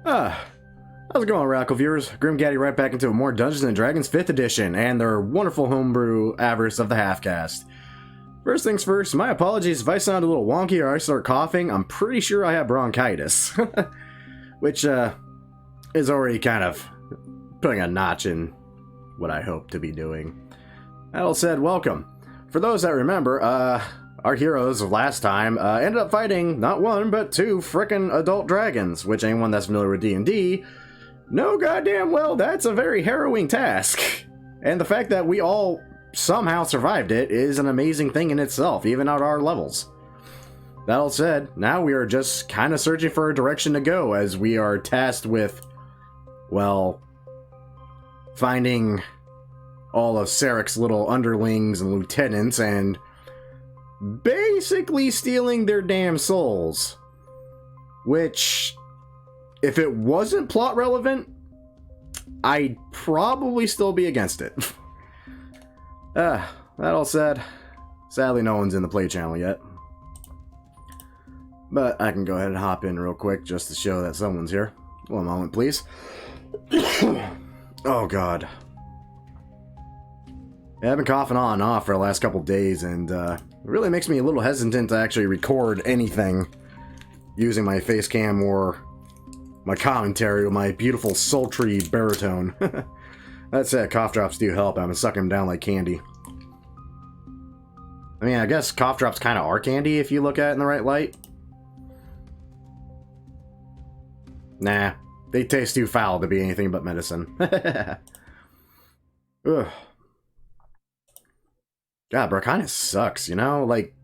How's it going, Radical viewers? Grim Gaddy right back into more Dungeons & Dragons 5th edition and their wonderful homebrew Avarice of the Half-Caste. First things first, my apologies if I sound a little wonky or I start coughing. I'm pretty sure I have bronchitis, which is already kind of putting a notch in what I hope to be doing. That all said, welcome. For those that remember, our heroes of last time ended up fighting not one, but two frickin' adult dragons, which anyone that's familiar with D&D know goddamn well that's a very harrowing task. And the fact that we all somehow survived it is an amazing thing in itself, even at our levels. That all said, now we are just kind of searching for a direction to go as we are tasked with, well, finding all of Sarek's little underlings and lieutenants and basically stealing their damn souls. Which, if it wasn't plot relevant, I'd probably still be against it. That all said, sadly no one's in the play channel yet. But I can go ahead and hop in real quick just to show that someone's here. One moment, please. Oh, God. Yeah, I've been coughing on and off for the last couple days, and it really makes me a little hesitant to actually record anything using my face cam or my commentary with my beautiful, sultry baritone. That said, cough drops do help. I've been sucking them down like candy. I mean, I guess cough drops kind of are candy if you look at it in the right light. Nah, they taste too foul to be anything but medicine. Ugh. God, bro, kind of sucks, you know? Like,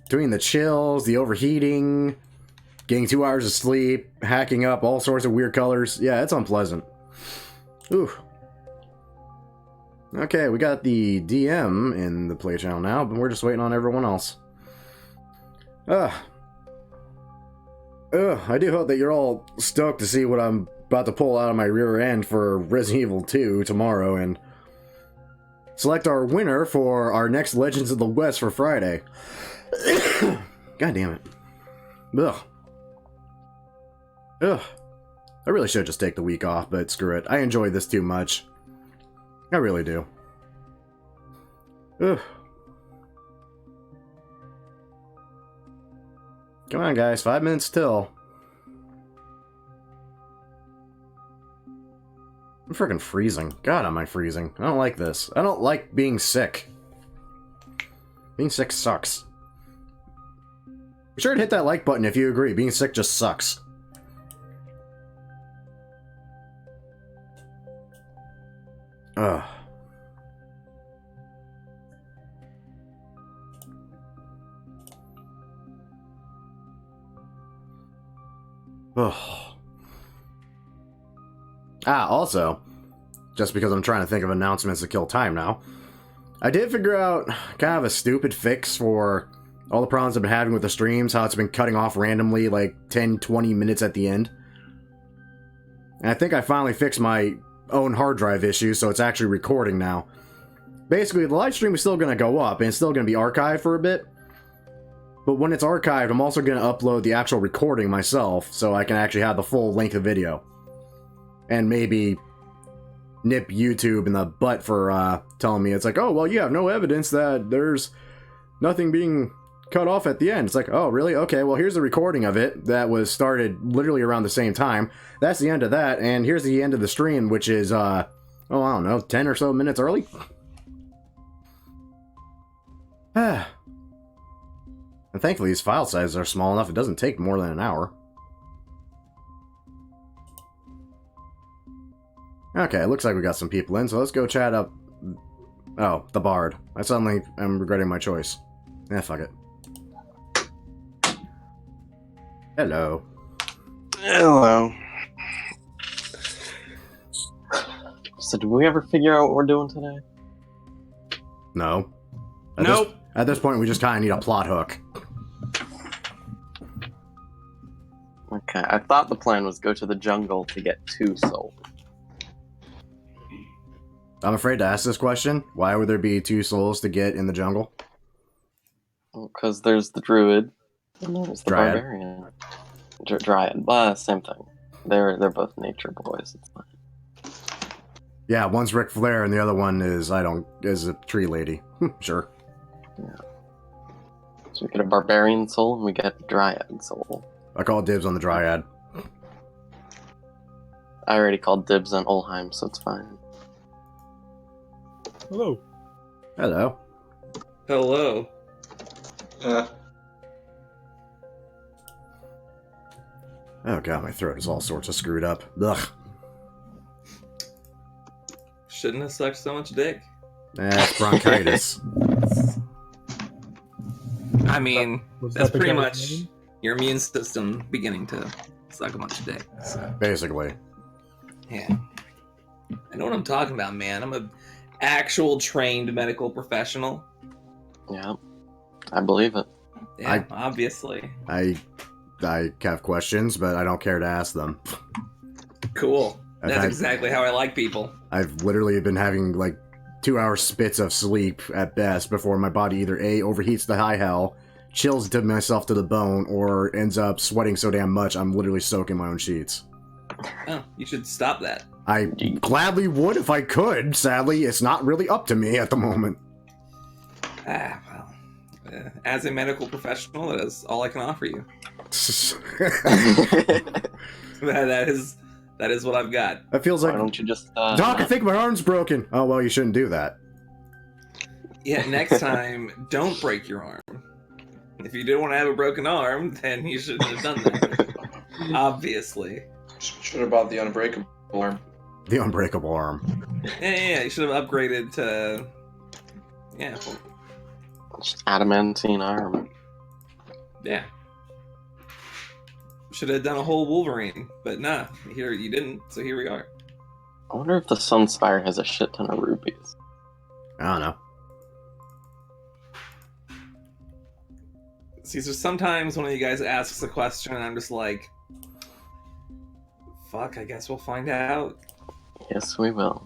doing the chills, the overheating, getting 2 hours of sleep, hacking up all sorts of weird colors. Yeah, it's unpleasant. Ooh. Okay, we got the DM in the play channel now, but we're just waiting on everyone else. I do hope that you're all stoked to see what I'm about to pull out of my rear end for Resident Evil 2 tomorrow, and select our winner for our next Legends of the West for Friday. God damn it. Ugh. Ugh. I really should just take the week off, but screw it. I enjoy this too much. I really do. Ugh. Come on, guys. 5 minutes till. I'm freaking freezing. God, am I freezing. I don't like this. I don't like being sick. Being sick sucks. Be sure to hit that like button if you agree. Being sick just sucks. Ugh. Ugh. Also, just because I'm trying to think of announcements to kill time now, I did figure out kind of a stupid fix for all the problems I've been having with the streams, how it's been cutting off randomly like 10-20 minutes at the end. And I think I finally fixed my own hard drive issue, so it's actually recording now. Basically, the live stream is still going to go up, and it's still going to be archived for a bit. But when it's archived, I'm also going to upload the actual recording myself, so I can actually have the full length of video. And maybe nip YouTube in the butt for telling me, it's like, oh, well, you have no evidence that there's nothing being cut off at the end. It's like, oh, really? Okay, well, here's the recording of it that was started literally around the same time. That's the end of that, and here's the end of the stream, which is, oh, I don't know, 10 or so minutes early? And thankfully, these file sizes are small enough, it doesn't take more than an hour. Okay, it looks like we got some people in, so let's go chat up. Oh, the Bard. I suddenly am regretting my choice. Eh, fuck it. Hello. Hello. So, did we ever figure out what we're doing today? No. Nope. At this point, we just kind of need a plot hook. Okay, I thought the plan was go to the jungle to get 2 souls. I'm afraid to ask this question. Why would there be 2 souls to get in the jungle? Because there's the druid, and there's the Dryad. barbarian. Dryad. Same thing. They're both nature boys. It's fine. Yeah, one's Ric Flair and the other one is is a tree lady. Sure. Yeah. So we get a barbarian soul and we get a dryad soul. I call dibs on the Dryad. I already called dibs on Olheim, so it's fine. Hello. Hello. Hello. Oh god, my throat is all sorts of screwed up. Ugh. Shouldn't have sucked so much dick. It's bronchitis. I mean, Was that's that the pretty guy much fighting? your immune system beginning to suck a bunch of dick. So, Basically. yeah. I know what I'm talking about, man. I'm a actual trained medical professional. Yeah, I believe it. Yeah, obviously. I have questions, but I don't care to ask them. Cool. I've That's had- exactly how I like people. I've literally been having like 2-hour spits of sleep at best before my body either A, overheats to high hell, chills to myself to the bone, or ends up sweating so damn much I'm literally soaking my own sheets. Oh, you should stop that. I gladly would if I could. Sadly, it's not really up to me at the moment. Ah, well. As a medical professional, that is all I can offer you. That is what I've got. That feels Why like... don't you just... Doc, I think my arm's broken. Oh, well, you shouldn't do that. Yeah, next time, don't break your arm. If you didn't want to have a broken arm, then you shouldn't have done that. Obviously. Should have bought the unbreakable arm. The unbreakable arm. Yeah, you should have upgraded to... Yeah, well, Just adamantine arm. yeah. Should have done a whole Wolverine, but nah, here you didn't, so here we are. I wonder if the Sunspire has a shit ton of rupees. I don't know. See, so sometimes one of you guys asks a question and I'm just like, fuck, I guess we'll find out. Yes, we will.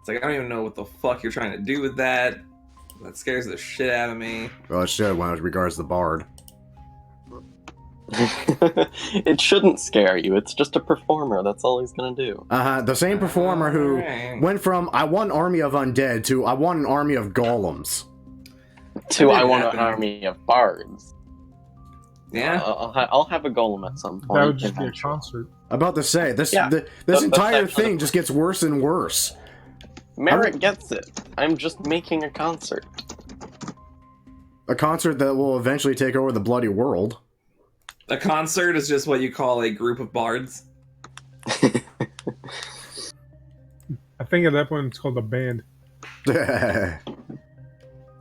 It's like, I don't even know what the fuck you're trying to do with that. That scares the shit out of me. Well, it should when it regards the bard. It shouldn't scare you. It's just a performer. That's all he's gonna do. The same performer who Alright. went from I want an army of undead to I want an army of golems. Two, I did want an happen. army of bards. Yeah? I'll have a golem at some point. That would just be a eventually. concert. About to say this Yeah, this that's entire actually thing the just gets worse and worse. Merrick gets it. I'm just making a concert. A concert that will eventually take over the bloody world. A concert is just what you call a group of bards. I think at that point it's called a band.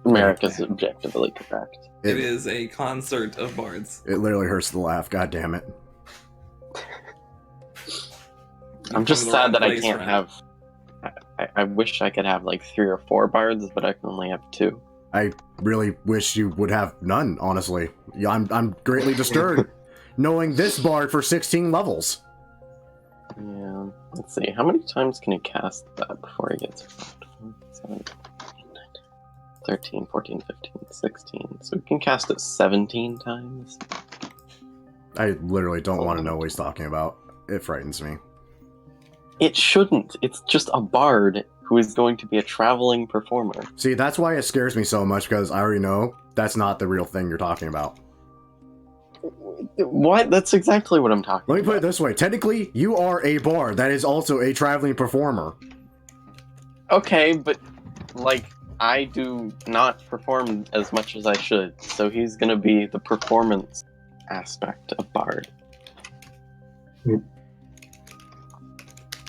Merrick is objectively correct. It is a concert of bards. It literally hurts to laugh. God damn it! I'm just You've come sad to the that I right can't place, have. I wish I could have like 3 or 4 bards, but I can only have 2. I really wish you would have none. Honestly, yeah, I'm greatly disturbed knowing this bard for 16 levels. Yeah. Let's see. How many times can he cast that before he gets 7, 13, 14, 15, 16. So we can cast it 17 times. I literally don't want to know what he's talking about. It frightens me. It shouldn't. It's just a bard who is going to be a traveling performer. See, that's why it scares me so much, because I already know that's not the real thing you're talking about. What? That's exactly what I'm talking Let me about. put it this way. Technically, you are a bard that is also a traveling performer. Okay, but, like, I do not perform as much as I should, so he's gonna be the performance aspect of bard. You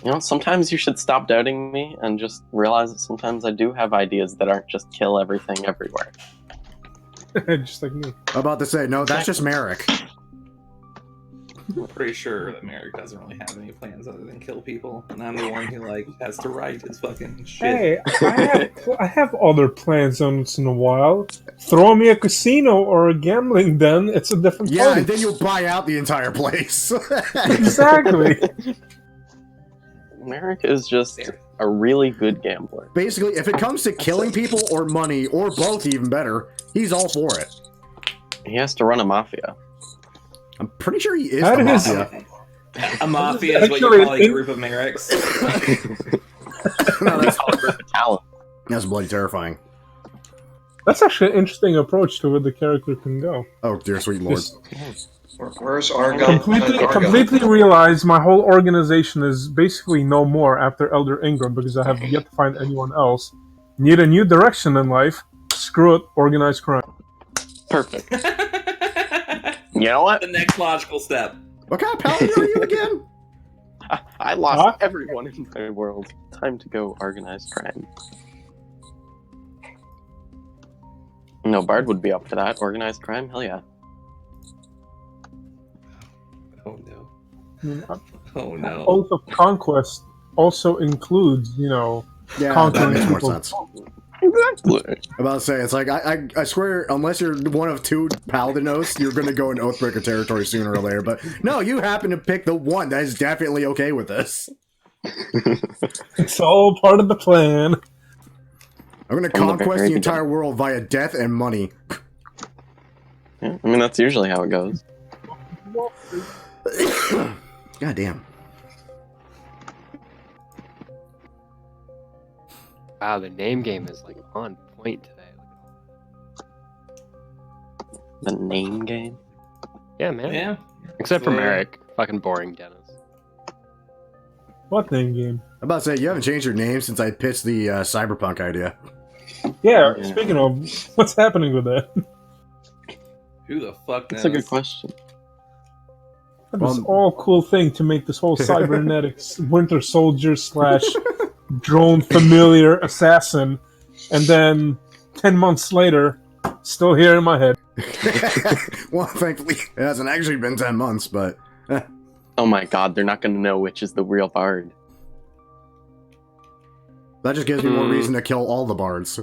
know, sometimes you should stop doubting me and just realize that sometimes I do have ideas that aren't just kill everything everywhere. Just like me. I'm about to say, no, that's just Merrick. I'm pretty sure that Merrick doesn't really have any plans other than kill people, and I'm the one who like has to write his fucking shit. Hey, I have other plans once in a while. Throw me a casino or a gambling den, it's a different Yeah, party. and then you'll buy out the entire place. Exactly. Merrick is just Fair. a really good gambler. Basically, if it comes to killing people or money, or both even better, he's all for it. He has to run a mafia. I'm pretty sure he is That the is- mafia. A mafia is what you Actually, call a group of merrics. No, that's Talent. bloody terrifying. That's actually an interesting approach to where the character can go. Oh dear sweet lord. Just Where's Argon? completely realize my whole organization is basically no more after Elder Ingram because I have yet to find anyone else. Need a new direction in life. Screw it, organized crime. Perfect. You know what? The next logical step. What kind of paladin are you again? I lost Huh? everyone in my world. Time to go organized crime. No, Bard would be up for that. Organized crime? Hell yeah. Oh no. I mean, Oh no. Oath of Conquest also includes, Yeah, that conquering makes more people. sense. Exactly. I'm about to say, it's like, I swear, unless you're one of two Paladinos, you're going to go in Oathbreaker territory sooner or later. But no, you happen to pick the one that is definitely okay with this. It's all part of the plan. I'm going to From the conquest very the entire world via death and money. Yeah, I mean, that's usually how it goes. God damn. Wow, the name game is like on point today. The name game? Yeah, man. Yeah. Except for Yeah. Merrick. Fucking boring, Dennis. What name game? I'm about to say, you haven't changed your name since I pitched the cyberpunk idea. Yeah, Yeah. speaking of, what's happening with that? Who the fuck knows? That's a good question. This all cool thing to make this whole cybernetics Winter Soldier / drone familiar assassin, and then 10 months later, still here in my head. Well, thankfully, it hasn't actually been 10 months, but... Oh my god, they're not gonna know which is the real Bard. That just gives me more reason to kill all the bards.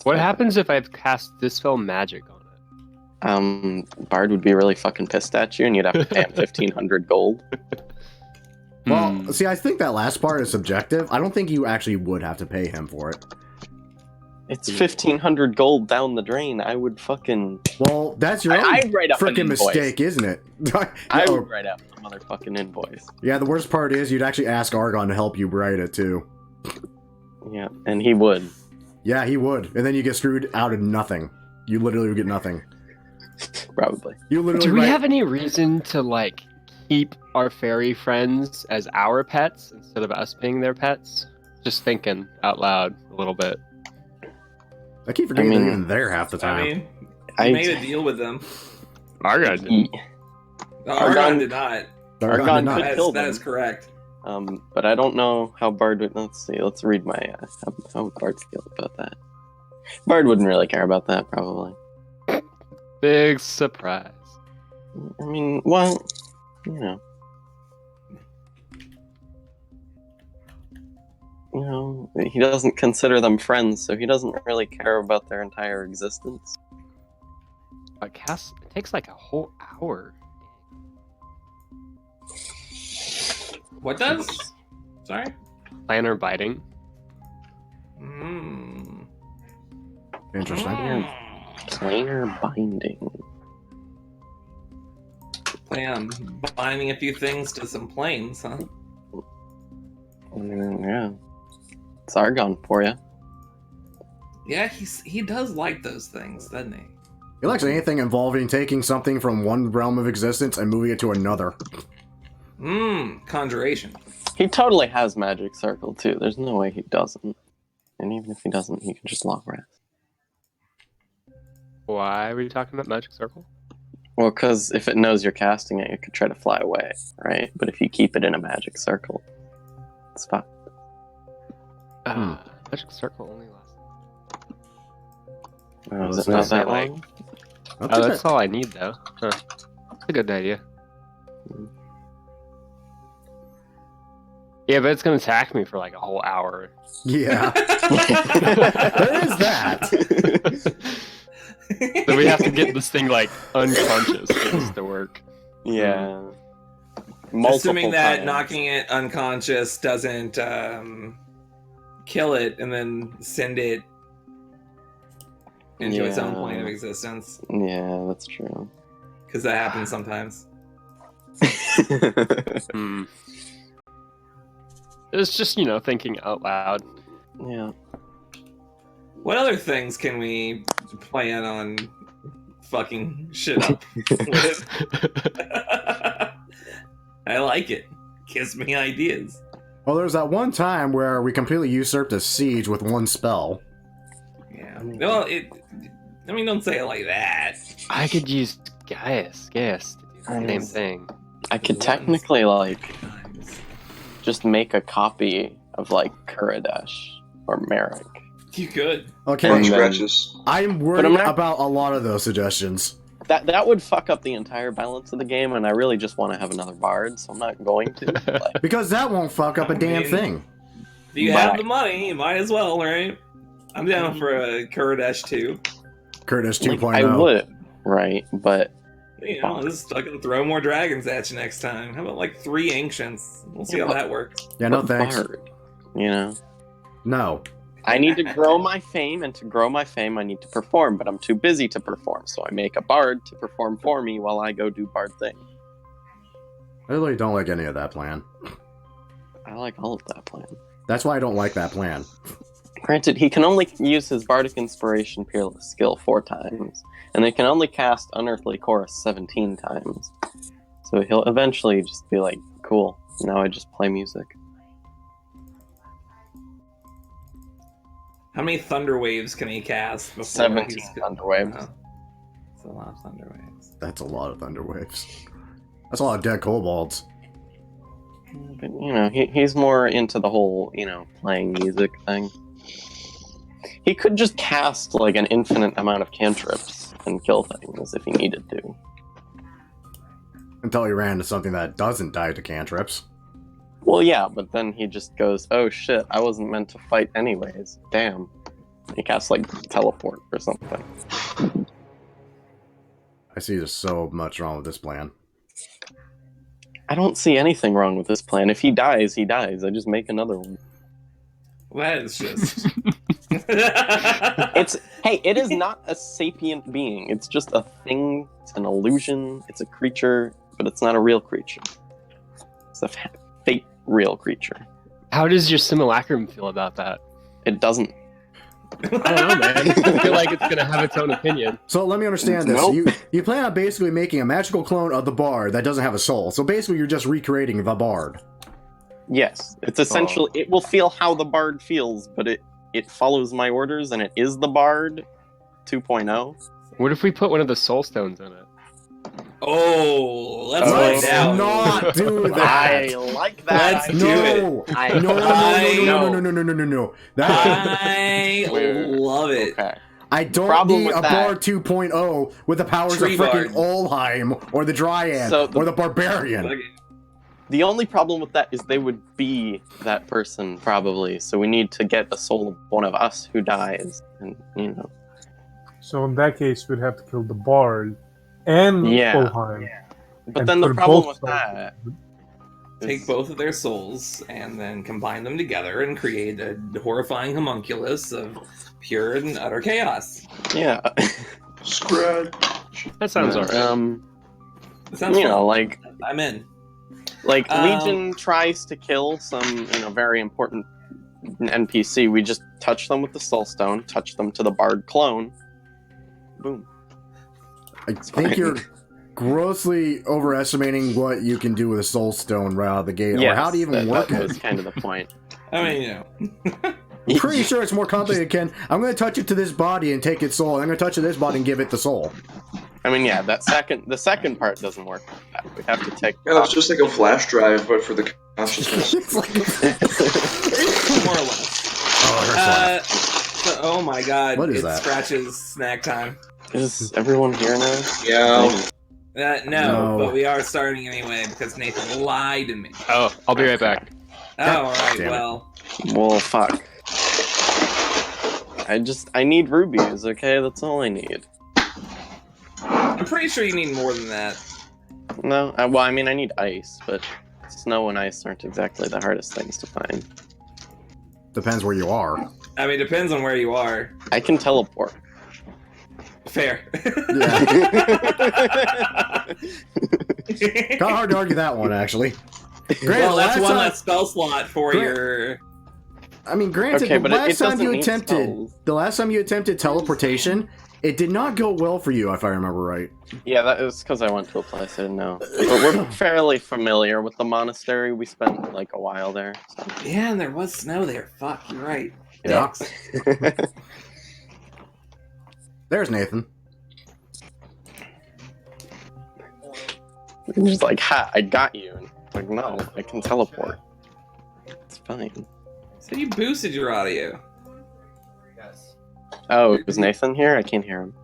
What happens if I cast Dispel Magic on it? Bard would be really fucking pissed at you, and you'd have to pay him 1,500 gold. Well, see, I think that last part is subjective. I don't think you actually would have to pay him for it. It's 1,500 gold down the drain. I would fucking... Well, that's your own I'd write up an frickin' invoice. mistake, isn't it? I Yeah, would write out a motherfucking invoice. yeah, the worst part is you'd actually ask Argon to help you write it, too. Yeah, and he would. Yeah, he would. And then you get screwed out of nothing. You literally would get nothing. Probably. You literally Do we write- have any reason to, like, keep our fairy friends as our pets instead of us being their pets? Just thinking out loud a little bit. I keep forgetting I mean- they're even there half the I time. mean, I he made a deal with them. Argon. He- No, Argon- Argon did not. Argon Argon did not. could kill That them. is correct. But I don't know how Bard would... Let's see, let's read my... how would Bard feel about that? Bard wouldn't really care about that, probably. Big surprise. I mean, well, you know. You know, he doesn't consider them friends, so he doesn't really care about their entire existence. A cast it takes like a whole hour. What does? Sorry? Planner biting. Mm. Interesting. Planar binding. Plan binding a few things to some planes, huh? Yeah. It's Argon for you. Yeah, he does like those things, doesn't he? He likes anything involving taking something from one realm of existence and moving it to another. Conjuration. He totally has Magic Circle, too. There's no way he doesn't. And even if he doesn't, he can just long rest. Why were you talking about Magic Circle? Well, because if it knows you're casting it, it could try to fly away, right? But if you keep it in a Magic Circle, it's fine. Magic Circle only lasts. Is Let's it not say, that like- long? Oh, that's all I need though. Huh. That's a good idea. Yeah, but it's gonna attack me for like a whole hour. Yeah. There is that. So we have to get this thing like unconscious for this to work. Yeah. Multiple Assuming that times. knocking it unconscious doesn't kill it and then send it into its own Yeah. plane of existence. Yeah, that's true. Because that happens sometimes. Hmm. It's just, thinking out loud. Yeah. What other things can we plan on fucking shit up with? I like it. Gives me ideas. Well, there's that one time where we completely usurped a siege with one spell. Yeah. Well, don't say it like that. I could use Gaius to do the same thing. I could technically, just make a copy of, Kuradesh or Merrick. You could. Okay, Front And then- scratches. I'm worried I'm not- about a lot of those suggestions. That would fuck up the entire balance of the game, and I really just want to have another bard, so I'm not going to. But Because that won't fuck up a damn mean- thing. If you have Right. the money, you might as well, right? I'm down for a Kuradesh 2. Curtis like, 2.0. I would, right? But Just fucking throw more dragons at you next time. How about 3 ancients? We'll see how that works. Yeah, no but thanks. bard, No. I need to grow my fame, and to grow my fame, I need to perform, but I'm too busy to perform, so I make a bard to perform for me while I go do bard thing. I really don't like any of that plan. I like all of that plan. That's why I don't like that plan. Granted, he can only use his bardic inspiration peerless skill 4 times, and they can only cast Unearthly Chorus 17 times. So he'll eventually just be like, cool, now I just play music. How many thunder waves can he cast? Before 17 he's- thunder waves. Oh. That's a lot of thunder waves. That's a lot of thunder waves. That's a lot of dead kobolds. But, he's more into the whole, playing music thing. He could just cast, an infinite amount of cantrips and kill things if he needed to. Until he ran into something that doesn't die to cantrips. Well, yeah, but then he just goes, oh shit, I wasn't meant to fight anyways. Damn. He casts, teleport or something. I see there's so much wrong with this plan. I don't see anything wrong with this plan. If he dies, he dies. I just make another one. That is just. It is not a sapient being. It's just a thing. It's an illusion. It's a creature, but it's not a real creature. It's a fake real creature. How does your simulacrum feel about that? It doesn't. I don't know, man. I feel like it's gonna have its own opinion. So let me understand this. Nope. You plan on basically making a magical clone of the bard that doesn't have a soul. So basically you're just recreating the bard. Yes. It's essentially, it will feel how the bard feels, but it follows my orders, and it is the bard 2.0. What if we put one of the soul stones in it? Oh, let's Let's find out. not do that. I like that. Let's do No. I- No, no, no, no, no, no, no, no, no, no. That, I Wait. love it. Okay. I don't Problem need with a that- bard 2.0 with the powers Tree of freaking bard. Olheim or the Dryad So or the Barbarian. Like, The only problem with that is they would be that person, probably. So we need to get a soul of one of us who dies. And, So in that case, we'd have to kill the bard and Yeah. Olheim. But And then the put problem both with that take is- both of their souls and then combine them together and create a horrifying homunculus of pure and utter chaos. Yeah. Scratch. That sounds alright. It sounds fun. I'm in. Legion tries to kill some, very important NPC. We just touch them with the soul stone, touch them to the bard clone. Boom. I think you're grossly overestimating what you can do with a soul stone right out of the gate, or how to even work that it. was kind of the point. I mean, I'm pretty sure it's more complicated, Ken. I'm going to touch it to this body and take its soul. And I'm going to touch it to this body and give it the soul. I mean, yeah, the second part doesn't work like that. We have to take. Yeah, it's just like a flash drive, but for the consciousness. It's like more or less. oh, it hurts Oh my god. What is it's that? Scratch's snack time. Is everyone here now? Yeah. No, No. but we are starting anyway because Nathan lied to me. Oh, I'll be right back. Oh, alright, damn it. well. Well, fuck. I need rubies, okay? That's all I need. I'm pretty sure you need more than that. No, I need ice, but snow and ice aren't exactly the hardest things to find. Depends where you are. I mean, it depends on where you are. I can teleport. Fair. Yeah. Kind of hard to argue that one, actually. Granted, Well, that's last one time- less spell slot for your. I mean, granted, Okay, the but last time doesn't you need attempted spells. the last time you attempted teleportation, it did not go well for you, if I remember right. Yeah, that was because I went to a place I didn't know. But we're fairly familiar with the monastery. We spent like a while there. So. Yeah, and there was snow there. Fuck, you're right. Yeah. Dicks. There's Nathan. I'm just like, ha, I got you. And like, no, I can teleport. It's fine. So you boosted your audio. Yes. Oh, is Nathan here? I can't hear him.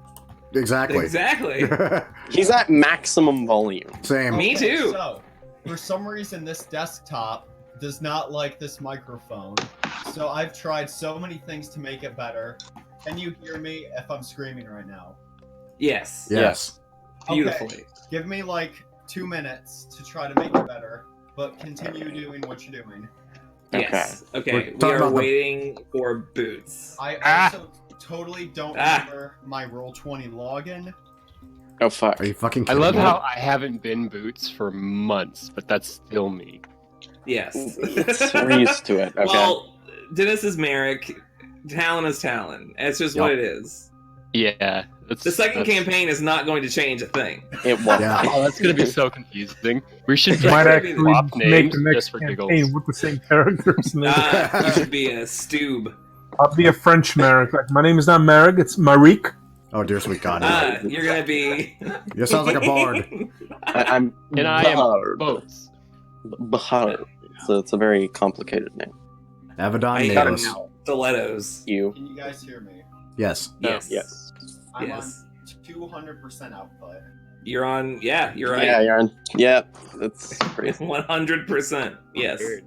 Exactly. Exactly. He's at maximum volume. Same. Me too. So, for some reason, this desktop does not like this microphone. So I've tried so many things to make it better. Can you hear me if I'm screaming right now? Yes. Yes. Beautifully. Give me like 2 minutes to try to make it better, but continue doing what you're doing. Yes. Okay. We're We talking are about the- waiting for boots. I Ah. also totally don't Ah. remember my Roll20 login. Oh, fuck. Are you fucking I kidding love me? how I haven't been Boots for months, but that's still me. Yes. We're used to it. Okay. Well, Dennis is Merrick. Talon is Talon. It's just what Yup. it is. Yeah. The second campaign is not going to change a thing. it won't. Yeah. Oh, that's gonna be so confusing. We should Yeah, Might maybe actually swap make names the next just for campaign giggles. with the same characters. And You should be a Stoob. I'll be a French Merrick. Like, my name is not Merrick, it's Marique. Oh, dear sweet God. You're gonna be. You sounds like a bard. I'm. And I am Bahar. Boats. Bahar. So it's a very complicated name. Abaddon I got Natus. him. Stilettos. You. Can you guys hear me? Yes. Yes. Yes. I'm Yes. on 200% output. You're on. Yeah, you're right. Yeah, you're on. Yeah, that's crazy. 100%. Yes. Weird.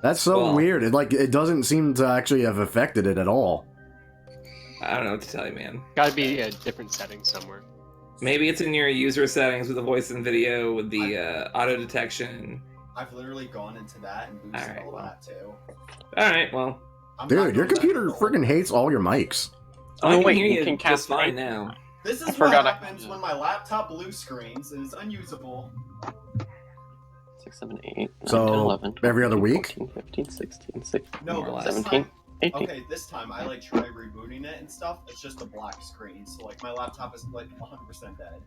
That's so Well- weird. It doesn't seem to actually have affected it at all. I don't know what to tell you, man. Gotta be a different setting somewhere. Maybe it's in your user settings with the voice and video with the auto detection. I've literally gone into that and boosted Alright, all well. that too. All right. Well, I'm not Dude, your going back computer to all. freaking hates all your mics. Oh, I can wait, hear you you can just cast fine light. now. This I is what forgot I- happens when my laptop blue screens and is unusable. 6, 7, 8, 9, So, 10, 11, 12, every other 13, week? 14, 15, 16, 16, No, More or but less. this 17, time, 18. okay, this time I like try rebooting it and stuff. It's just a black screen, so like my laptop is like 100% dead.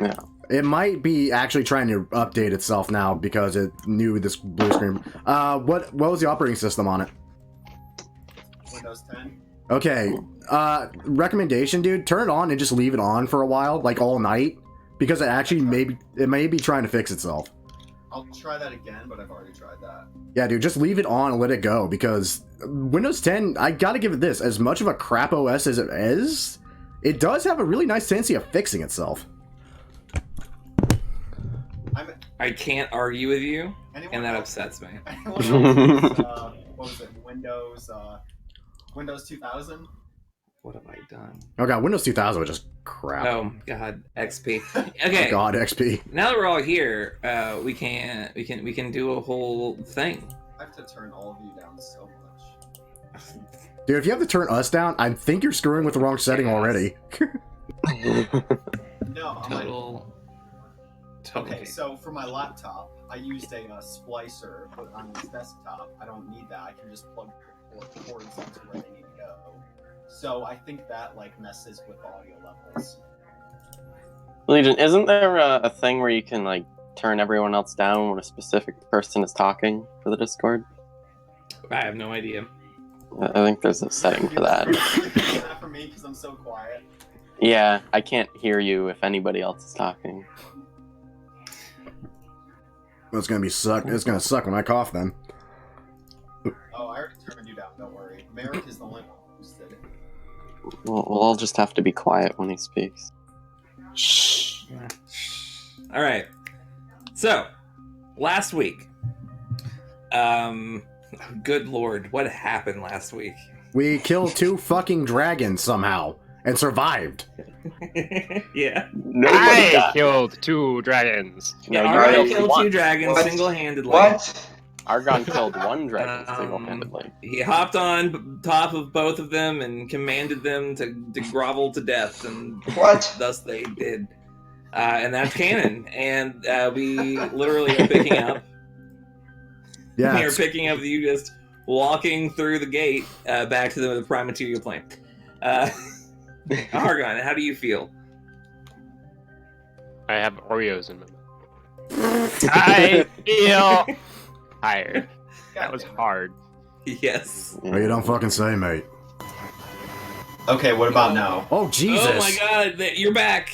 Yeah. It might be actually trying to update itself now because it knew this blue screen. What was the operating system on it? Windows 10. Okay. Recommendation, dude. Turn it on and just leave it on for a while, like all night, because it may be trying to fix itself. I'll try that again, but I've already tried that. Yeah, dude, just leave it on and let it go, because Windows 10, I gotta give it this, as much of a crap OS as it is, it does have a really nice tendency of fixing itself. I can't argue with you, Anyone and that else- upsets me. Anyone else use, what was it? Windows 2000? What have I done? Oh god, Windows 2000 was just crap. Oh God, XP. Okay. God, XP. Now that we're all here, we can do a whole thing. I have to turn all of you down so much. Dude, if you have to turn us down, I think you're screwing with the wrong setting already. No, I'm like, Total. okay, so for my laptop, I used a splicer put on this desktop. I don't need that. I can just plug the cords into where they need to go. So I think that like messes with audio levels. Legion, isn't there a thing where you can like turn everyone else down when a specific person is talking for the Discord? I have no idea. I think there's a setting for that. Is that for me because I'm so quiet? Yeah, I can't hear you if anybody else is talking. It's gonna suck when I cough then. Oh, I already turned you down. Don't worry. Merrick is the only one who boosted it. We'll all just have to be quiet when he speaks. Shh. All right. So, last week. Good lord, what happened last week? We killed 2 fucking dragons somehow and survived. Yeah. Nobody I died. killed 2 dragons. No, Yeah, you Ariel killed killed one. 2 dragons What? single-handedly. What? Argon killed one dragon single-handedly. He hopped on top of both of them and commanded them to grovel to death, and What? thus they did. And that's canon. And we literally are picking up. Yeah. We are picking up you just walking through the gate back to the prime material plane. Argon, how do you feel? I have Oreos in my mouth. I feel tired. That was hard. Yes. Oh, you don't fucking say, mate. Okay, what about now? Oh, Jesus. Oh my god, you're back.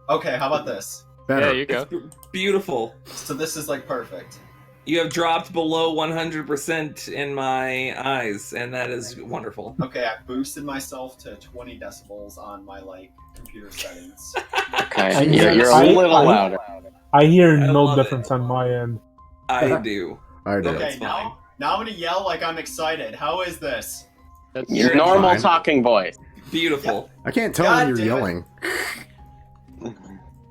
Okay, how about this? Better. Yeah, you go. It's beautiful. So this is like perfect. You have dropped below 100% in my eyes, and that is wonderful. Okay, I boosted myself to 20 decibels on my computer settings. Okay, Yeah, you're a I- little I- louder. I hear I no love difference on my end. I do. I do. Okay, That's fine. now I'm gonna yell like I'm excited. How is this? That's Your You're normal fine. talking voice. Beautiful. I can't tell God when you're damn it. yelling.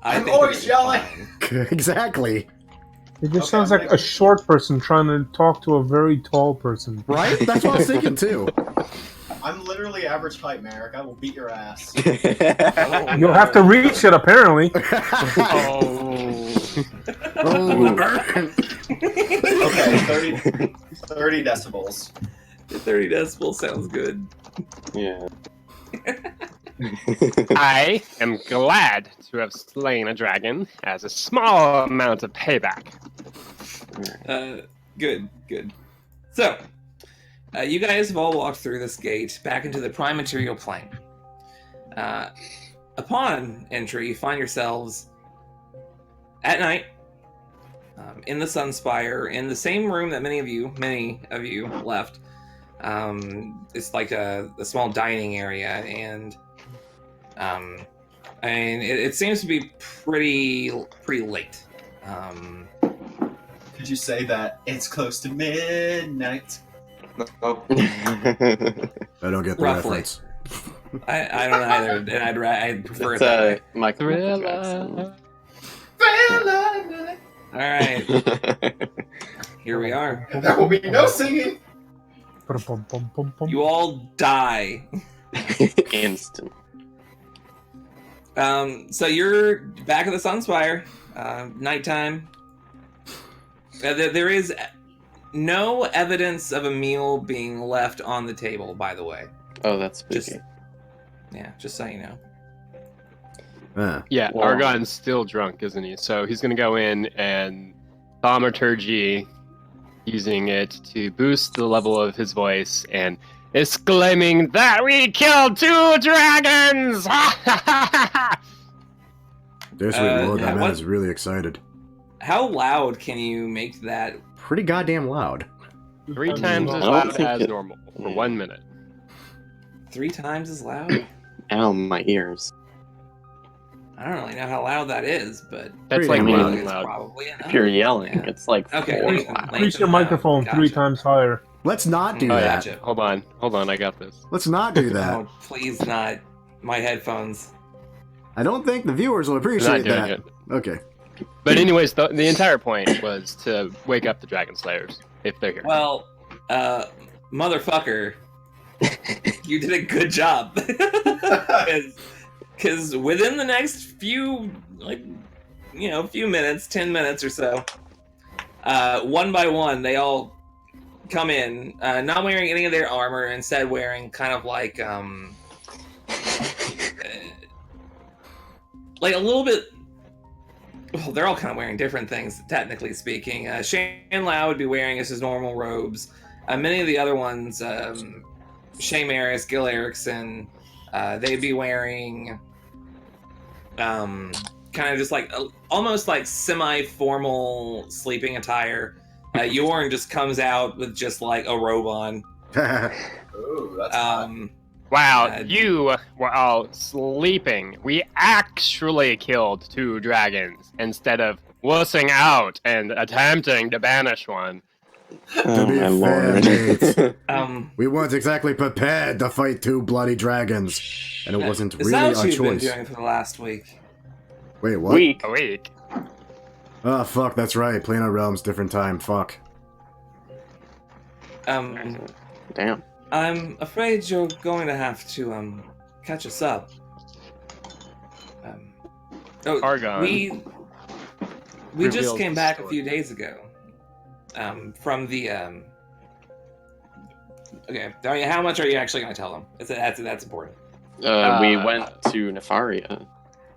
I'm always yelling. Exactly. It just Okay, sounds I'm like gonna- a short person trying to talk to a very tall person. Right? That's what I was thinking, too. I'm literally average height, Merrick. I will beat your ass. You'll have to reach it, apparently. Oh, burn. Okay, 30 decibels. 30 decibels sounds good. Yeah. I am glad to have slain a dragon as a small amount of payback. Good. So, you guys have all walked through this gate back into the prime material plane. Upon entry, you find yourselves at night in the Sunspire, in the same room that many of you left. It's like a small dining area, and it seems to be pretty late. Could you say that it's close to midnight? Oh, I don't get the Roughly. reference. I don't either, and I'd prefer it It's that a way. Michael Thriller. All right, Jackson. here we are. There will be no singing. You all die. Instant. So you're back at the Sunspire, nighttime. There is no evidence of a meal being left on the table, by the way. Oh, that's Just, spooky. just so you know. Yeah, Wow. Argon's still drunk, isn't he? So he's gonna go in and thaumaturgy, using it to boost the level of his voice and exclaiming that we killed 2 dragons! Dear sweet lord, that man what- is really excited. How loud can you make that? Pretty goddamn loud. 3 times as I don't loud think as it- normal for yeah. 1 minute. 3 times as loud? Ow, my ears. I don't really know how loud that is, but That's Pretty like damn really loud. it's loud. probably enough. If you're yelling, Yeah. it's like Okay, 4 lengthen- loud. Increase your lengthen it out. microphone 3 Gotcha. times higher. Let's not do Oh, that. yeah. Hold on, I got this. Let's not do that. Oh, please not. My headphones. I don't think the viewers will We're not appreciate doing that. it. Okay. But anyways, the entire point was to wake up the Dragon Slayers, if they're here. Well, motherfucker, you did a good job. Because within the next few minutes, 10 minutes or so, one by one, they all come in, not wearing any of their armor, instead wearing kind of like a little bit. Well, they're all kind of wearing different things, technically speaking. Shane Lau would be wearing his normal robes. Many of the other ones, Shane Maris, Gil Erickson, they'd be wearing kind of just like almost like semi-formal sleeping attire. Yorn just comes out with just like a robe on. Ooh, that's hot. Wow, you were all sleeping. We actually killed 2 dragons instead of wussing out and attempting to banish one. Oh, be my fair, lord. We weren't exactly prepared to fight 2 bloody dragons, and it wasn't Is really that what our you've been choice. doing for the last week? Wait, what? Weak. A week. Oh, fuck, that's right. Planar Realms, different time. Fuck. Damn. I'm afraid you're going to have to catch us up. Argon We just reveals came the back a story. few days ago. From the Okay, Daria, how much are you actually going to tell them? That's important. We went to Nefaria.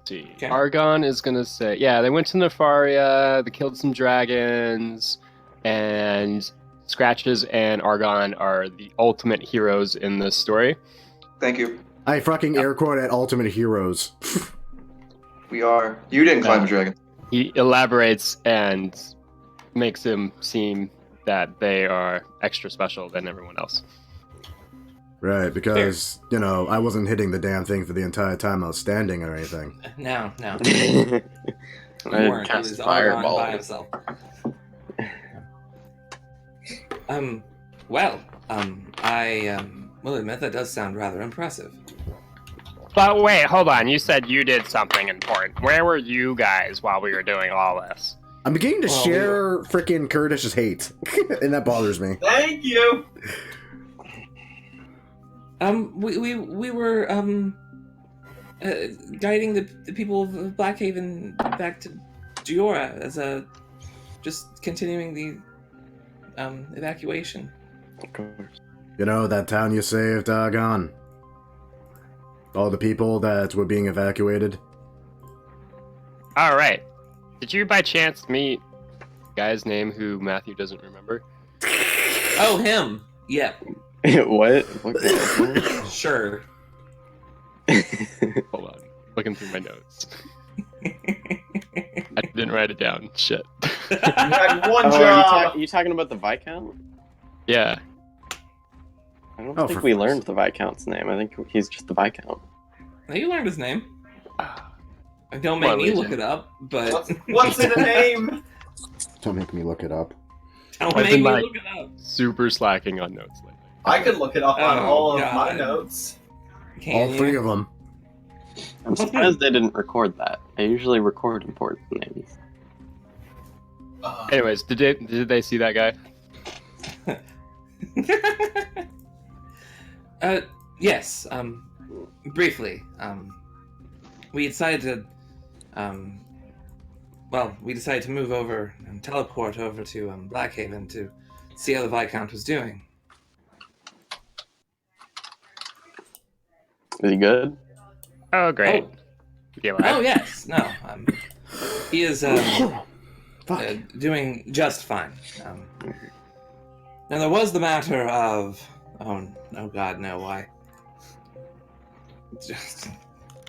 See. Okay. Argon is gonna say, yeah, they went to Nefaria, they killed some dragons, and Scratches and Argon are the ultimate heroes in this story. Thank you. I fucking air quote at Ultimate Heroes. We are. You didn't climb a dragon. He elaborates and makes them seem that they are extra special than everyone else. Right, because, you know, I wasn't hitting the damn thing for the entire time I was standing or anything. No. I You weren't. He cast was all on fireball. by himself. Well, I will admit that does sound rather impressive. But wait, hold on. You said you did something important. Where were you guys while we were doing all this? I'm beginning to Well, share frickin' Kurtish's hate, and that bothers me. Thank you. We were guiding the people of Blackhaven back to Giora as just continuing the evacuation. Of course. You know, that town you saved, gone. All the people that were being evacuated. All right. Did you by chance meet the guy's name who Matthew doesn't remember? Oh, him. Yep. What? Sure. Hold on. Looking through my notes. I didn't write it down. Shit. You had one Oh, job. are you talking about the Viscount? Yeah. I don't Oh, think for we fuck's learned the Viscount's name. I think he's just the Viscount. Now you learned his name. Don't make What me region? look it up, but What's in a name? Don't make me look it up. don't I've make been, me like- look it up. Super slacking on notes lately. I could look it up on Oh, all of God. my notes. Can All you? three of them. I'm surprised they didn't record that. I usually record important names. Anyways, did they see that guy? Yes. Briefly. We decided to move over and teleport over to Blackhaven to see how the Viscount was doing. Is he good? Oh, great. Oh. You alive? Oh yes, no. He is doing just fine. Now there was the matter of oh God, no, why? Just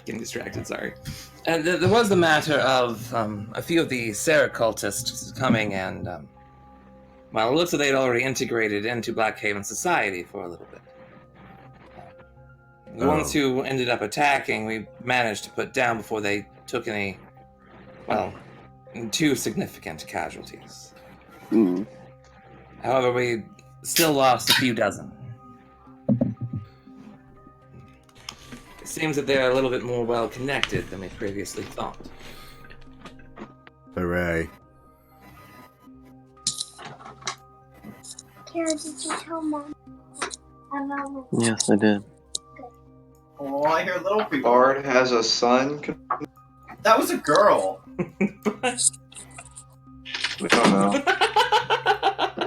getting distracted. Sorry. And there was the matter of a few of the Sarah cultists coming and well, it looks like they'd already integrated into Blackhaven society for a little bit. The ones who ended up attacking, we managed to put down before they took any, well, too significant casualties. Mm. However, we still lost a few dozen. It seems that they're a little bit more well connected than we previously thought. Hooray. Kara, did you tell Mom? Yes, I did. Oh, I hear little people. Bard has a son. That was a girl. I don't know.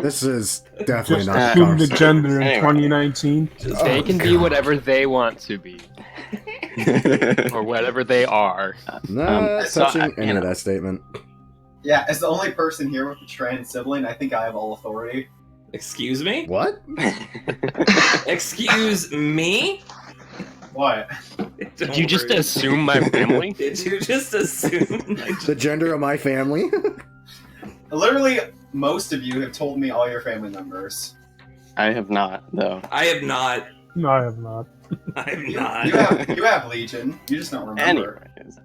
This is definitely Just not Uh, the assume the conversation. gender in Anyway. 2019. They Oh, can be God. whatever they want to be, or whatever they are. Not so, touching you any know. of that statement. Yeah, as the only person here with a trans sibling, I think I have all authority. Excuse me? What? Excuse me? What? Did you just assume my family? Did you just assume? The gender of my family? Literally, most of you have told me all your family members. I have not, though. I have not. No, I have not. I have You, not. you have Legion. You just don't remember. Anyways.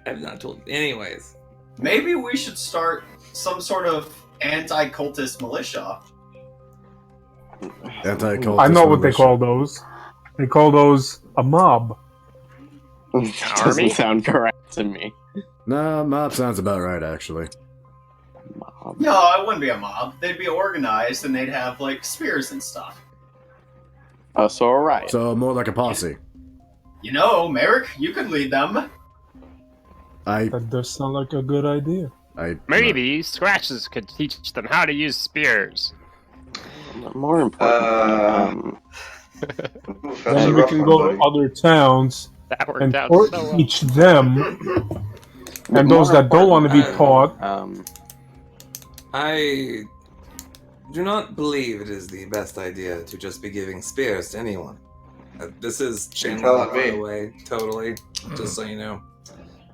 I have not told. Anyways. Maybe we should start some sort of anti-cultist militia. Anti-cultist I know what they militia. call those. They call those a mob. Doesn't sound correct to me. No, mob sounds about right, actually. mob. No, it wouldn't be a mob. They'd be organized and they'd have like spears and stuff. Oh, so a riot. So more like a posse. You know, Merrick, you could lead them. That does sound like a good idea. Maybe Scratches could teach them how to use spears. More important, Oof, that's Then a we rough can one, go buddy. to other towns That worked and out or so well. teach them, and those that don't want to be taught. I do not believe it is the best idea to just be giving spears to anyone. This is You're changing, telling by me. the way, totally. Just so you know,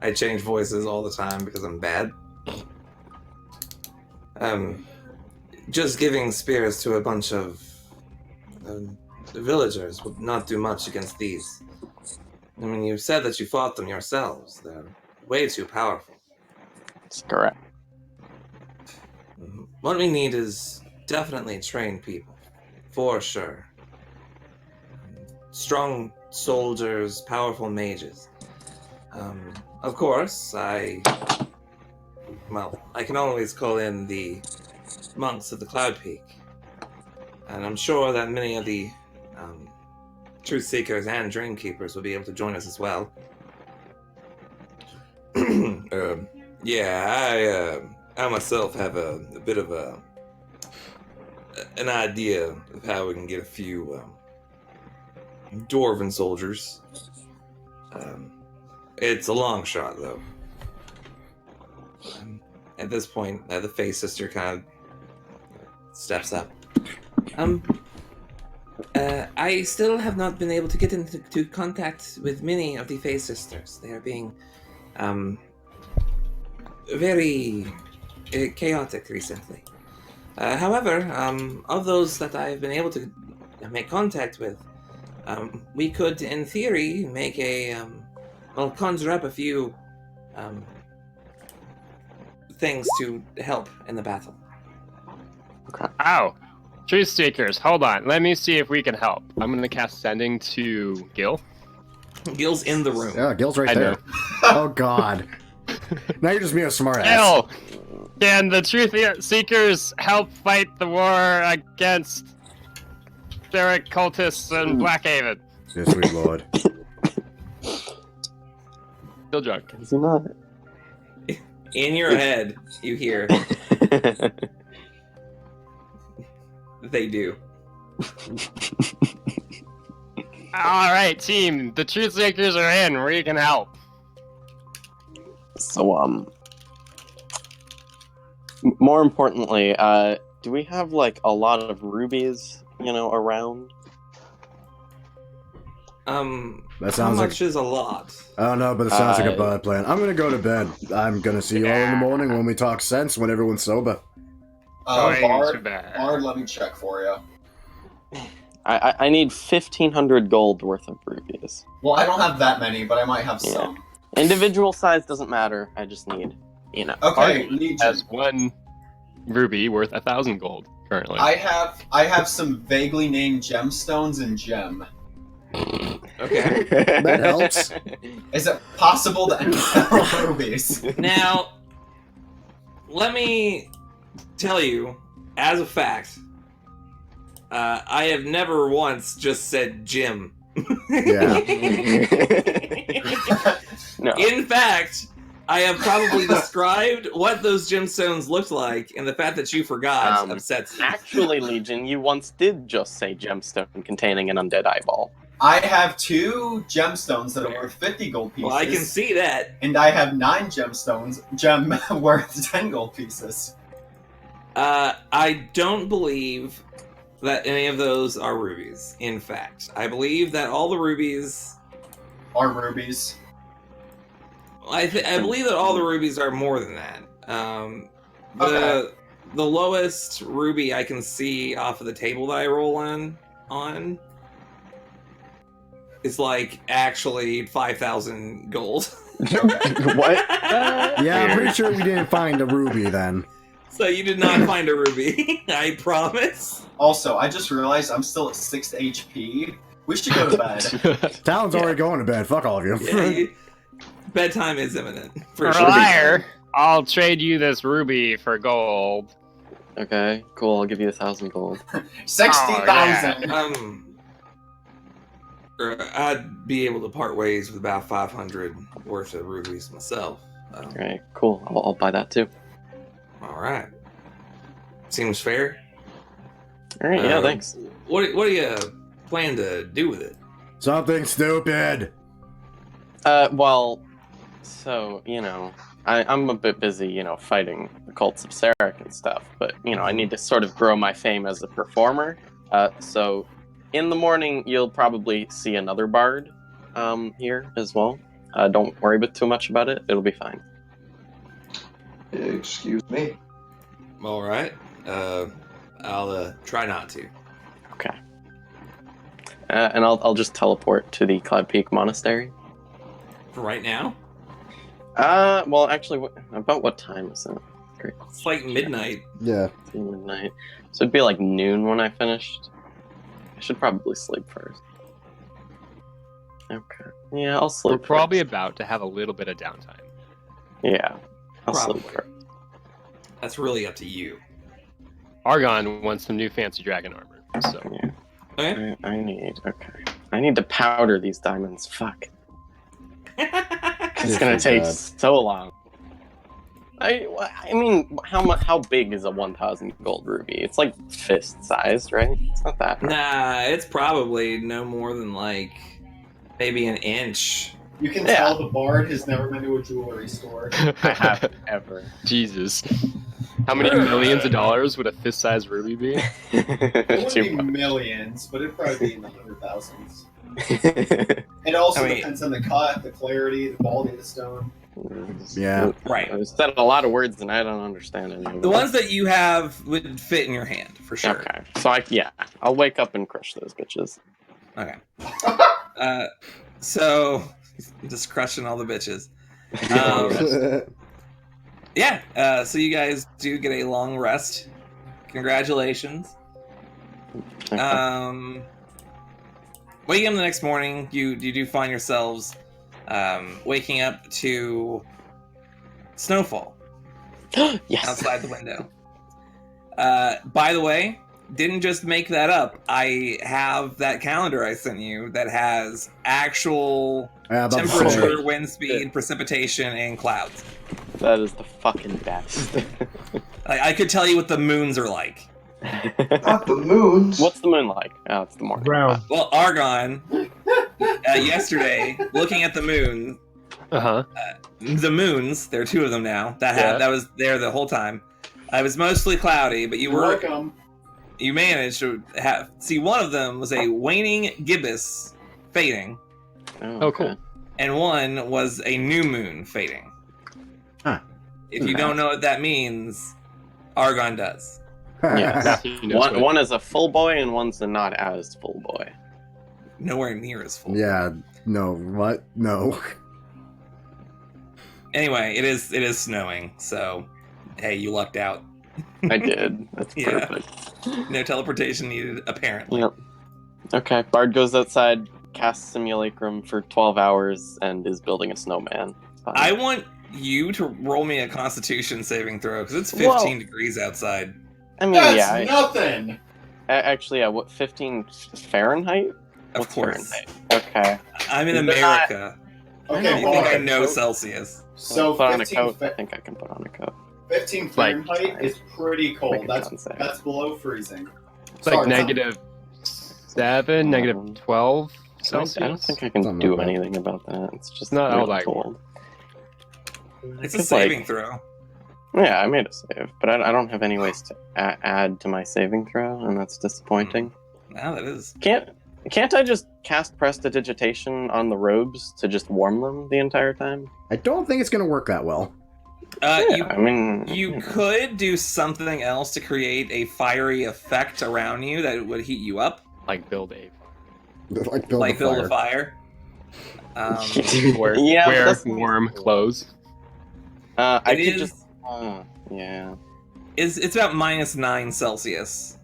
I change voices all the time because I'm bad. Just giving spears to a bunch of villagers would not do much against these. I mean, you said that you fought them yourselves. They're way too powerful. That's correct. What we need is definitely trained people, for sure. Strong soldiers, powerful mages. Of course, I can always call in the monks of the Cloud Peak. And I'm sure that many of the Truth Seekers and Dream Keepers will be able to join us as well. I myself have a bit of an idea of how we can get a few dwarven soldiers. It's a long shot, though. At this point, the Face Sister kind of steps up. I still have not been able to get into contact with many of the Face Sisters. They are being very chaotic recently. However, of those that I've been able to make contact with, we could, in theory, make conjure up a few things to help in the battle. Ow! Truth Seekers, hold on. Let me see if we can help. I'm gonna cast Sending to Gil. Gil's in the room. Yeah, Gil's right I there. know. Oh God. Now you're just being a smartass. Gil! Can the Truth Seekers help fight the war against Derek cultists in Blackhaven? Yes, sweet lord. Still drunk. Is he not? In your head, you hear, they do. Alright, team. The Truth Seekers are in. We can help. So, more importantly, do we have, like, a lot of rubies, around? That sounds how like much is a lot? I don't know, but it sounds like a bad plan. I'm gonna go to bed. I'm gonna see you all in the morning when we talk sense when everyone's sober. Going to Bard, bed. let me check for you. I need 1,500 gold worth of rubies. Well, I don't have that many, but I might have Yeah. some. Individual size doesn't matter. I just need, Okay, Arden Legion. has one ruby worth 1,000 gold currently. I have some vaguely named gemstones and gem. Okay. That helps. Is it possible that any have rubies? Now, let me tell you, as a fact, I have never once just said Jim. Yeah. No. In fact, I have probably described what those gemstones looked like, and the fact that you forgot upsets me. Actually, Legion, you once did just say gemstone containing an undead eyeball. I have 2 gemstones that are worth 50 gold pieces. Well, I can see that. And I have 9 gemstones, worth 10 gold pieces. I don't believe that any of those are rubies. In fact, I believe that all the rubies Are rubies. I believe that all the rubies are more than that. The lowest ruby I can see off of the table that I roll on is like actually 5,000 gold. What? Yeah, I'm pretty sure we didn't find a ruby then. So you did not find a ruby, I promise. Also, I just realized I'm still at 6 HP. We should go to bed. Talon's already going to bed. Fuck all of you. Yeah, bedtime is imminent. For You're a sure. liar. I'll trade you this ruby for gold. Okay, cool. I'll give you 1,000 gold. 60,000. I'd be able to part ways with about 500 worth of rubies myself. Alright, cool. I'll buy that too. All right. Seems fair. Alright, yeah, thanks. What do you plan to do with it? Something stupid. Well, so, I'm a bit busy, fighting the cults of Sarek and stuff, but, I need to sort of grow my fame as a performer. So, in the morning, you'll probably see another bard here as well. Don't worry too much about it. It'll be fine. Excuse me. All right. I'll try not to. Okay. And I'll just teleport to the Cloud Peak Monastery. For right now? Well, actually, about what time is it? Great. It's like midnight. Yeah. It's midnight. So it'd be like noon when I finished. I should probably sleep first. Okay. Yeah, I'll sleep We're probably first. about to have a little bit of downtime. Yeah. I'll Probably. sleep first. That's really up to you. Argon wants some new fancy dragon armor. So Yeah. Okay. I need to powder these diamonds. Fuck. It's gonna This is take bad. so long. I mean, how big is a 1,000 gold ruby? It's like fist sized, right? It's not that. Nah, it's probably no more than like maybe an inch. You can Yeah. tell the bard has never been to a jewelry store. I haven't ever. Jesus. How many millions of dollars would a fist-sized ruby be? It wouldn't Too be much. millions, but it'd probably be in the 100,000s. It also I mean- depends on the cut, the clarity, the quality of the stone. Yeah. Right. I said a lot of words and I don't understand any of them. The ones that you have would fit in your hand for sure. Okay. So I'll wake up and crush those bitches. Okay. So just crushing all the bitches. Yeah. So you guys do get a long rest. Congratulations. Okay. Waking up the next morning, you do find yourselves waking up to snowfall Yes. outside the window. By the way, didn't just make that up. I have that calendar I sent you that has actual Yeah, about to say. temperature, wind speed, precipitation, and clouds. That is the fucking best. I could tell you what the moons are like. Not the moons. What's the moon like? Oh, it's the morning. Brown. Well, Argon, yesterday, looking at the moon, Uh-huh. the moons, there are two of them now, that was there the whole time. It was mostly cloudy, but you managed to see one of them was a waning gibbous fading, Oh, cool. and one was a new moon fading. Huh. If you don't know what that means, Argon does. Yes. He knows what- One is a full boy and one's a not as full boy. Nowhere near as full. Yeah. No. What? No. Anyway, it is snowing, so hey, you lucked out. I did. That's Yeah. perfect. No teleportation needed, apparently. Yep. Okay, Bard goes outside, casts Simulacrum for 12 hours, and is building a snowman. Fine. I want you to roll me a Constitution saving throw because it's Whoa. 15 degrees outside. I mean, That's yeah. nothing! Actually, what, 15 Fahrenheit? Of What's course, Fahrenheit? Okay. I'm in Not- America. Okay, You think I Bard, know so, Celsius? so put on a 15, coat. I fa- think I can put on a coat. 15 Like- Fahrenheit is pretty Like cold. a That's concept. that's below freezing. It's like Sorry, -7, -12 I Celsius. don't think I can Something do like that. anything about that. It's just Not all really that cold. It's a It's saving like- throw. Yeah, I made a save, but I don't have any ways to add to my saving throw, and that's disappointing. Now that is. Can't I just cast Prestidigitation on the robes to just warm them the entire time? I don't think it's gonna work that well. I mean, You could do something else to create a fiery effect around you that would heat you up, Like build a Like build like a build fire. a fire. wear, Yeah, but wear that's- warm clothes. I It could is. just. Yeah. It's about -9 Celsius,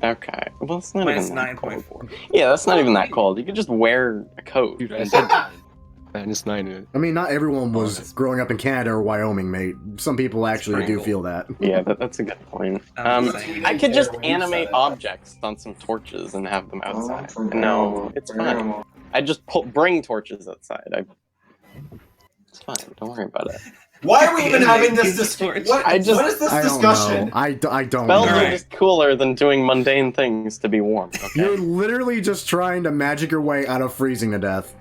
Okay. Well, it's not minus even that cold. 9.4. Yeah, that's not even that cold. You could just wear a coat. Dude, I said -9. I mean, not everyone was that's- growing up in Canada or Wyoming, mate. Some people actually do Sprinkle. feel that. Yeah, that's a good point. I'm just saying. I could just When you animate said it. objects on some torches and have them outside. No, it's fine. I just bring torches outside. It's fine. Don't worry about it. Why are we even having this Use the discussion? torch. What is this I don't discussion? know. I don't Spells know. are just cooler than doing mundane things to be warm. You're Okay. literally just trying to magic your way out of freezing to death.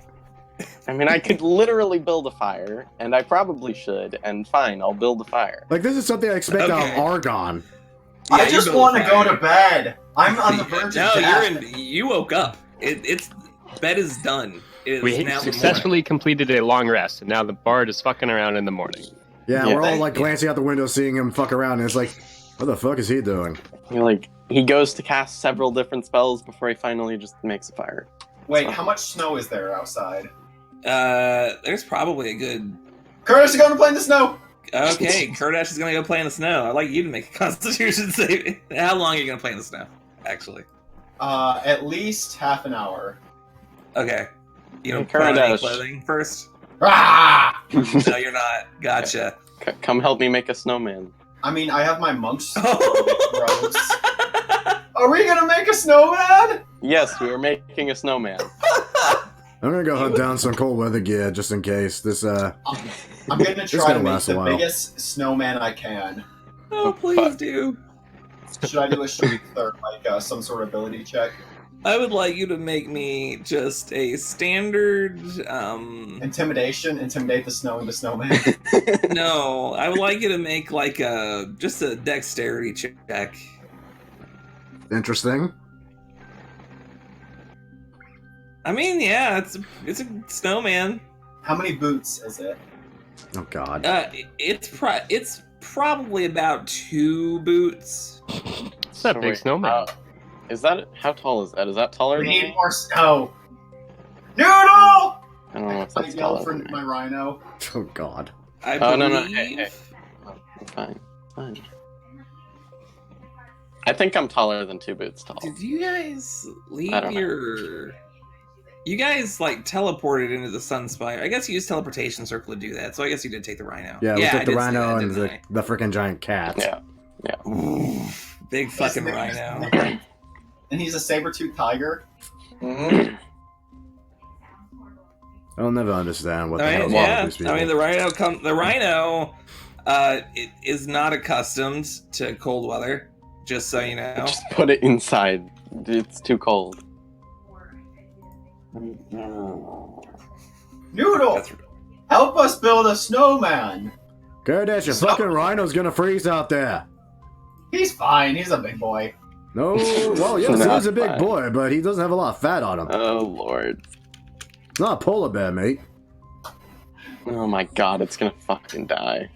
I mean, I could literally build a fire, and I probably should. And fine, I'll build a fire. Like, this is something I expect out Okay. of Argon. I you just build a want to go fire. to bed. I'm on the verge of No, death. you woke up. It's bed is done. It is We now the successfully completed a long rest, and now the bard is fucking around in the morning. Yeah, Yeah. we're all like glancing out the window, seeing him fuck around, and it's like, what the fuck is he doing? He goes to cast several different spells before he finally just makes a fire. Wait, how much snow is there outside? morning. There's probably a good. Curtis, you're going to play in the snow. Okay, Kurdash is gonna go play in the snow. I'd like you to make a Constitution save. How long are you gonna play in the snow? Actually. At least half an hour. Okay. You know, Hey, put on any Kurdash. clothing first. Ah! No, you're not. Gotcha. Come help me make a snowman. I mean, I have my monk's Oh. robes. Are we gonna make a snowman? Yes, we are making a snowman. I'm gonna go hunt down some cold weather gear just in case. This, I'm gonna It's try gonna to make last a the while. biggest snowman I can. Oh, please do. Should I do a strength or like some sort of ability check? I would like you to make me just a standard. Intimidate the snow into snowman. No, I would like you to make like just a dexterity check. interesting. I mean, yeah, it's a snowman. How many boots is it? Oh god. It's probably about 2 boots. It's a big snowman. Is that how tall is that? Is that taller We than need me? more snow. Noodle! I don't know if I that's yell taller for than me. my rhino. Oh god. I Oh, believe. no, hey. Oh, fine. I think I'm taller than 2 boots tall. Did you guys leave I don't know. your? You guys like teleported into the Sunspire. I guess you used teleportation circle to do that. So I guess you did take the rhino. Yeah, we I took the did say rhino that, and didn't the freaking giant cat. Yeah. I? Ooh, big fucking rhino. And he's a saber-toothed tiger. Mm-hmm. I'll never understand what the I hell mean, is wrong yeah. with these people. I mean, the rhino, it is not accustomed to cold weather. Just so you know. Just put it inside. It's too cold. Noodle! That's- Help us build a snowman! Kurdash, your fucking rhino's gonna freeze out there. He's fine, he's a big boy. No, well, yes, he Not is a big fine. boy, but he doesn't have a lot of fat on him. Oh lord. It's not a polar bear, mate. Oh my god, it's gonna fucking die.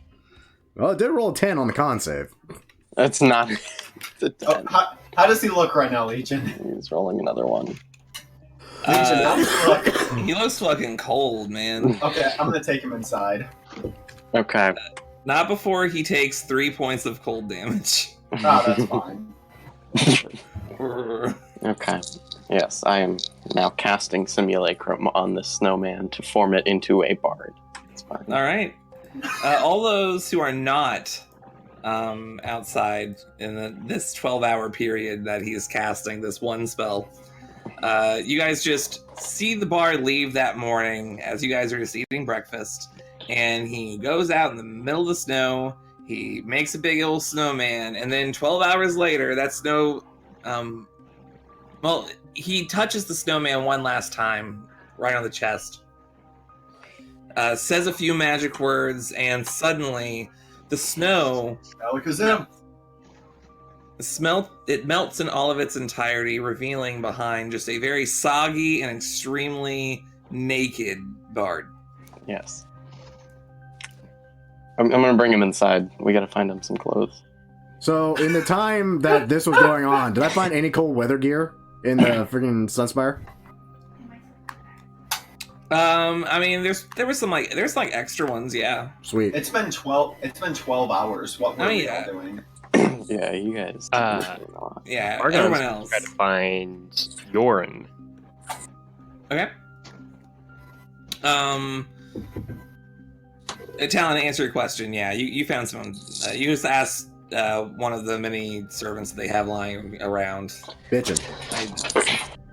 Well, it did roll a 10 on the con save. That's not. It's a Oh, 10. how does he look right now, Legion? He's rolling another one. Legion, how does he look? He looks fucking cold, man. Okay, I'm gonna take him inside. Okay. Not before he takes 3 points of cold damage. Ah, that's fine. Okay. Yes, I am now casting simulacrum on the snowman to form it into a bard. It's fine. All right. All those who are not outside in this 12-hour period that he's casting this one spell, you guys just see the bard leave that morning as you guys are just eating breakfast, and he goes out in the middle of the snow. He makes a big old snowman, and then 12 hours later, that snow, well, he touches the snowman one last time, right on the chest. Says a few magic words, and suddenly the snow Alakazam! it melts in all of its entirety, revealing behind just a very soggy and extremely naked bard. Yes. I'm gonna bring him inside. We gotta find him some clothes. So, in the time that this was going on, did I find any cold weather gear in the freaking Sunspire? I mean, there's like extra ones, yeah. Sweet. It's been 12 hours. What were Oh, we yeah. all doing? Yeah, you guys. Yeah, Argon's everyone gonna else. try to find Yorin. Okay. Talon, to answer your question, yeah, you found someone. You just asked one of the many servants that they have lying around. Bitchin'.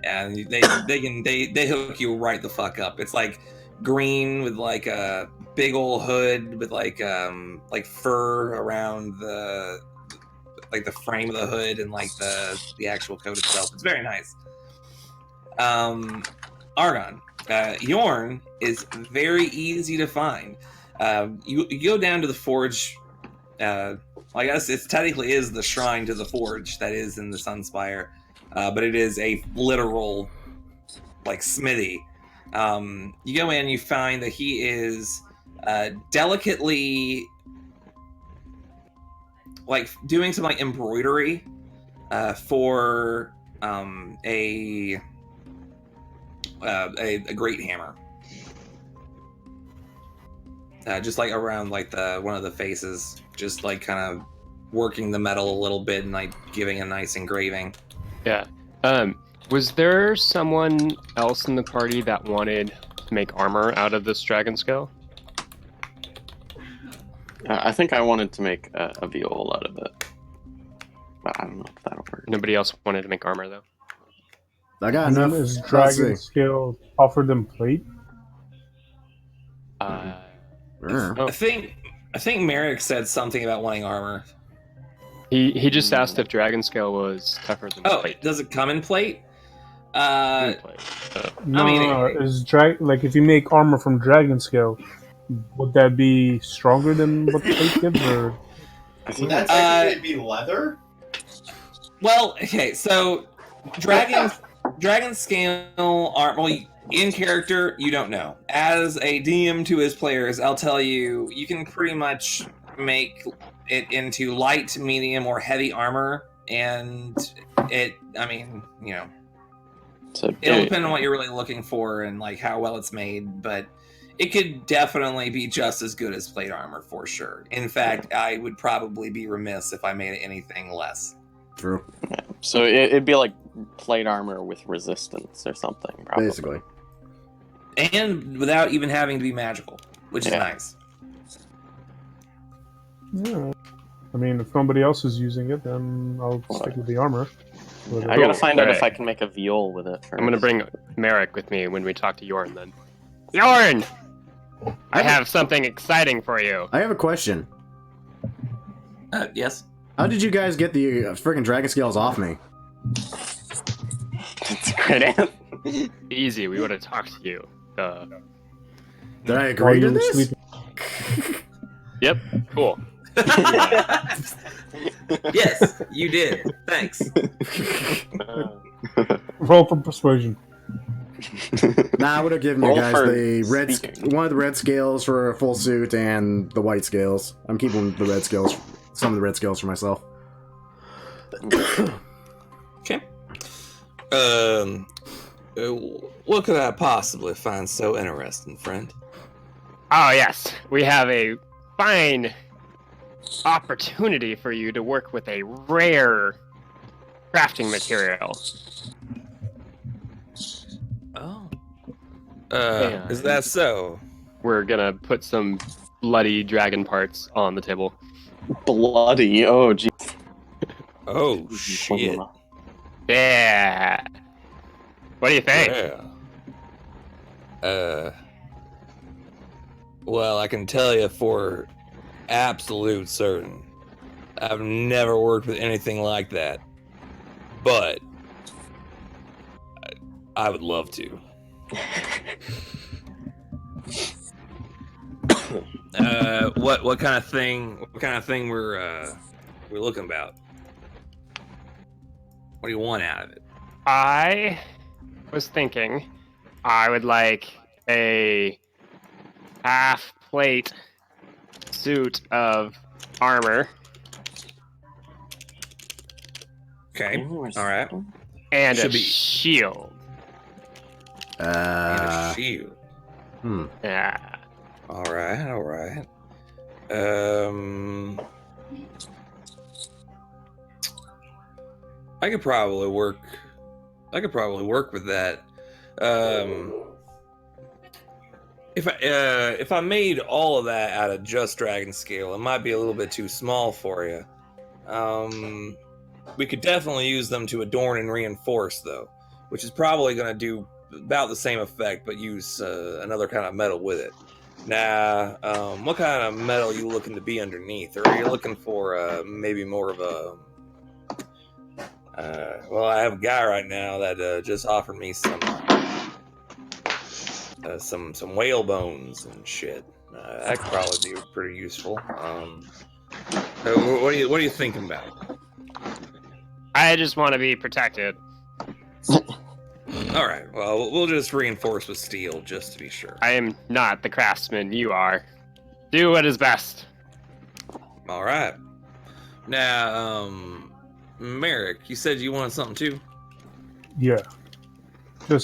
And they hook you right the fuck up. It's like green with like a big old hood with like fur around the frame of the hood and like the actual coat itself. It's very nice. Argon, Yorn is very easy to find. You go down to the forge. I guess it technically is the shrine to the forge that is in the Sunspire, but it is a literal like smithy. You go in, you find that he is delicately like doing some like embroidery for a great hammer. Just like around like the one of the faces, just like kind of working the metal a little bit and like giving a nice engraving. Yeah. Was there someone else in the party that wanted to make armor out of this dragon skull? I think I wanted to make a viol out of it, but I don't know if that'll work. Nobody else wanted to make armor though. I got enough. Is Let's dragon see. skill offered them plate? Oh. I think Merrick said something about wanting armor. He just asked if dragon scale was tougher than Oh, plate. does it come in plate? Plate. No, is like if you make armor from dragon scale, would that be stronger than what plate gives? Or Would that technically be leather? Well, okay, so dragon scale armor. Well, in character, you don't know. As a DM to his players, I'll tell you, you can pretty much make it into light, medium, or heavy armor, and I mean, you know, it'll depend on what you're really looking for and like how well it's made, but it could definitely be just as good as plate armor for sure. In fact, I would probably be remiss if I made it anything less. True. Yeah. So it'd be like plate armor with resistance or something, probably. Basically. And without even having to be magical, which is nice. yeah, I mean, if nobody else is using it, then I'll stick with the armor. I gotta find out if I can make a viol with it first. I'm gonna bring Merrick with me when we talk to Yorn then. Yorn! I have something exciting for you. I have a question. Yes. How did you guys get the freaking dragon scales off me? That's a great answer. Easy, we would have talked to you. Did I agree to you were this? sleeping. Yep, cool. Yes, you did. Thanks. Roll for persuasion. Nah, I would have given you Roll guys for one of the red scales for a full suit and the white scales. I'm keeping the red scales, some of the red scales for myself. Okay. What could I possibly find so interesting, friend? Oh yes, we have a fine opportunity for you to work with a rare crafting material. Oh. Yeah. Is that so? We're gonna put some bloody dragon parts on the table. Bloody. Oh, geez. Oh, shit. Yeah. What do you think? Yeah. Well, I can tell you for absolute certain, I've never worked with anything like that. But I would love to. What kind of thing? What kind of thing we're looking about? What do you want out of it? I was thinking I would like a half plate suit of armor. Okay. All right. And Should a be. shield. And a shield. Yeah. All right. I could probably work with that. If I made all of that out of just dragon scale, it might be a little bit too small for you. We could definitely use them to adorn and reinforce, though, which is probably going to do about the same effect, but use another kind of metal with it. Now, what kind of metal are you looking to be underneath? Or are you looking for maybe more of a... well, I have a guy right now that just offered me some whale bones and shit. That could probably be pretty useful. What are you thinking about? I just want to be protected. All right. Well, we'll just reinforce with steel just to be sure. I am not the craftsman. You are. Do what is best. All right. Now, Merrick, you said you wanted something too. Yeah. I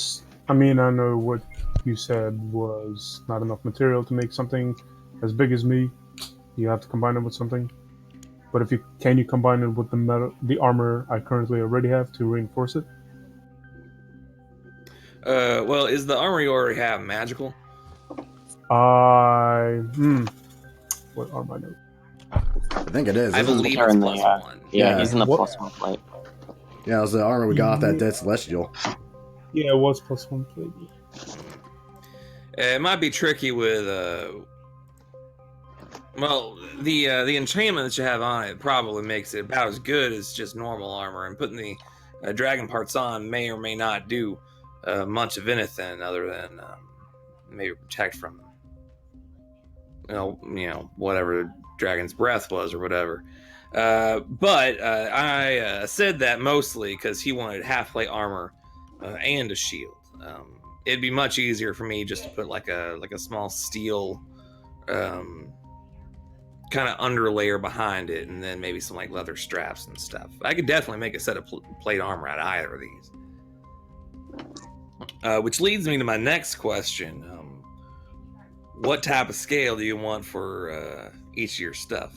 know what you said was not enough material to make something as big as me. You have to combine it with something. But can you combine it with the armor I currently already have to reinforce it? Well, is the armor you already have magical? What armor I know? I think it is. I isn't it? believe They're it's in the, +1. Yeah, Yeah. he's in the What? +1 plate. Yeah, it was the armor we got off that dead celestial. Yeah, it was +1 plate. It might be tricky with well, the enchantment that you have on it probably makes it about as good as just normal armor, and putting the dragon parts on may or may not do much of anything other than maybe protect from whatever dragon's breath was or whatever. But I said that mostly because he wanted half plate armor and a shield. It'd be much easier for me just to put like a small steel kind of underlayer behind it, and then maybe some like leather straps and stuff. I could definitely make a set of plate armor out of either of these. Which leads me to my next question. What type of scale do you want for each of your stuff?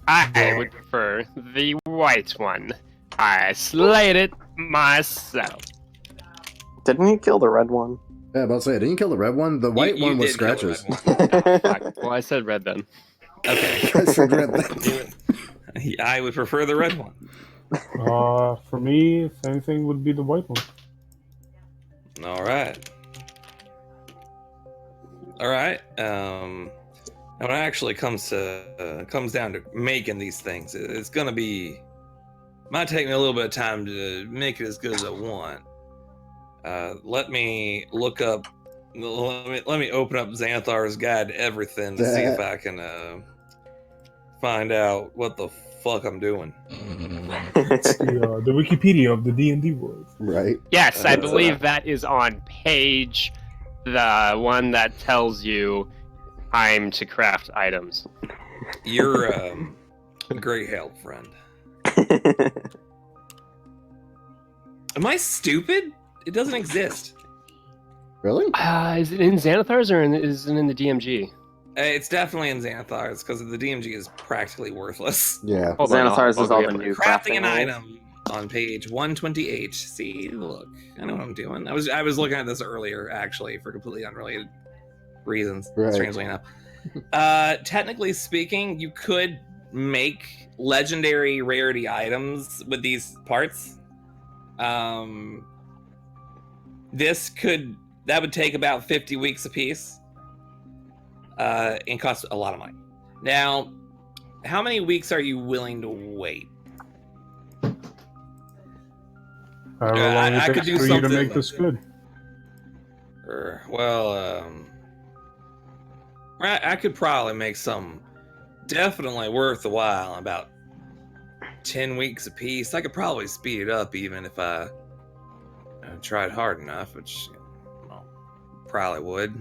I would prefer the white one. I slayed it myself. Didn't he kill the red one? Yeah, about to say, didn't you kill the red one? The white You one was did kill the scratches. red one. Fuck. Well, I said red then. Okay. I said red then. I would prefer the red one. For me, if anything, would be the white one. All right. And when it actually comes down to making these things, it's gonna might take me a little bit of time to make it as good as I want. Let me look up. Let me open up Xanthar's Guide to Everything to see if I can find out what the fuck I'm doing. The Wikipedia of the D&D world. Right. Yes, I believe that is on page the one that tells you time to craft items. You're a great help, friend. Am I stupid? It doesn't exist. Really? Is it in Xanathar's or is it in the DMG? It's definitely in Xanathar's because the DMG is practically worthless. Yeah. Hold on, Xanathar's I'll is all go the get it. new Crafting an rules. item on page 128. See, look, I know what I'm doing. I was looking at this earlier, actually, for completely unrelated reasons. Right. Strangely enough. Technically speaking, you could make legendary rarity items with these parts. That would take about 50 weeks apiece, and cost a lot of money. Now, how many weeks are you willing to wait? However long I it could takes do for you to something make this good. I could probably make some definitely worth the while in about 10 weeks apiece. I could probably speed it up even if I tried hard enough, which probably would.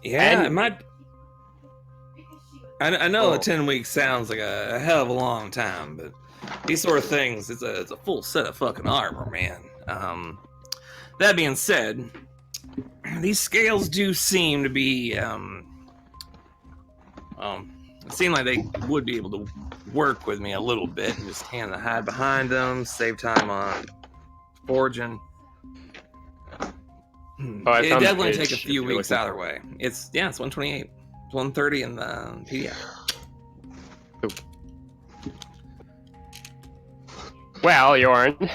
It might. I know a 10 weeks sounds like a hell of a long time, but these sort of things, it's a full set of fucking armor, man. That being said, these scales do seem to be It seemed like they would be able to work with me a little bit and just hide behind them, save time on forging. I It found the definitely page take a few if you're weeks looking either for way. It's 128, 130 in the PDF. Well, Yorn,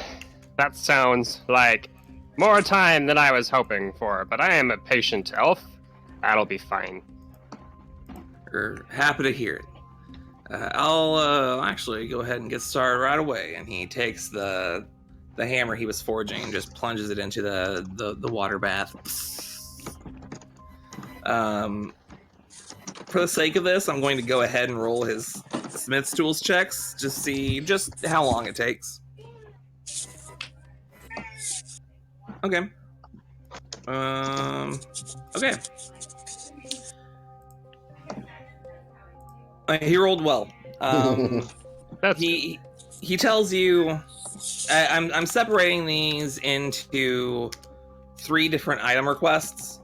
that sounds like more time than I was hoping for, but I am a patient elf. That'll be fine. We're happy to hear it. I'll actually go ahead and get started right away. And he takes the hammer he was forging and just plunges it into the water bath. For the sake of this, I'm going to go ahead and roll his Smith's Tools checks to see just how long it takes. Okay. Okay. He rolled well. He tells you, I'm separating these into 3 different item requests.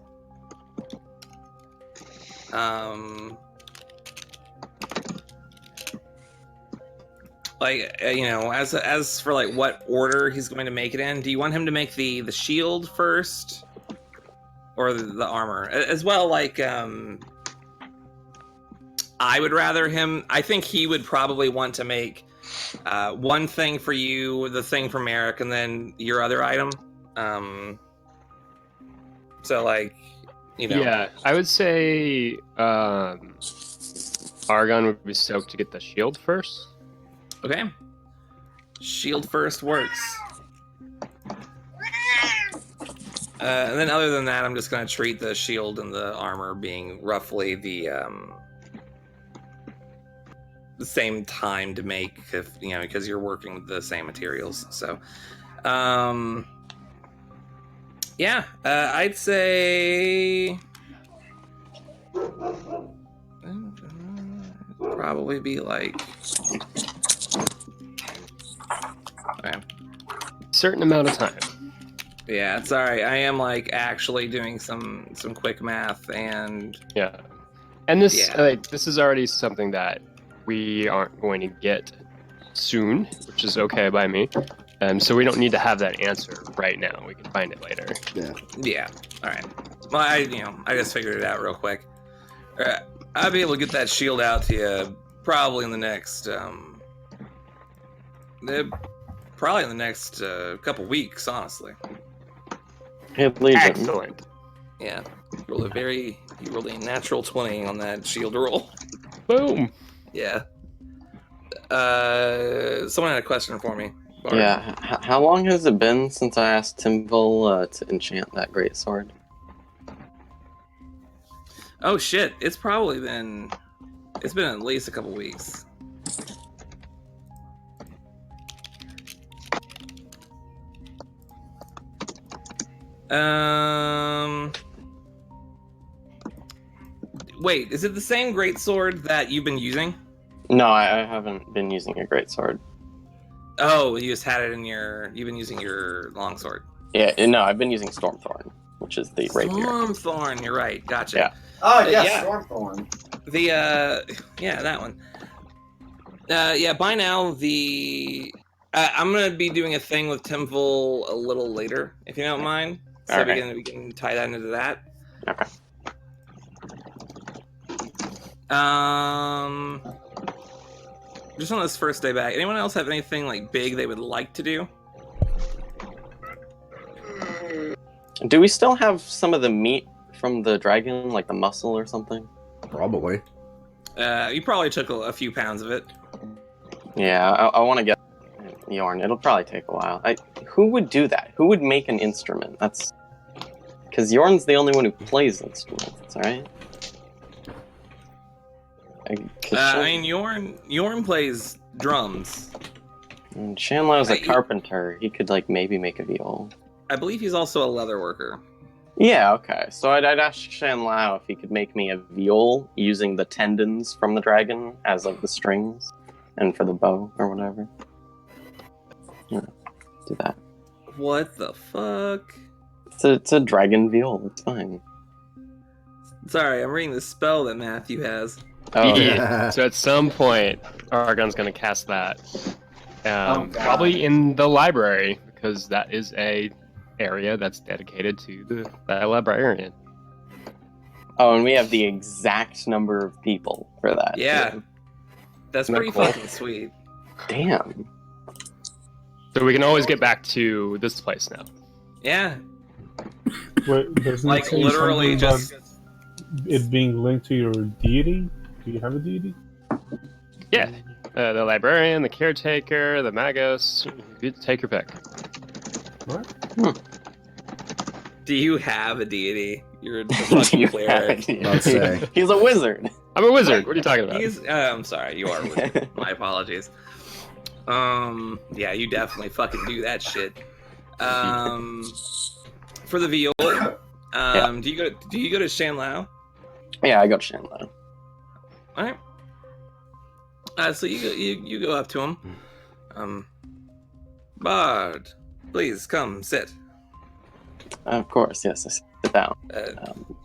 As for like what order he's going to make it in, do you want him to make the shield first, or the armor as well? Like, I would rather him. I think he would probably want to make one thing for you, the thing for Merrick, and then your other item. So like, Yeah, I would say Argon would be stoked to get the shield first. Okay. Shield first works. And then other than that, I'm just going to treat the shield and the armor being roughly the same time to make, if because you're working with the same materials. So, yeah, I'd say probably be like certain amount of time. Yeah, sorry. I am like actually doing some quick math and yeah, and this Yeah. This is already something that we aren't going to get soon, which is okay by me. So we don't need to have that answer right now. We can find it later. Yeah. All right. Well, I just figured it out real quick. I'll be able to get that shield out to you probably in the next couple weeks, honestly. Excellent. Yeah. You rolled a natural 20 on that shield roll. Boom. Yeah. Someone had a question for me. Bart. Yeah, how long has it been since I asked Timvil to enchant that greatsword? Oh shit! It's been at least a couple weeks. Wait, is it the same greatsword that you've been using? No, I haven't been using a greatsword. Oh, you just had it you've been using your longsword. Yeah, no, I've been using Stormthorn, which is the rapier. Stormthorn, you're right. Gotcha. Yeah. Oh, yeah, Yeah. Stormthorn. That one. By now I'm gonna be doing a thing with Timvil a little later, if you don't mind. So Okay. we can tie that into that. Okay. Just on this first day back, anyone else have anything like big they would like to do? Do we still have some of the meat from the dragon, like the muscle or something? Probably. You probably took a few pounds of it. Yeah, I want to get Yorn. It'll probably take a while. Who would do that? Who would make an instrument? That's because Yorn's the only one who plays instruments, right? Yorn plays drums. And Shanlow's a carpenter. He could maybe make a viol. I believe he's also a leather worker. Yeah, okay. So I'd ask Shanlao if he could make me a viol using the tendons from the dragon as the strings, and for the bow or whatever. Yeah, do that. What the fuck? It's a dragon viol. It's fine. Sorry, I'm reading the spell that Matthew has. Oh, Yeah. So at some point, Argon's going to cast that. God. Probably in the library, because that is a area that's dedicated to the librarian. Oh, and we have the exact number of people for that. Yeah. too. That's Isn't that pretty cool? fucking sweet. Damn. So we can always get back to this place now. Yeah. Wait, doesn't Like it say literally something just. about it being linked to your deity? Do you have a deity? Yeah. The librarian, the caretaker, the magos. You take your pick. What? Do you have a deity? You're a You fucking have cleric. it. I'd say. He's a wizard. I'm a wizard. What are you talking about? I'm sorry, you are a wizard. My apologies. Yeah, you definitely fucking do that shit. For the veal, Yeah. do you go to Shanlao? Yeah, I got Shanlao. All right. So you go up to him. Bard, please come sit. Of course, yes. I sit down.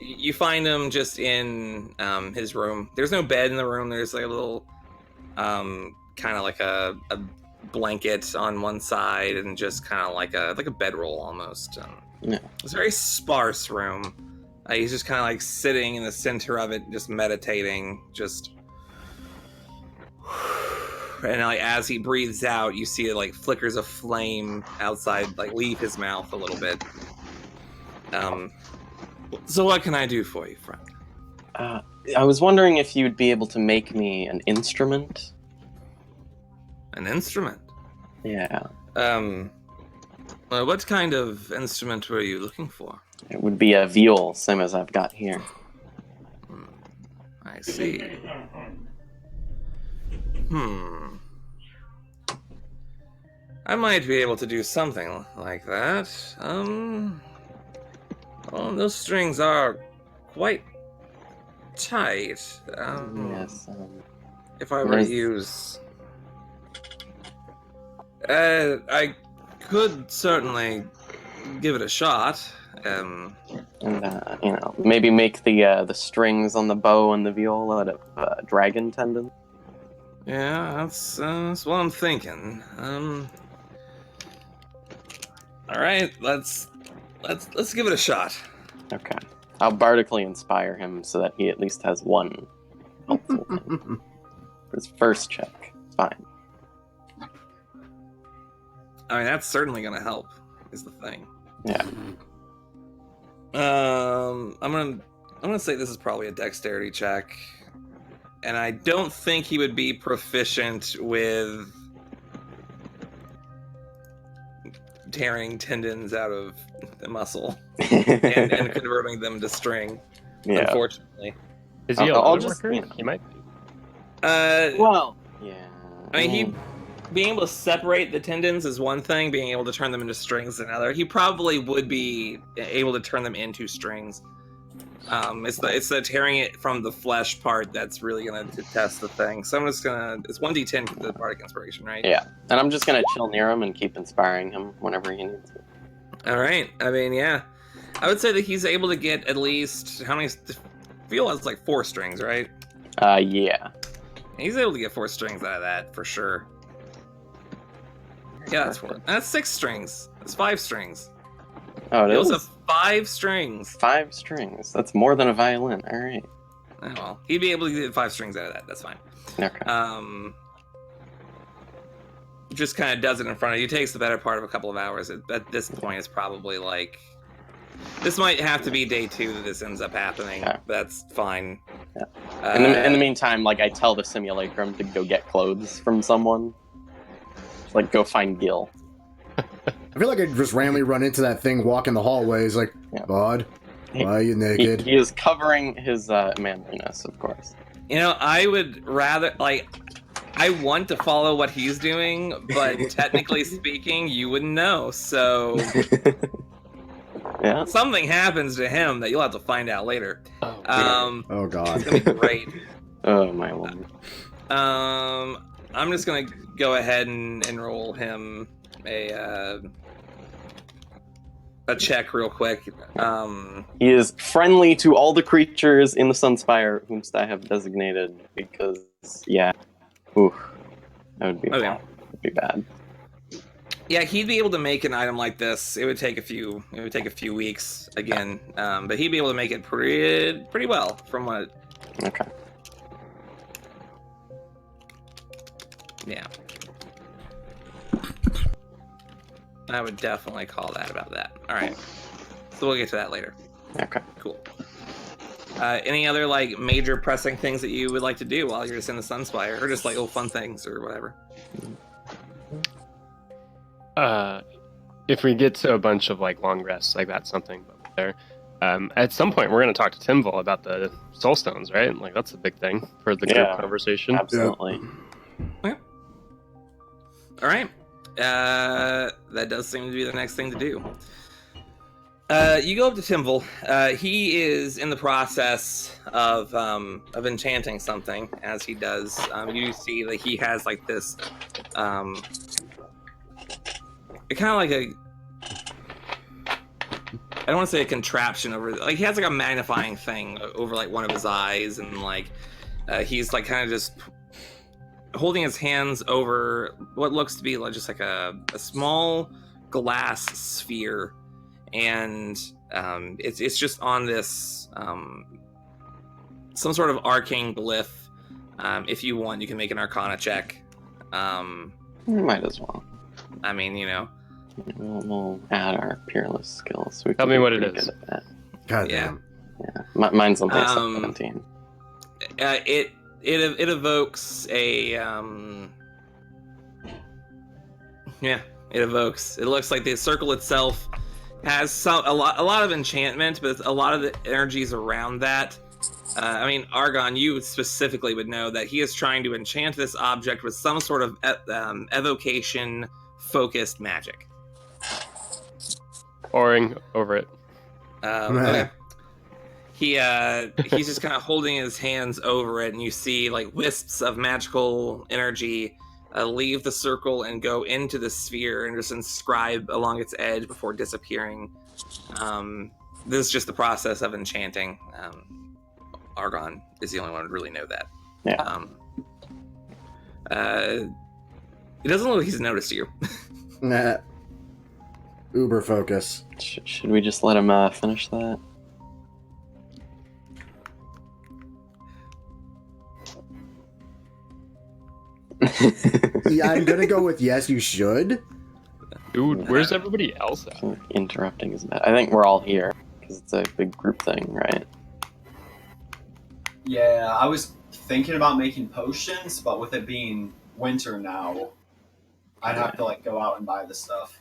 You find him just in his room. There's no bed in the room. There's like a little, kind of like a blanket on one side, and just kind of like a bedroll almost. Yeah. It's a very sparse room. He's just kind of like sitting in the center of it, just meditating, just. And like as he breathes out, you see like flickers of flame outside, like leave his mouth a little bit. So what can I do for you, friend? I was wondering if you'd be able to make me an instrument. An instrument? Yeah. What kind of instrument were you looking for? It would be a viol, same as I've got here. I see. I might be able to do something like that. Well, those strings are quite tight. Yes. If I were to There's- use... I could certainly give it a shot. And maybe make the strings on the bow and the viol out of dragon tendon. Yeah, that's what I'm thinking. All right, let's give it a shot. Okay. I'll bardically inspire him so that he at least has one helpful thing. For his first check. It's fine. I mean, that's certainly gonna help. Is the thing. Yeah. I'm gonna say this is probably a dexterity check, and I don't think he would be proficient with tearing tendons out of the muscle and converting them to string. Yeah. Unfortunately, Is he a I'll leather just, worker? you know. He might be. Well, yeah. I mean, being able to separate the tendons is one thing. Being able to turn them into strings is another. He probably would be able to turn them into strings. It's the tearing it from the flesh part that's really gonna test the thing. So I'm just gonna. It's 1d10 for the bardic inspiration, right? Yeah. And I'm just gonna chill near him and keep inspiring him whenever he needs it. All right. I mean, yeah. I would say that he's able to get at least how many? Feel has like 4 strings, right? Yeah. He's able to get 4 strings out of that for sure. Yeah, that's 4. That's 6 strings. That's 5 strings. Oh, it It is? was 5 strings. 5 strings. That's more than a violin. All right. Oh, well, he'd be able to get 5 strings out of that. That's fine. Okay. Just kind of does it in front of you. Takes the better part of a couple of hours. At this point, it's probably like this might have to be day 2 that this ends up happening. Okay. That's fine. Yeah. In the meantime, like I tell the simulacrum to go get clothes from someone. Like go find Gil. I feel like I just randomly run into that thing walking the hallways, like, Yeah. Bud, why are you naked? He is covering his manliness, of course. You know, I would rather like. I want to follow what he's doing, but technically speaking, you wouldn't know. So Yeah. something happens to him that you'll have to find out later. Oh, Oh, God. It's gonna be great. Oh my lord. I'm just gonna go ahead and enroll him a a check real quick. He is friendly to all the creatures in the Sunspire, whomst I have designated, because, yeah. Oof. That would be Okay. bad. Would be bad. Yeah, he'd be able to make an item like this. It would take a few weeks again, but he'd be able to make it pretty well from what. Okay. Yeah. I would definitely call that about that. All right. So we'll get to that later. Okay. Cool. Any other like major pressing things that you would like to do while you're just in the Sunspire, or just like little fun things or whatever? If we get to a bunch of like long rests, like that's something there. At some point, we're going to talk to Timval about the soul stones, right? Like that's a big thing for the group conversation. Absolutely. Okay. All right. That does seem to be the next thing to do. You go up to Timval. He is in the process of enchanting something, as he does. You see that he has like this, kind of like a, I don't want to say a contraption over, like he has like a magnifying thing over like one of his eyes, and like he's like kind of just holding his hands over what looks to be like just like a small glass sphere, and it's just on this some sort of arcane glyph. If you want, you can make an Arcana check. We might as well. I mean, you know, we'll add our peerless skills. We Tell can me be what it pretty is. good at that. God Yeah. damn. Yeah, mine's on base 17. It evokes a it evokes. It looks like the circle itself has a lot of enchantment, but a lot of the energies around that. I mean, Argon, you specifically would know that he is trying to enchant this object with some sort of evocation-focused magic. Pouring over it. Okay. He's just kind of holding his hands over it, and you see like wisps of magical energy leave the circle and go into the sphere and just inscribe along its edge before disappearing. This is just the process of enchanting. Argon is the only one who would really know that. Yeah. It doesn't look like he's noticed you. Nah. Uber focus. Should we just let him finish that? Yeah, I'm gonna go with yes, you should. Dude, where's everybody else at? Interrupting is bad. I think we're all here because it's a big group thing, right? Yeah, I was thinking about making potions, but with it being winter now, I'd have to like go out and buy the stuff.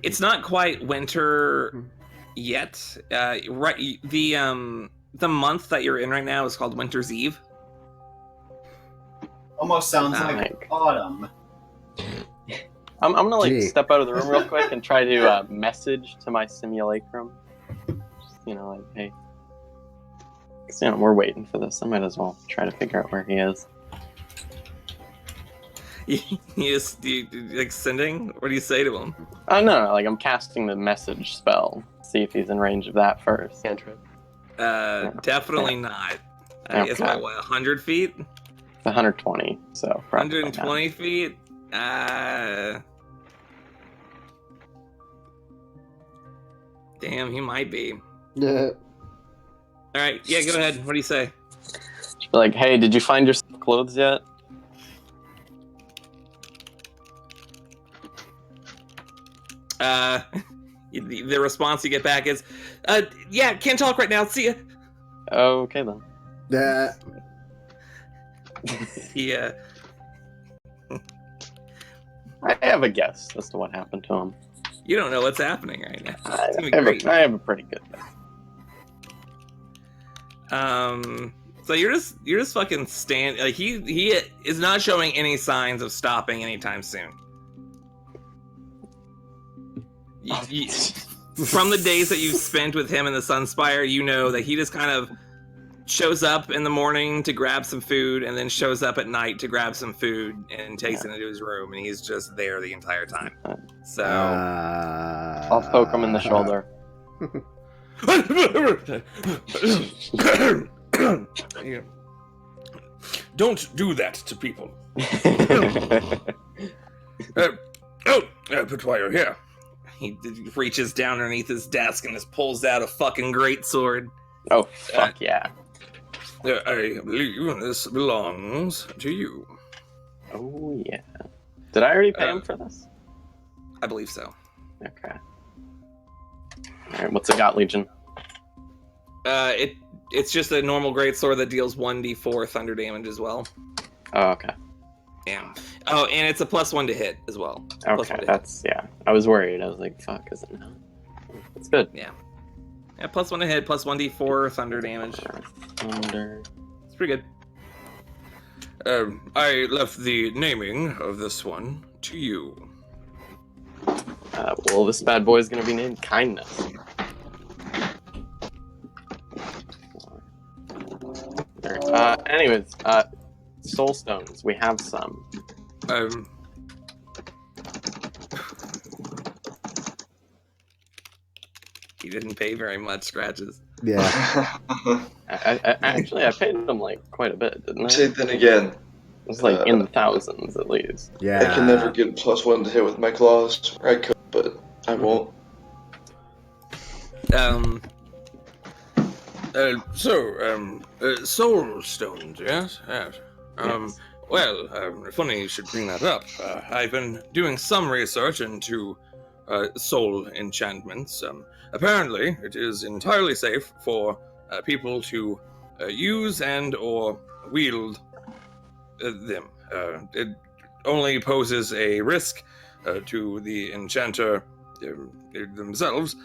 It's not quite winter yet. Right, the month that you're in right now is called Winter's Eve. Almost sounds Oh like autumn. I'm gonna like Gee. step out of the room real quick and try to message to my simulacrum. Just, like, hey. 'Cause, we're waiting for this. I might as well try to figure out where he is. You like sending? What do you say to him? Oh no, like I'm casting the message spell. See if he's in range of that first. Cantrip. Definitely not. It's Okay. about what, 100 feet? It's 120, so probably 120 feet? Damn, he might be. Yeah. Alright, yeah, go ahead. What do you say? Just be like, hey, did you find your clothes yet? The response you get back is, yeah, can't talk right now. See ya. Okay then. Yeah. Yeah. I have a guess as to what happened to him. You don't know what's happening right now. I It's gonna be great. have a pretty good guess. So you're just fucking like he is not showing any signs of stopping anytime soon. From the days that you've spent with him in the Sunspire, you know that he just kind of shows up in the morning to grab some food, and then shows up at night to grab some food, and takes it into his room, and he's just there the entire time. So I'll poke him in the shoulder. Don't do that to people. But while you're here, he reaches down underneath his desk and just pulls out a fucking greatsword. Oh, fuck yeah. I believe this belongs to you. Oh, yeah. Did I already pay him for this? I believe so. Okay. Alright, what's it got, Legion? It's just a normal greatsword that deals 1d4 thunder damage as well. Oh, okay. Yeah. Oh, and it's a +1 to hit as well. Okay, that's, yeah. I was worried. I was like, fuck, is it not? It's good. Yeah. Yeah, +1 to hit, +1d4 thunder damage. Thunder. It's pretty good. I left the naming of this one to you. Well, this bad boy is going to be named Kindness. Anyways, soul stones. We have some. He didn't pay very much, Scratches. Yeah. I paid him like quite a bit, didn't I? See, then again, It was like in the thousands at least. Yeah. I can never get +1 to hit with my claws. I could, but I won't. Soul stones, yes? Yes. Yes. Well, funny you should bring that up. I've been doing some research into soul enchantments. Apparently, it is entirely safe for people to use and or wield them. It only poses a risk to the enchanter themselves,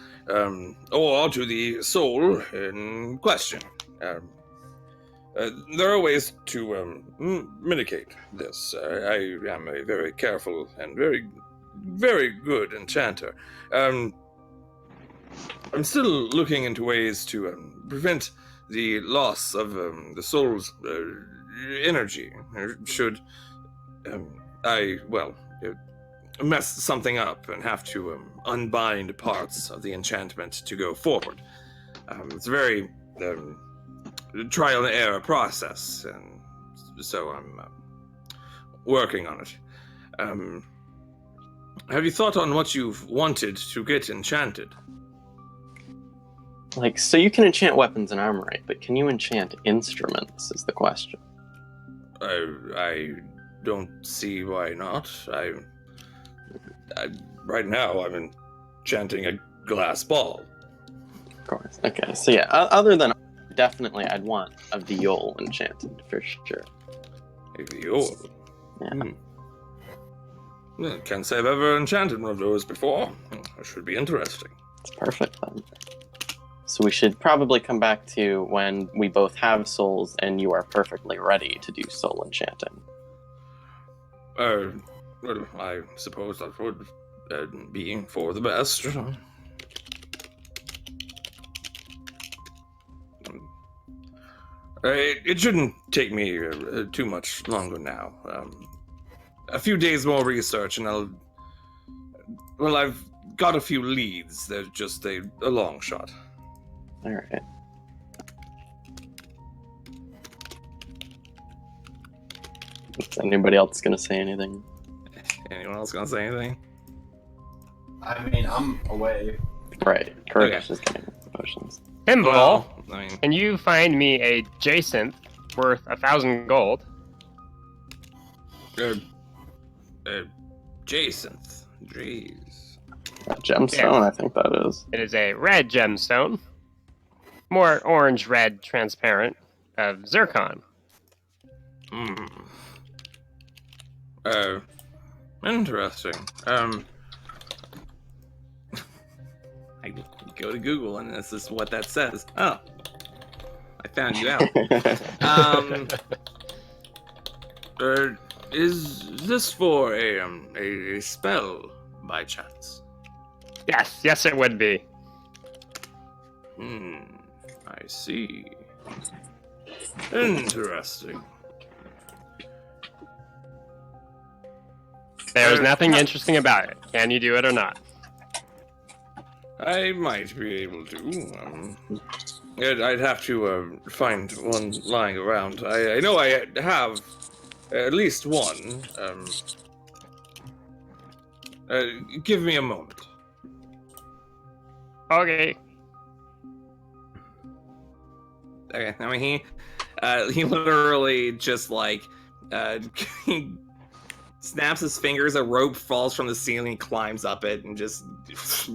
or to the soul in question. There are ways to mitigate this. I am a very careful and very, very good enchanter. I'm still looking into ways to prevent the loss of the soul's energy. Should I mess something up and have to unbind parts of the enchantment to go forward. It's a very trial and error process, and so I'm working on it. Have you thought on what you've wanted to get enchanted? Like, so you can enchant weapons and armor, right? But can you enchant instruments, is the question. I don't see why not. I right now I'm enchanting a glass ball. Of course. Okay, so yeah, other than definitely I'd want a viol enchanted for sure. A viol? Yeah. Can't say I've ever enchanted one of those before. It should be interesting. It's perfect then. So we should probably come back to when we both have souls and you are perfectly ready to do soul enchanting. Well, I suppose that would be for the best. It shouldn't take me too much longer now. A few days more research and I've got a few leads. They're just a long shot. Alright. Is anybody else gonna say anything? Anyone else gonna say anything? I mean, I'm away. Right. Courage is getting potions. Pinball, Well, I mean, can you find me a jacinth worth 1,000 gold? Jacinth. Jeez. Gemstone, I think that is. It is a red gemstone, more orange-red transparent, of zircon. Interesting. I go to Google and this is what that says. Oh, I found you out. Is this for a spell by chance? Yes, it would be. I see. Interesting. There's nothing interesting about it. Can you do it or not? I might be able to. I'd have to find one lying around. I know I have at least one. Give me a moment. Okay. Okay, I mean he literally just like he snaps his fingers, a rope falls from the ceiling, climbs up it, and just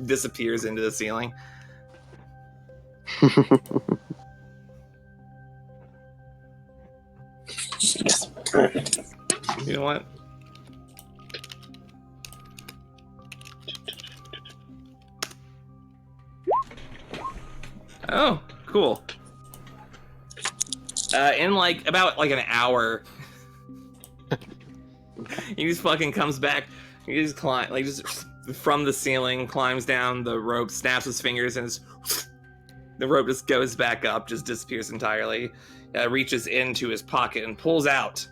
disappears into the ceiling. You know what? Oh, cool. In like about like an hour, he just fucking comes back. He just just from the ceiling, climbs down the rope, snaps his fingers, and the rope just goes back up, just disappears entirely. Reaches into his pocket and pulls out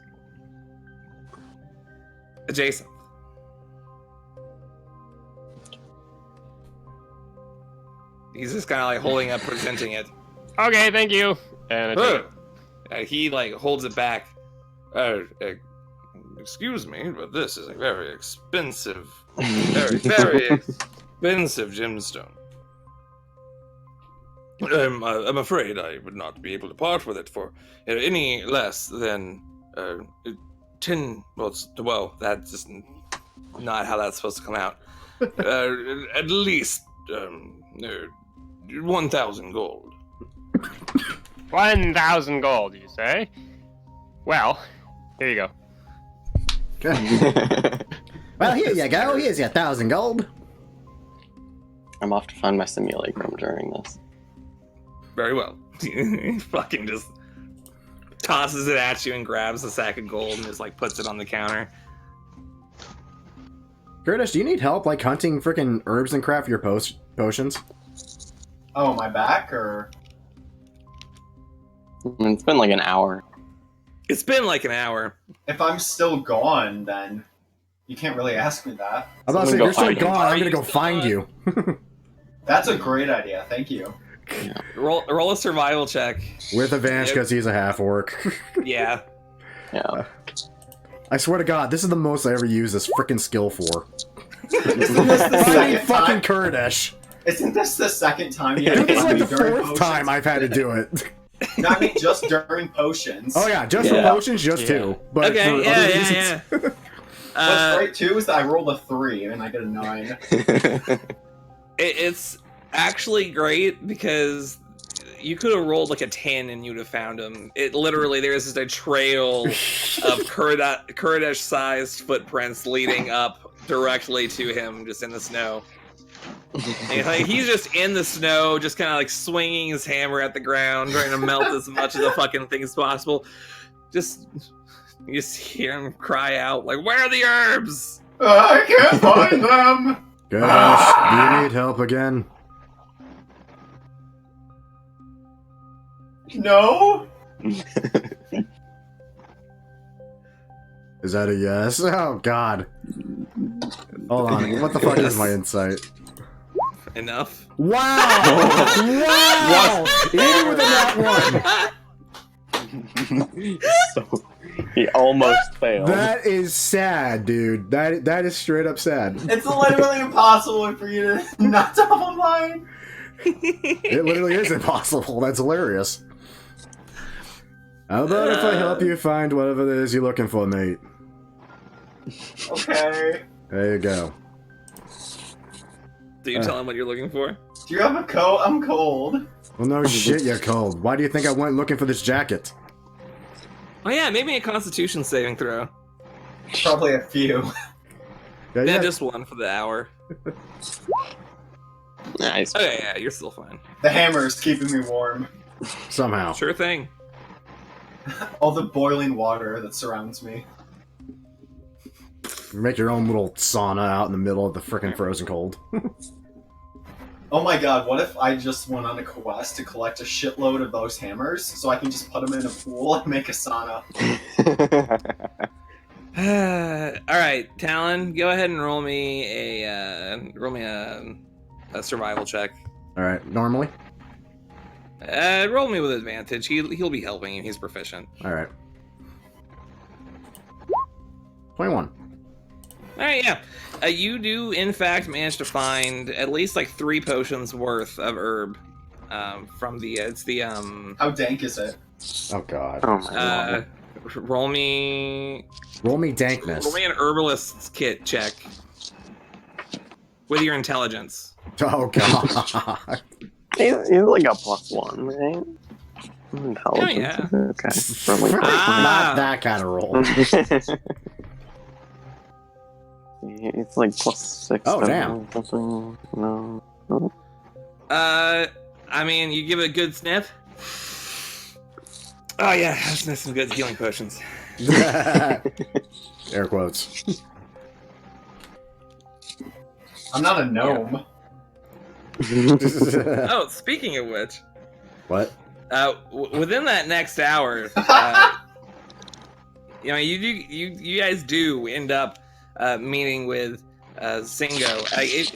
adjacent. He's just kind of like holding up, presenting it. Okay, thank you. And I take it. He like holds it back. Excuse me, but this is a very expensive, very expensive gemstone. I'm afraid I would not be able to part with it for any less than 10. Well, that's just not how that's supposed to come out. At least 1,000 gold. 1,000 gold, you say? Well, here you go. Well, here you go. Here's your 1,000 gold. I'm off to find my simulacrum during this. Very well. He fucking just tosses it at you and grabs a sack of gold and just like puts it on the counter. Curtis, do you need help like hunting freaking herbs and craft your potions? Oh, my back, or? It's been like an hour. It's been like an hour. If I'm still gone, then you can't really ask me that. I'm about to say, you're still gone, I'm gonna go find you. That's a great idea, thank you. Yeah. Roll a survival check. With advantage because he's a half-orc. Yeah. Yeah. I swear to God, this is the most I ever use this freaking skill for. Isn't this the I second mean, fucking time? Kurdish. Isn't this the second time you Dude, had this is to like do the during 4th potions? time I've had to do it. No, I mean just during potions. Oh yeah, just for Yeah. potions, just Yeah. 2. But Okay, for yeah, other yeah, reasons... yeah. What's great too is that I rolled a 3 and I get a 9. It's actually great because you could have rolled like a 10 and you'd have found him. It literally, there's just a trail of Kurdish-sized footprints leading up directly to him, just in the snow. And, like, he's just in the snow, just kind of like swinging his hammer at the ground, trying to melt as much of the fucking thing as possible. You just hear him cry out, like, "Where are the herbs?" I can't find them! Gosh, do you need help again? No? Is that a yes? Oh God. Hold on, what the fuck is my insight? Enough. Wow! Wow! Even with a nat 1! So, he almost failed. That is sad, dude. That is straight up sad. It's literally impossible for you to not double mine. It literally is impossible. That's hilarious. How about if I help you find whatever it is you're looking for, mate? Okay. There you go. Do you tell him what you're looking for? Do you have a coat? I'm cold. Well, no shit, you're cold. Why do you think I went looking for this jacket? Oh yeah, maybe a Constitution saving throw. Probably a few. Yeah, just one for the hour. Nice. Okay, yeah, you're still fine. The hammer is keeping me warm. Somehow. Sure thing. All the boiling water that surrounds me. You make your own little sauna out in the middle of the frickin' frozen cold. Oh my god, what if I just went on a quest to collect a shitload of those hammers so I can just put them in a pool and make a sauna? All right, Talon, go ahead and roll me a survival check. All right, normally. Roll me with advantage. He'll be helping you. He's proficient. All right. 21. All right, yeah. You do in fact manage to find at least like 3 potions worth of herb. From the How dank is it? Oh god. Oh my god. Roll me dankness. Roll me an herbalist's kit check with your intelligence. Oh god. He's like a +1, right? Intelligence. Oh, yeah. Okay. Not that kind of roll. It's like +6. Oh, damn. Something. No. I mean, you give it a good sniff. Oh yeah, that's some good healing potions. Air quotes. I'm not a gnome. Oh, speaking of which, What? within that next hour, you know, you guys do end up meeting with Singo,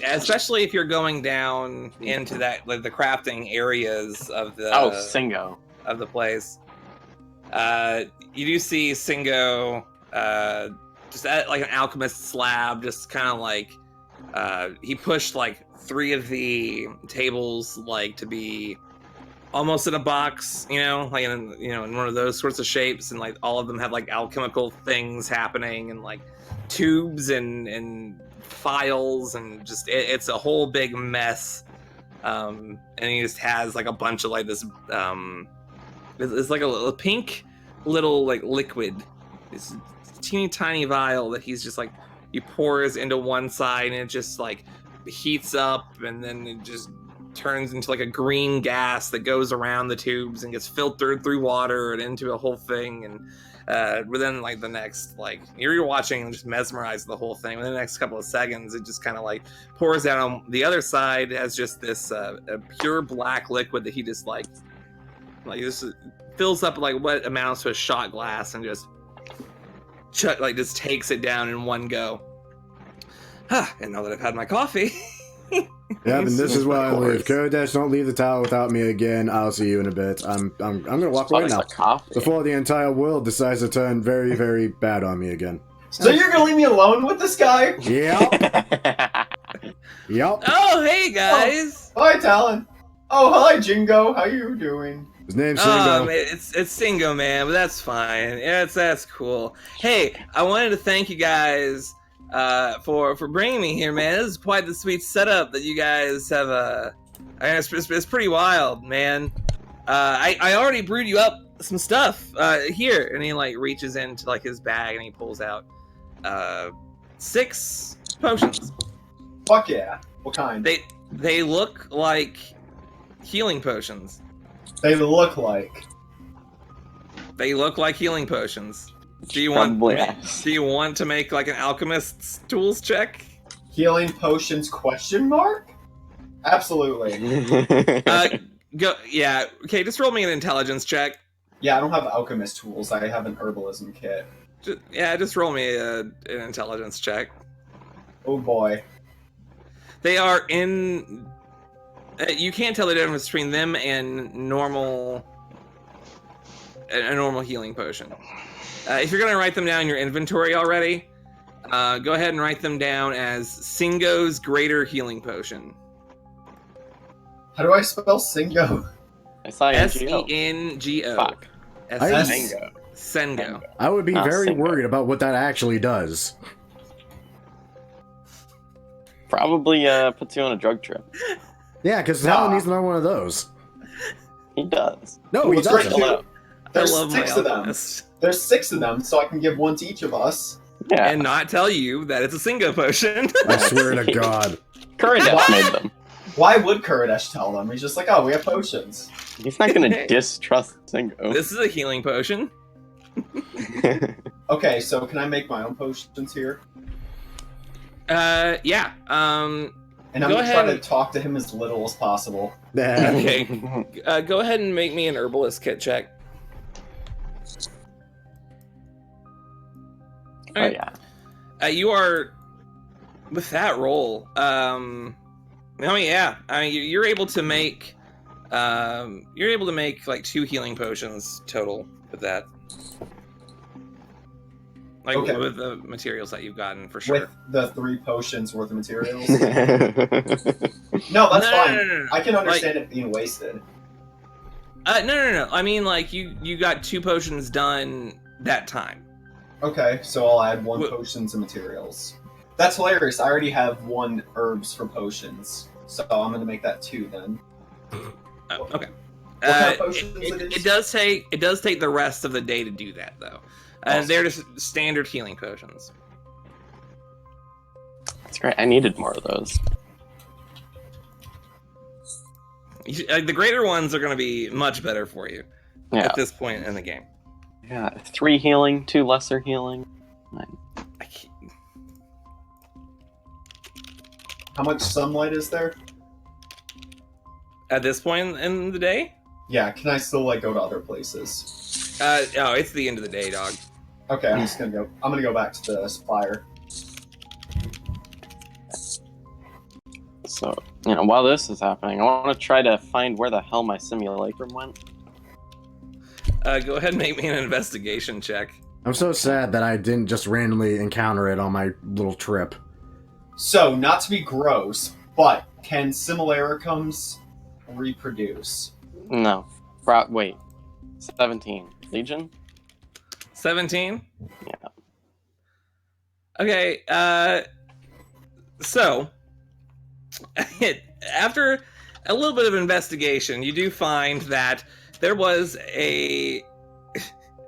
especially if you're going down into that like the crafting areas of the Singo of the place. You do see Singo just at like an alchemist slab, just kind of like he pushed like 3 of the tables like to be almost in a box, you know, like in one of those sorts of shapes, and like all of them have like alchemical things happening and like tubes and files, and just it's a whole big mess. And he just has like a bunch of like this it's like a pink little like liquid, this teeny tiny vial that he's just like he pours into one side, and it just like heats up, and then it just turns into like a green gas that goes around the tubes and gets filtered through water and into a whole thing. And within like the next, like you're watching and just mesmerized the whole thing. Within the next couple of seconds, it just kind of like pours out on the other side as just this a pure black liquid that he just like this fills up like what amounts to a shot glass, and just takes it down in one go. And now that I've had my coffee. Yeah, and this is why I leave. Kodesh, don't leave the tower without me again. I'll see you in a bit. I'm gonna walk away now. Before the entire world decides to turn very, very bad on me again. So you're gonna leave me alone with this guy? Yep. Yep. Oh, hey guys. Oh, hi, Talon. Oh, hi, Jingo. How you doing? His name's Singo. It's Singo, man, but that's fine. Yeah, that's cool. Hey, I wanted to thank you guys for bringing me here, man. This is quite the sweet setup that you guys have. It's pretty wild, man. I already brewed you up some stuff here, and he like reaches into like his bag and he pulls out 6 potions. Fuck yeah! What kind? They look like healing potions. They look like healing potions. Do you want to make like an alchemist's tools check? Healing potions ? Absolutely. Go. Yeah. Okay. Just roll me an intelligence check. Yeah, I don't have alchemist tools. I have an herbalism kit. Just roll me an intelligence check. Oh boy. They are in. You can't tell the difference between them and a normal healing potion. If you're going to write them down in your inventory already, go ahead and write them down as Singo's Greater Healing Potion. How do I spell Singo? S-E-N-G-O. Fuck. Sengo. I would be very Singo. worried about what that actually does. Probably puts you on a drug trip. Yeah, because Talon needs another one of those. He does. No, he It's great doesn't. too. There's I love 6 my of them. alchemist. There's 6 of them, so I can give one to each of us. Yeah. And not tell you that it's a Singo potion. I swear to God. Kuridesh made them. Why would Kuridesh tell them? He's just like, oh, we have potions. He's not gonna distrust Singo. This is a healing potion. Okay, so can I make my own potions here? Yeah. And I'm Go going to try ahead to and- talk to him as little as possible. Okay. Go ahead and make me an herbalist kit check. Oh yeah. You are with that roll. Yeah. I mean, you're able to make. You're able to make like 2 healing potions total with that. Like Okay. with the materials that you've gotten for sure. With the 3 potions worth of materials. no, No, that's fine. No. I can understand it being wasted. No. I mean, like you got 2 potions done that time. Okay, so I'll add 1 Wh- potions and materials. That's hilarious. I already have 1 herbs for potions, so I'm going to make that 2 then. Okay. What kind of potions it is? It does take the rest of the day to do that though, and Awesome. they're just standard healing potions. That's great. I needed more of those. The greater ones are going to be much better for you Yeah. at this point in the game. Yeah. 3 healing, 2 lesser healing. I can't- How much sunlight is there? At this point in the day, Yeah, can I still go to other places? it's the end of the day, dog. Okay, I'm just gonna go. I'm gonna go back to the supplier. So, while this is happening, I want to try to find where the hell my simulacrum went. Go ahead and make me an investigation check. I'm so sad that I didn't just randomly encounter it on my little trip. So, not to be gross, but can simulacrums reproduce? No. Wait. 17. Legion? 17. Yeah. Okay. So after a little bit of investigation, you do find that there was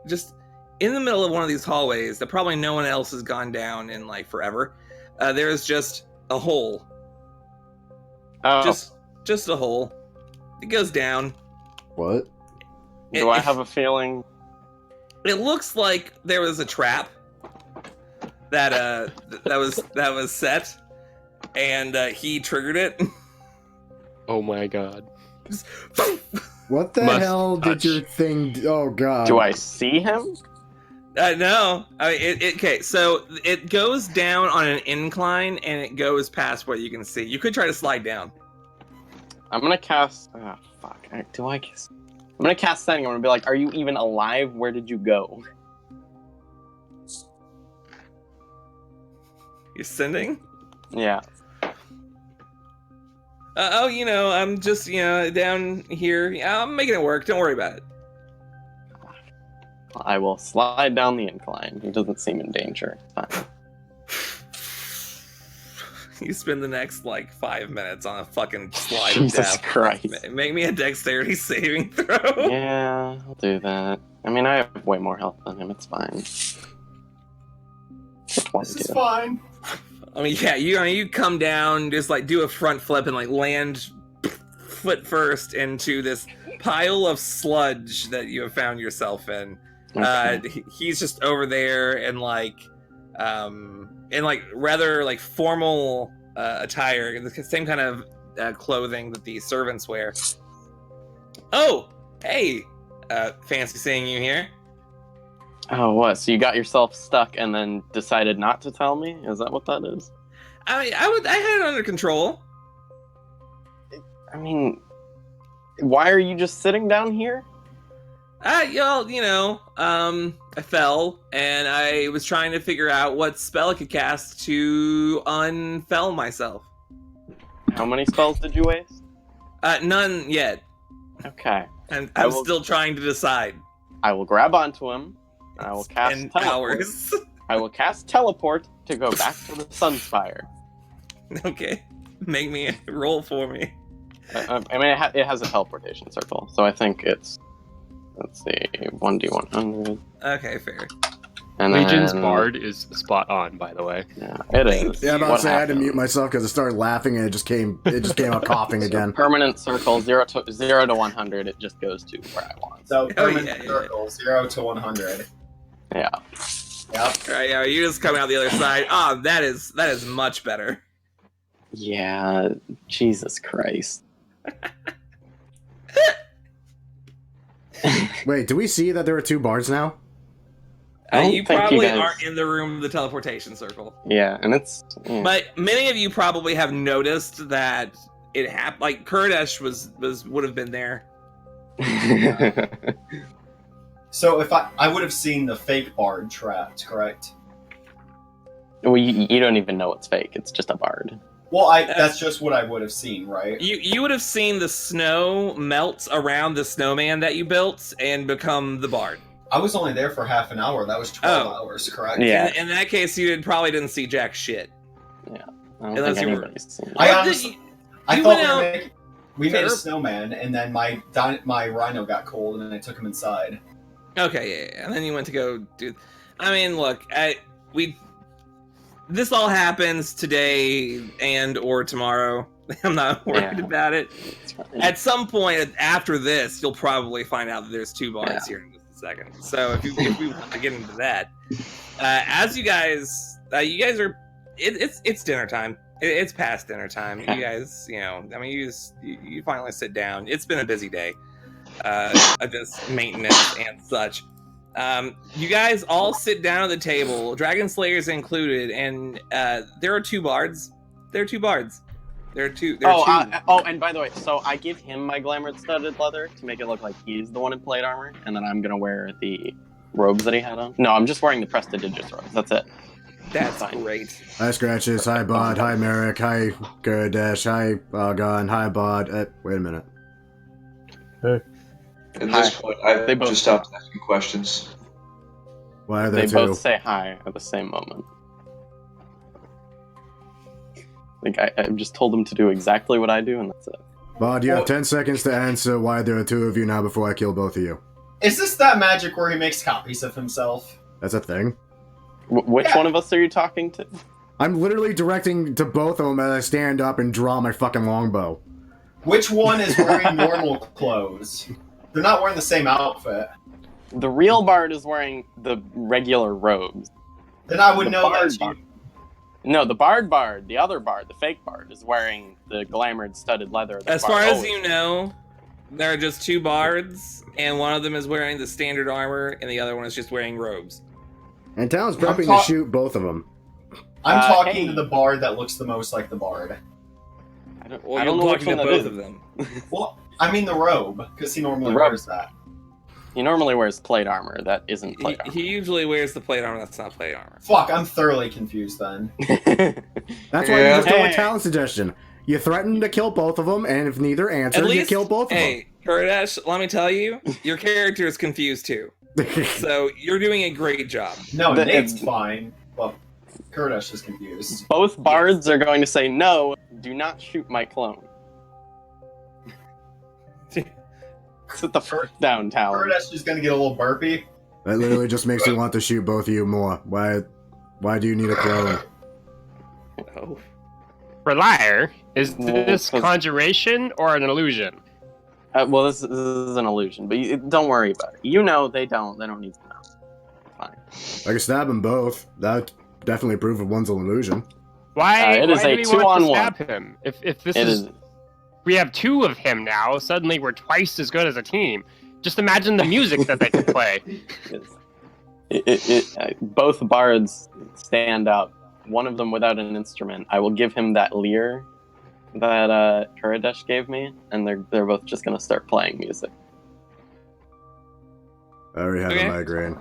just in the middle of one of these hallways that probably no one else has gone down in forever. There's just a hole. Oh, Just a hole. It goes down. What? do I have a feeling? It looks like there was a trap that that was set, and he triggered it. Oh my god. What the Must hell did touch. your thing? Oh god. Do I see him? No. I mean, okay, so it goes down on an incline, and it goes past what you can see. You could try to slide down. I'm gonna cast. Oh, fuck. Do I cast? I'm gonna cast Sending. I'm gonna be like, are you even alive? Where did you go? You're sending? Yeah. I'm just, down here. Yeah, I'm making it work. Don't worry about it. I will slide down the incline. He doesn't seem in danger. Fine. You spend the next, 5 minutes on a fucking slide of Jesus death. Christ. Make me a dexterity saving throw. Yeah, I'll do that. I mean, I have way more health than him. It's fine. This is fine. I mean, yeah, you come down, just do a front flip and land foot first into this pile of sludge that you have found yourself in. Okay. He's just over there in rather formal attire, the same kind of clothing that the servants wear. Oh, hey, fancy seeing you here. Oh, what? So you got yourself stuck and then decided not to tell me? Is that what that is? I had it under control. I mean, why are you just sitting down here? I fell, and I was trying to figure out what spell I could cast to unfell myself. How many spells did you waste? None yet, Okay. and I I'm will- still trying to decide. I will grab onto him. I will cast 10 teleport. hours. I will cast teleport to go back to the Sunspire. Okay, make me roll for me. I mean, it has a teleportation circle, so I think it's. Let's see, 1d100. Okay, fair. And Legion's then, Bard is spot on, by the way. Yeah, it is. Yeah, I'm about What to say I had to happened? mute myself because I started laughing and it just came out coughing again. Permanent circle, 0 to 100. It just goes to where I want. So, Oh, permanent yeah. circle, 0 to 100. Yeah. Yep. All right, yeah, you just coming out the other side. Ah, that is much better. Yeah, Jesus Christ. Wait, do we see that there are 2 bards now? I don't You think probably you guys- aren't in the room of the teleportation circle. Yeah, and it's... Yeah. But many of you probably have noticed that it happened. Like Kurdesh would have been there. So if I would have seen the fake bard trapped, correct? Well, you don't even know it's fake. It's just a bard. Well, that's just what I would have seen, right? You would have seen the snow melt around the snowman that you built and become the bard. I was only there for half an hour. That was 12 hours, correct? Yeah. In that case, you probably didn't see jack shit. Yeah. I don't Unless think you were- anybody's seen it. I What honestly, did I you thought went we made a Sure. snowman, and then my rhino got cold, and I took him inside. Okay, yeah. And then you went to go do. I mean, look, this all happens today and or tomorrow. I'm not worried Yeah. about it. It's fine. At some point after this, you'll probably find out that there's 2 bards Yeah. here in just a second. So if we want to get into that, as you guys are, it's dinner time. It's past dinner time. You guys, I mean, you finally sit down. It's been a busy day, of just maintenance and such. You guys all sit down at the table, Dragon Slayers included, and there are 2 bards. There are 2 bards. There are two. And by the way, so I give him my glamour studded leather to make it look like he's the one in plate armor, and then I'm gonna wear the robes that he had on. No, I'm just wearing the prestidigious robes. That's it. That's fine. great. Hi, Scratches. Hi, Bod. Hi, Merrick. Hi, Gurdash. Hi, Argon. Hi, Bod. Wait a minute. At this point, I've They both- just stopped asking questions. Why are there They 2? both say hi at the same moment. Like I just told them to do exactly what I do, and that's it. Bod, you have 10 seconds to answer why there are 2 of you now before I kill both of you. Is this that magic where he makes copies of himself? That's a thing. Which Yeah. one of us are you talking to? I'm literally directing to both of them as I stand up and draw my fucking longbow. Which one is wearing normal clothes? They're not wearing the same outfit. The real bard is wearing the regular robes. Then I would The know bard that you... No, the bard, the other bard, the fake bard, is wearing the glamored studded leather. that As bard far as always you know, there are just 2 bards, and one of them is wearing the standard armor, and the other one is just wearing robes. And Talon's I'm prepping ta- to shoot both of them. I'm talking hey. to the bard that looks the most like the bard. I don't, Well, I you're don't know which talking one to that both is. of them. Well, I mean the robe, because he normally The robe. wears that. He normally wears plate armor. That isn't plate He usually wears the plate armor that's not plate armor. Fuck, I'm thoroughly confused then. armor. That's why you just go with Hey. Talon's suggestion. You threaten to kill both of them, and if neither answer, At you least, kill both of them. hey, Kurdesh, let me tell you, your character is confused too. So you're doing a great job. No, The- Nate's fine. Well, Kurdish is confused. Both bards are going to say, no, do not shoot my clone. Sit the fuck down, Talon. Kurdish is gonna get a little burpy. That literally just makes me want to shoot both of you more. Why do you need a clone? Oh. For liar, is Well, this 'cause- conjuration or an illusion? Well, this is an illusion, but don't worry about it. You know they don't. They don't need to know. Fine. I can stab them both. That definitely proof of one's an illusion. Why? It is why a do we want to 2-on-1. stab him? If this It is, is. we have 2 of him now. Suddenly we're twice as good as a team. Just imagine the music that they could play. Both bards stand up. One of them without an instrument. I will give him that lyre that Kuradesh gave me, and they're both just gonna start playing music. I already have Okay. a migraine.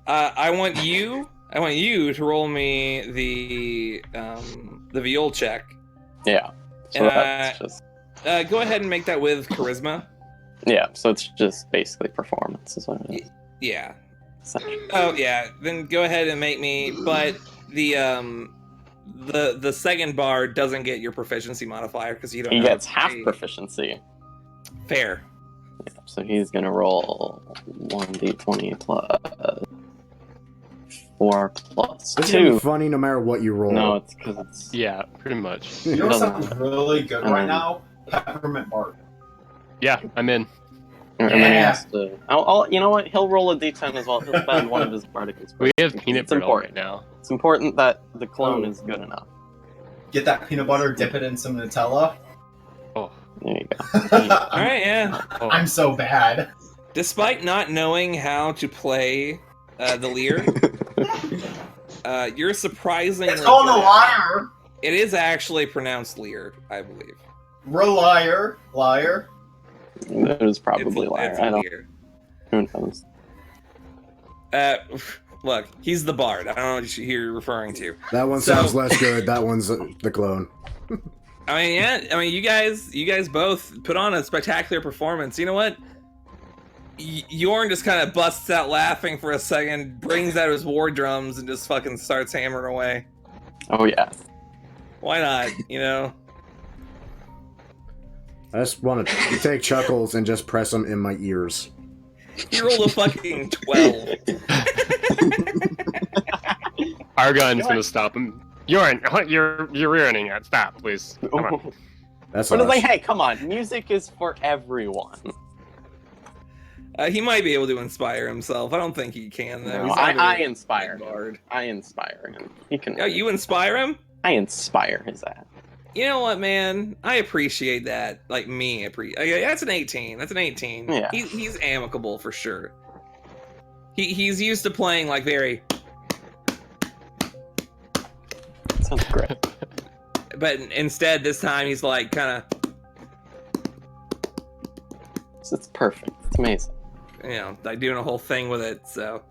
I want you to roll me the viol check. Yeah. So that's just Go ahead and make that with charisma. yeah. So it's just basically performance, is what it is. Yeah. Essentially. Oh yeah. Then go ahead and make me. But the second bard doesn't get your proficiency modifier because you don't. He have gets half a- proficiency. Fair. Yeah, so he's gonna roll 1d20 plus 4 plus This is gonna be 2. funny no matter what you roll. No, it's because it's Yeah, pretty much. You know what doesn't sounds matter. really good right now? Peppermint bark. Yeah, I'm in. and then he Yeah. has to. You know what? He'll roll a d10 as well. He'll spend one of his bardic We inspirations. have peanut It's brittle important. right now. It's important that the clone is good enough. get that peanut butter, dip it in some Nutella. Oh, There you go. All right, yeah. oh. I'm so bad. Despite not knowing how to play the Lear, you're surprisingly. It's called a good at it. liar. It is actually pronounced Lear, I believe. Reliar. Liar. That was probably liar. It's I don't. Lear. Who knows? Look, he's the bard. I don't know what you're referring to. That one So- sounds less good. That one's the clone. I mean, yeah. I mean, you guys both put on a spectacular performance. You know what? Yorn just kind of busts out laughing for a second, brings out his war drums, and just fucking starts hammering away. Oh yeah. Why not? You know. I just want to take Chuckles and just press them in my ears. He rolled a fucking 12. Argon's gonna stop him. You're ruining it. Stop, please. Come on. That's But us. like, hey, come on! Music is for everyone. He might be able to inspire himself. I don't think he can though. No, He's not I really inspire a him. bard. I inspire him. He can. Oh, you inspire him? I inspire his ass. You know what, man? I appreciate that. Like me, yeah, that's an 18. That's an 18. Yeah. He's amicable for sure. He's used to playing like very, Sounds great. but instead this time he's like kind It's perfect. It's amazing. of, like doing a whole thing with it. So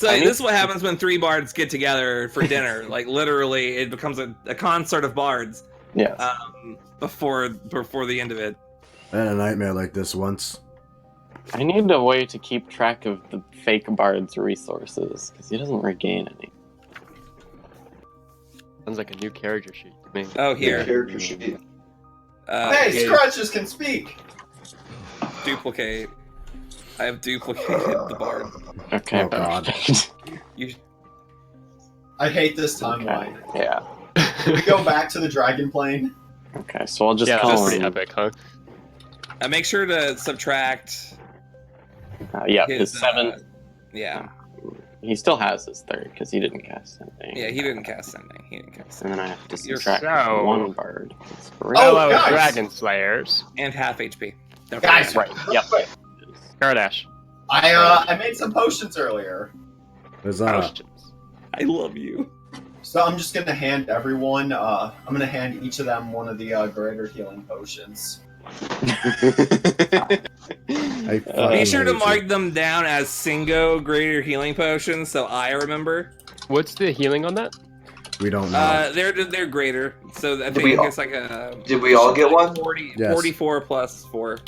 I mean- this is what happens when 3 bards get together for dinner. Like literally, it becomes a concert of bards. Yes. Before the end of it. I had a nightmare like this once. I need a way to keep track of the fake bard's resources because he doesn't regain any. Sounds like a new character sheet to me. Oh, here. Character sheet. Hey, Yeah, Scratches can speak. duplicate. I have duplicated the bard. Okay. Oh, God. perfect. You I hate this timeline. Okay, yeah. Can we go back to the dragon plane? Okay, so I'll just Yeah, call that's pretty him. epic, huh? make sure to subtract Yeah, his his 7. yeah. He still has his 3rd because he didn't cast anything. Yeah, he didn't cast anything. And then I have to You're subtract so- 1 bird. It's Oh, Hello, guys! Dragon Slayers. And half HP. Don't Guys, forget. right. Yep. Kardash. I made some potions earlier. There's Potions. I love you. So I'm just gonna hand everyone, I'm gonna hand each of them one of the greater healing potions. I Be sure to hate mark you. them down as Singo greater healing potions, so I remember. What's the healing on that? We don't know. They're greater, so I Did think we all- it's like a Did we all get one? Yes. 44 plus 4.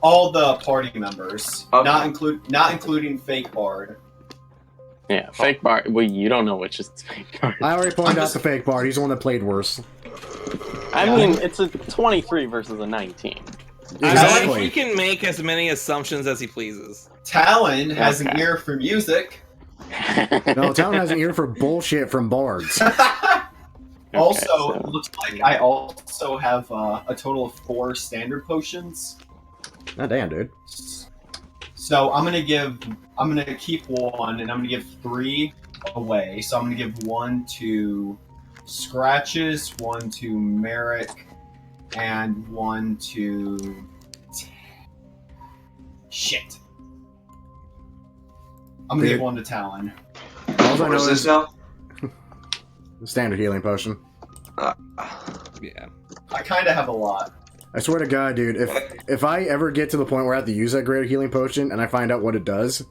All the party members, Okay. not including fake bard. Yeah, fake bard. Well, you don't know which is fake bard. I already pointed I'm out just- the fake bard. He's the one that played worse. I mean, it's a 23 versus a 19. I mean, Exactly. he can make as many assumptions as he pleases. Talon has an Okay. ear for music. No, Town has an ear for bullshit from bards. Also, so- it looks like I also have a total of 4 standard potions. Oh, damn, dude. So I'm gonna keep 1, and I'm gonna give 3 away. So I'm gonna give 1 to Scratches, 1 to Merrick, and 1 to shit. I'm gonna Dude. give 1 to Talon. All I What know is this is now? standard healing potion. Yeah. I kind of have a lot. I swear to God, dude, if I ever get to the point where I have to use that greater healing potion and I find out what it does,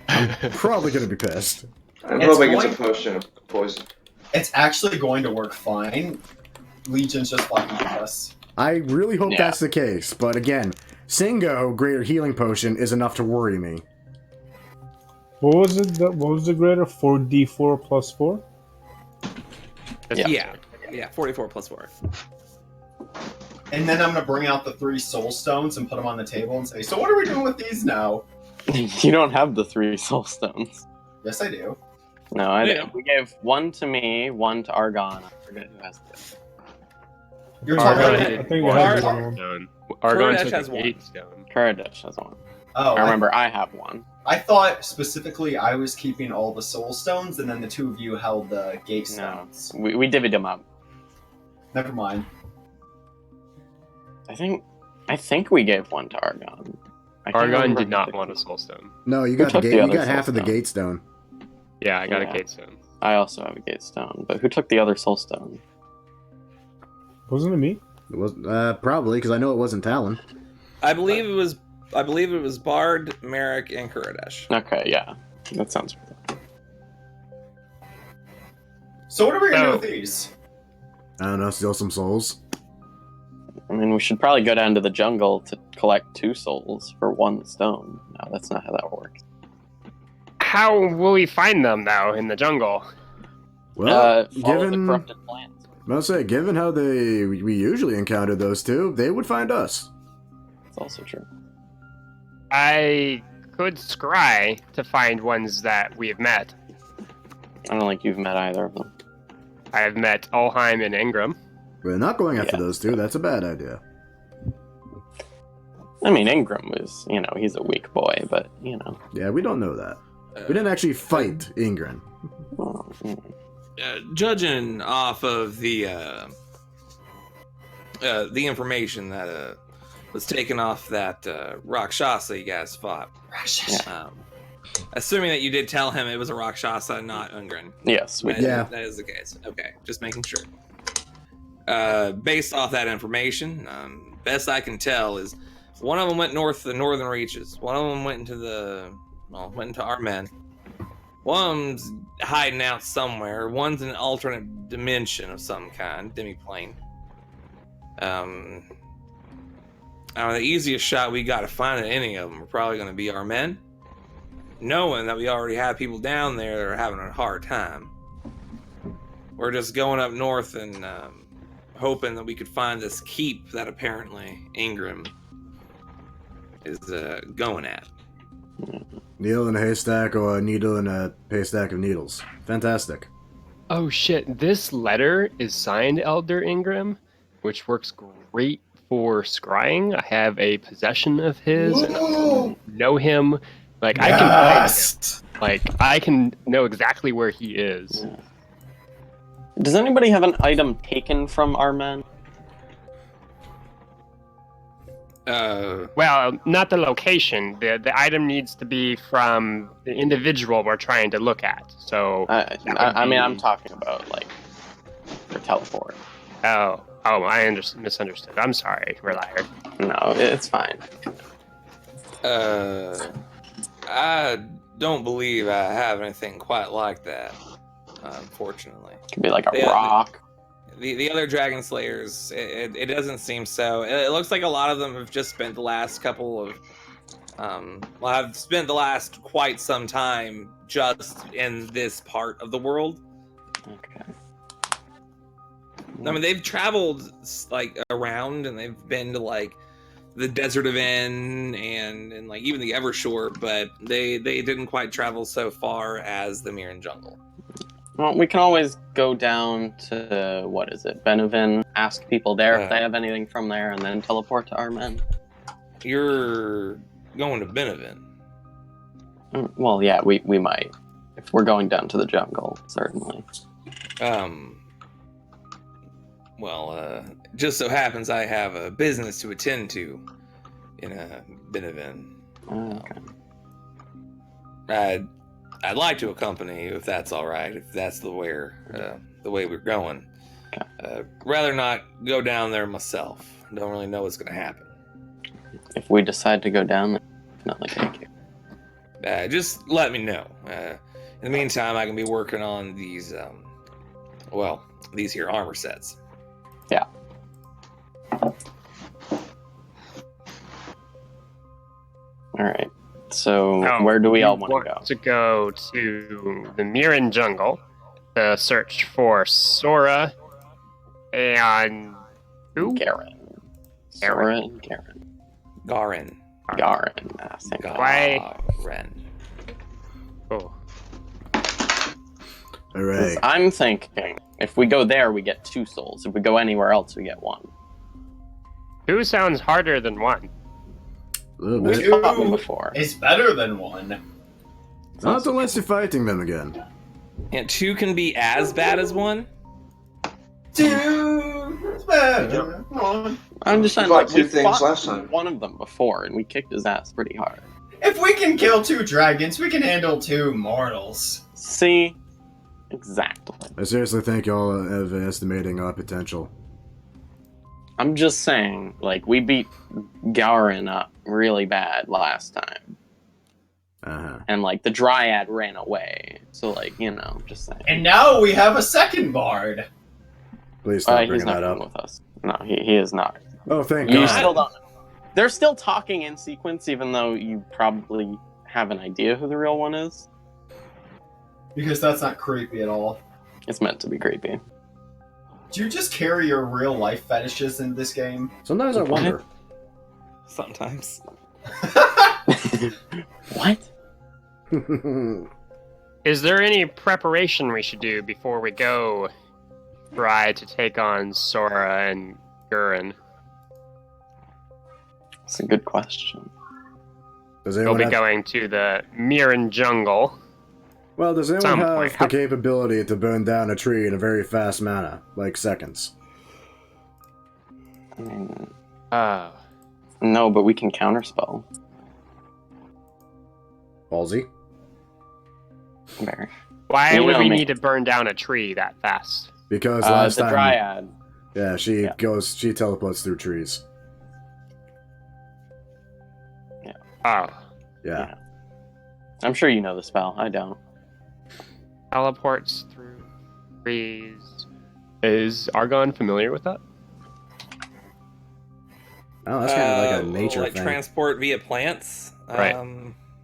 I'm probably gonna be pissed. I'm It's hoping it's a going- potion of poison. It's actually going to work fine. Legion's just fucking with us. I really hope Yeah. that's the case, but again, Singo greater healing potion is enough to worry me. What was it? What was the greater? 4d4 plus 4? Yeah. Yeah, 44 plus 4. And then I'm gonna bring out the 3 soul stones and put them on the table and say, "So what are we doing with these now?" You don't have the 3 soul stones. Yes, I do. No, I Yeah. didn't. We gave 1 to me, 1 to Argon. I forget who has it. You're Argon talking did I think Ar- I have one one. stone. Argon Kardash took has an one. 8 stone. Karadash has 1. Oh, I remember I have one. I thought specifically I was keeping all the soul stones, and then the two of you held the gate No, stones. we divvied them up. Never mind. I think we gave one to Argon. I can't Argon remember did who not took want the- a soul stone. No, you Who got the took the gate. You other got half of the soulstone? gate stone. Yeah, I got Yeah. a gate stone. I also have a gate stone, but who took the other soul stone? Wasn't it me? It was probably because I know it wasn't Talon. I believe it was Bard, Merrick, and Kuradesh. Okay, yeah, that sounds right. So what are we gonna do Oh. with these? I don't know. Steal some souls. I mean, we should probably go down to the jungle to collect 2 souls for 1 stone. No, that's not how that works. How will we find them, though, in the jungle? Well, Follow the given corrupted plants. I'll say, given how we usually encounter those two, they would find us. That's also true. I could scry to find ones that we have met. I don't think you've met either of them. I have met Alheim and Ingram. We're not going after Yeah. those two. That's a bad idea. I mean, Ingram was, he's a weak boy, but, Yeah, we don't know that. We didn't actually fight Ingrid. well, Judging off of the information that was taken off that Rakshasa you guys fought. Assuming that you did tell him it was a Rakshasa, not Ungren. yes, we That- did. Yeah. That is the case. Okay, just making sure. Based off that information, best I can tell is one of them went north to the northern reaches. One of them went into our men. One of them's hiding out somewhere. One's in an alternate dimension of some kind, demi-plane. The easiest shot we got to find at any of them are probably going to be our men, knowing that we already have people down there that are having a hard time. We're just going up north and hoping that we could find this keep that apparently Ingram is going at. Needle in a haystack or a needle in a haystack of needles. Fantastic. Oh shit, this letter is signed Elder Ingram, which works great for scrying. I have a possession of his and I know him. Like I can find him. Like I can know exactly where he is. Yeah. Does anybody have an item taken from our men? Well, not the location. The item needs to be from the individual we're trying to look at. So I mean, I'm talking about, like, for teleport. I misunderstood. I'm sorry, Relier. No, it's fine. I don't believe I have anything quite like that, unfortunately. It could be like a Yeah, rock. The other Dragon Slayers, it doesn't seem so. It looks like a lot of them have just spent the last couple of, have spent the last quite some time just in this part of the world. Okay. I mean, they've traveled like around, and they've been to like the Desert of En and like even the Evershore, but they didn't quite travel so far as the Mirren Jungle. Well, we can always go down to, what is it, Benevin, ask people there if they have anything from there, and then teleport to our men. You're going to Benevin. Well, yeah, we might. If we're going down to the jungle, certainly. Just so happens I have a business to attend to in Benevin. Okay. I'd like to accompany you if that's all right. If that's the way we're going. Okay. Rather not go down there myself. Don't really know what's going to happen. If we decide to go down there, definitely thank you. Just let me know. In the meantime, I can be working on these here armor sets. Yeah. All right. So where do we all want to go? To go to the Mirren Jungle to search for Sora and who? Garen. Sora and Garen. Garen. Garen. Garen. Oh. All right. I'm thinking if we go there, we get 2 souls. If we go anywhere else, we get 1. Who sounds harder than one? A little We bit. fought them before. It's better than 1. Not unless you're fighting them again. And 2 can be as bad as 1. 2 is better than 1. I'm just saying, We fought like, we two things fought last time. one of them before, and we kicked his ass pretty hard. If we can kill 2 dragons, we can handle 2 mortals. See? Exactly. I seriously think y'all have estimating our potential. I'm just saying, like, we beat Gowrin up really bad last time. Uh-huh. And, like, the Dryad ran away. So, like, you know, just saying. And now we have a second bard. Please stop He's bringing not that coming up. with us. No, he is not. Oh, thank You God. still don't know. They're still talking in sequence, even though you probably have an idea who the real one is. Because that's not creepy at all. It's meant to be creepy. Do you just carry your real life fetishes in this game? Sometimes I wonder. Sometimes. What? Is there any preparation we should do before we go try to take on Sora and Gurren? That's a good question. Does We'll anyone be have... going to the Mirren Jungle. Well, does anyone Some have point. the capability to burn down a tree in a very fast manner? Like seconds? I mean, Oh. no, but we can counterspell. Ballsy? Very. Why You would know we me. need to burn down a tree that fast? Because last The time... Dryad. Yeah, she Yeah. she teleports through trees. Oh. Yeah. I'm sure you know the spell. I don't. Teleports through trees. Is Argon familiar with that? Oh, that's kind of like a Will, nature like thing. transport via plants. Right.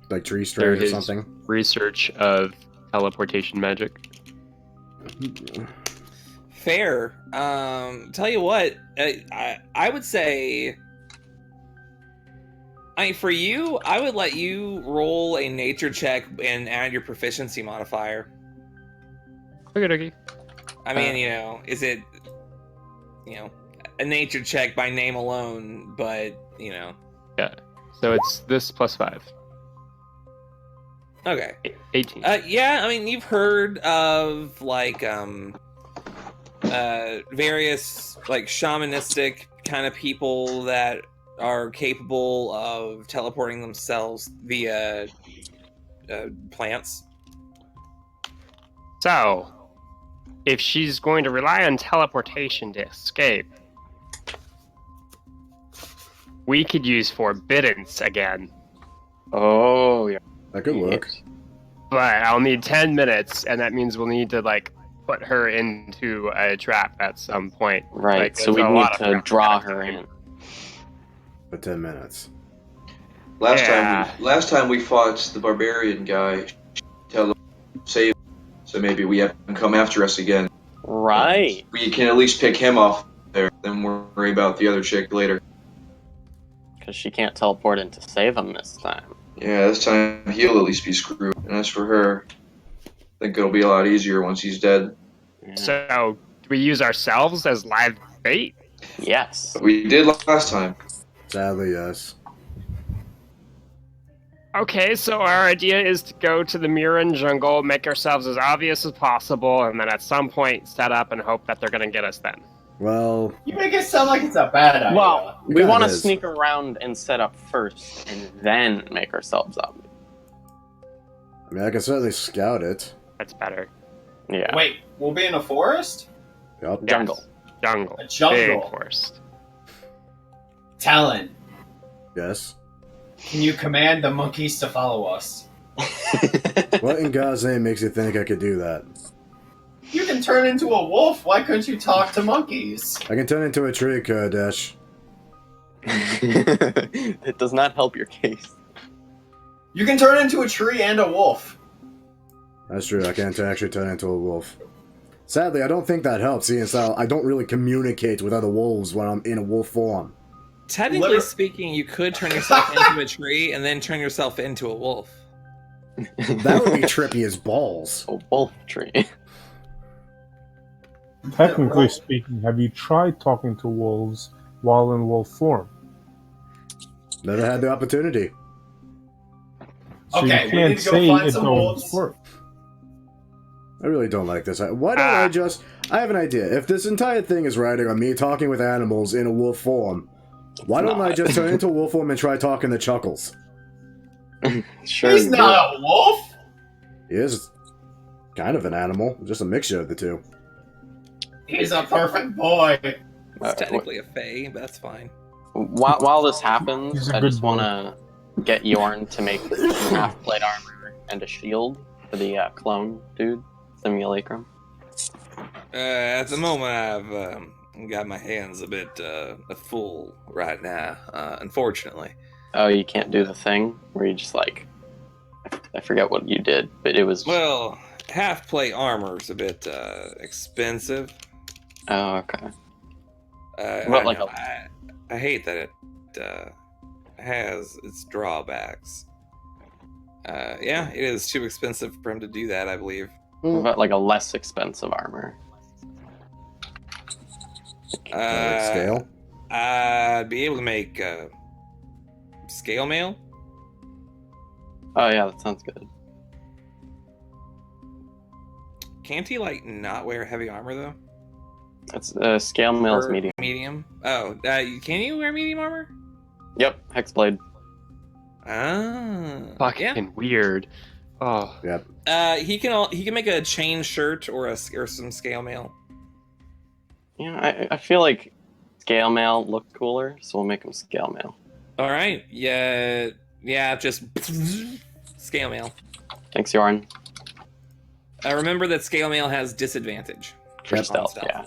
Like tree There strand or is something. research of teleportation magic. Fair. Tell you what, I would say. I mean, for you, I would let you roll a nature check and add your proficiency modifier. Okay. I mean, you know, is it, you know, a nature check by name alone, but, you know. Yeah. So it's this plus 5. Okay. 18. Yeah, I mean, you've heard of, like, various, like, shamanistic kind of people that are capable of teleporting themselves via plants. So, if she's going to rely on teleportation to escape, we could use Forbiddance again. Oh, yeah. That could work. But I'll need 10 minutes, and that means we'll need to, like, put her into a trap at some point. Right, Like, so there's we a need lot of to prep draw time. her in. For 10 minutes. Last time we fought the barbarian guy, tell him save, so maybe we have him come after us again. Right. We can at least pick him off there, then worry about the other chick later. Because she can't teleport in to save him this time. Yeah, this time he'll at least be screwed. And as for her, I think it'll be a lot easier once he's dead. Yeah. So, do we use ourselves as live bait? Yes. We did last time. Sadly, yes. Okay, so our idea is to go to the Mirren Jungle, make ourselves as obvious as possible, and then at some point set up and hope that they're going to get us then. Well, You make it sound like it's a bad idea. Well, we kinda want to is. sneak around and set up first, and then make ourselves up. I mean, I can certainly scout it. That's better. Yeah. Wait, we'll be in a forest? Yup. Yes. Jungle. Jungle. A jungle. Big forest. Talon, Yes. can you command the monkeys to follow us? What in God's name makes you think I could do that? You can turn into a wolf. Why couldn't you talk to monkeys? I can turn into a tree, Kurdesh. It does not help your case. You can turn into a tree and a wolf. That's true, I can't actually turn into a wolf. Sadly, I don't think that helps, seeing as how I don't really communicate with other wolves when I'm in a wolf form. Technically Liter- speaking, you could turn yourself into a tree and then turn yourself into a wolf. That would be trippy as balls. A wolf tree. Technically speaking, have you tried talking to wolves while in wolf form? Never had the opportunity. So Okay, you we can't need to go say find it some don't wolves. work. I really don't like this. Why don't I just... I have an idea. If this entire thing is riding on me talking with animals in a wolf form, why don't I just turn into a wolf form and try talking to Chuckles? Sure. He's do not a wolf! He is kind of an animal, just a mixture of the two. He's a perfect boy! it. It's technically a fae, but that's fine. While this happens, He's a I good just boy. want to get Yorn to make half plate armor and a shield for the clone dude, Simulacrum. At the moment, I've got my hands a bit full right now, unfortunately. Oh, you can't do the thing where you just like... I forget what you did, but it was... Well, half plate armor's a bit expensive. Oh, okay. I, know, I hate that it has its drawbacks. Yeah, it is too expensive for him to do that, I believe. What about like a less expensive armor? Scale? I'd be able to make scale mail. Oh yeah, that sounds good. Can't he like not wear heavy armor though? That's scale mail is Or medium. Medium. Oh, can you wear medium armor? Yep, hexblade. Ah, Fucking weird. Oh, he can make a chain shirt or some scale mail. Yeah, I feel like scale mail looked cooler, so we'll make them scale mail. All right, yeah, just scale mail. Thanks, Yorn. Remember that scale mail has disadvantage For on stealth, yeah.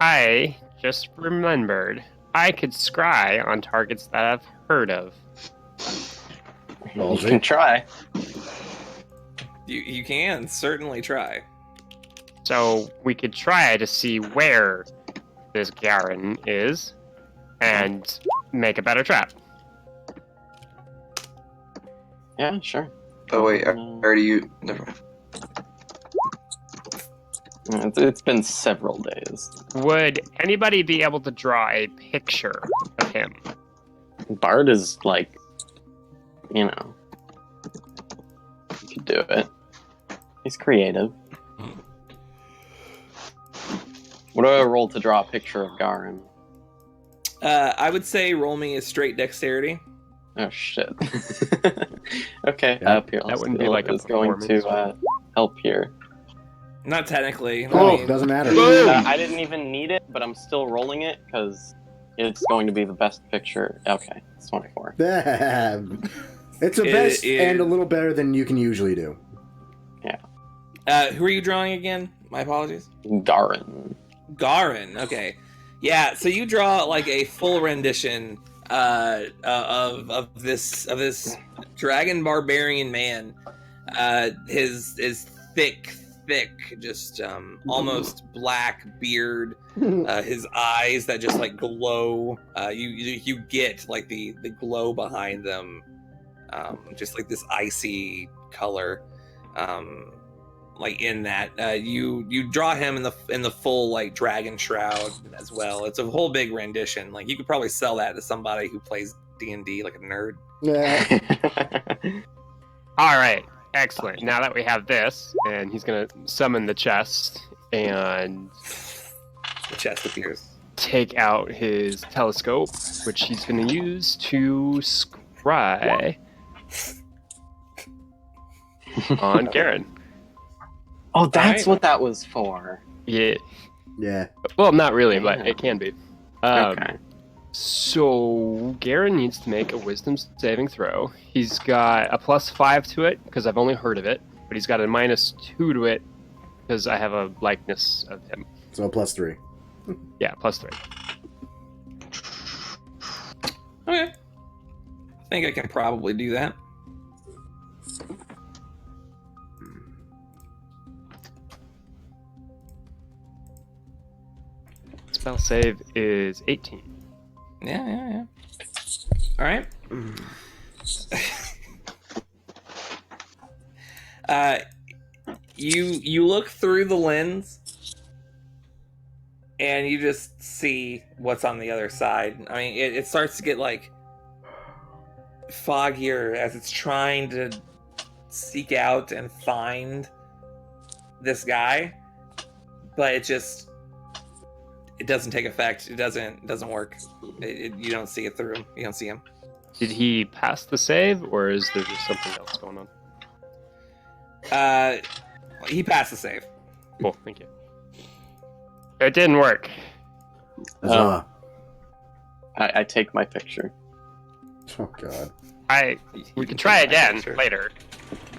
I just remembered. I could scry on targets that I've heard of. You can try. You can certainly try. So we could try to see where this Garen is and make a better trap. Yeah, sure. Oh wait, I already you. Never mind. It's been several days. Would anybody be able to draw a picture of him? Bard is like, you know, you could do it. He's creative. What do I roll to draw a picture of Garen? I would say roll me a straight dexterity. Oh shit. Okay, Yeah, up here. that wouldn't be like a is going to help here. Not technically. Oh, doesn't matter. I didn't even need it, but I'm still rolling it because it's going to be the best picture. Okay, it's 24. It's a best and a little better than you can usually do. Who are you drawing again? My apologies. Garen. Garen. Okay. Yeah. So you draw like a full rendition of this dragon barbarian man. His thick, just almost black beard. His eyes that just like glow. You get like the glow behind them. Just like this icy color. Like in that, you draw him in the full like dragon shroud as well. It's a whole big rendition. Like you could probably sell that to somebody who plays D&D like a nerd. Yeah. All right, excellent. Now that we have this, and he's gonna summon the chest and The chest appears. take out his telescope, which he's gonna use to scry on Garen. Oh, that's Alright. what that was for. Yeah. Yeah. Well, not really, but it can be. Okay. So Garen needs to make a wisdom saving throw. He's got a +5 to it because I've only heard of it, but he's got a -2 to it because I have a likeness of him. So +3. Yeah, +3. Okay. I think I can probably do that. Spell save is 18. Yeah. All right. You look through the lens, and you just see what's on the other side. I mean, it starts to get like foggier as it's trying to seek out and find this guy, but it doesn't take effect. It doesn't work. You don't see it through him. You don't see him. Did he pass the save, or is there just something else going on? He passed the save. Cool, thank you. It didn't work. Huzzah. I take my picture. Oh god. We can try again later.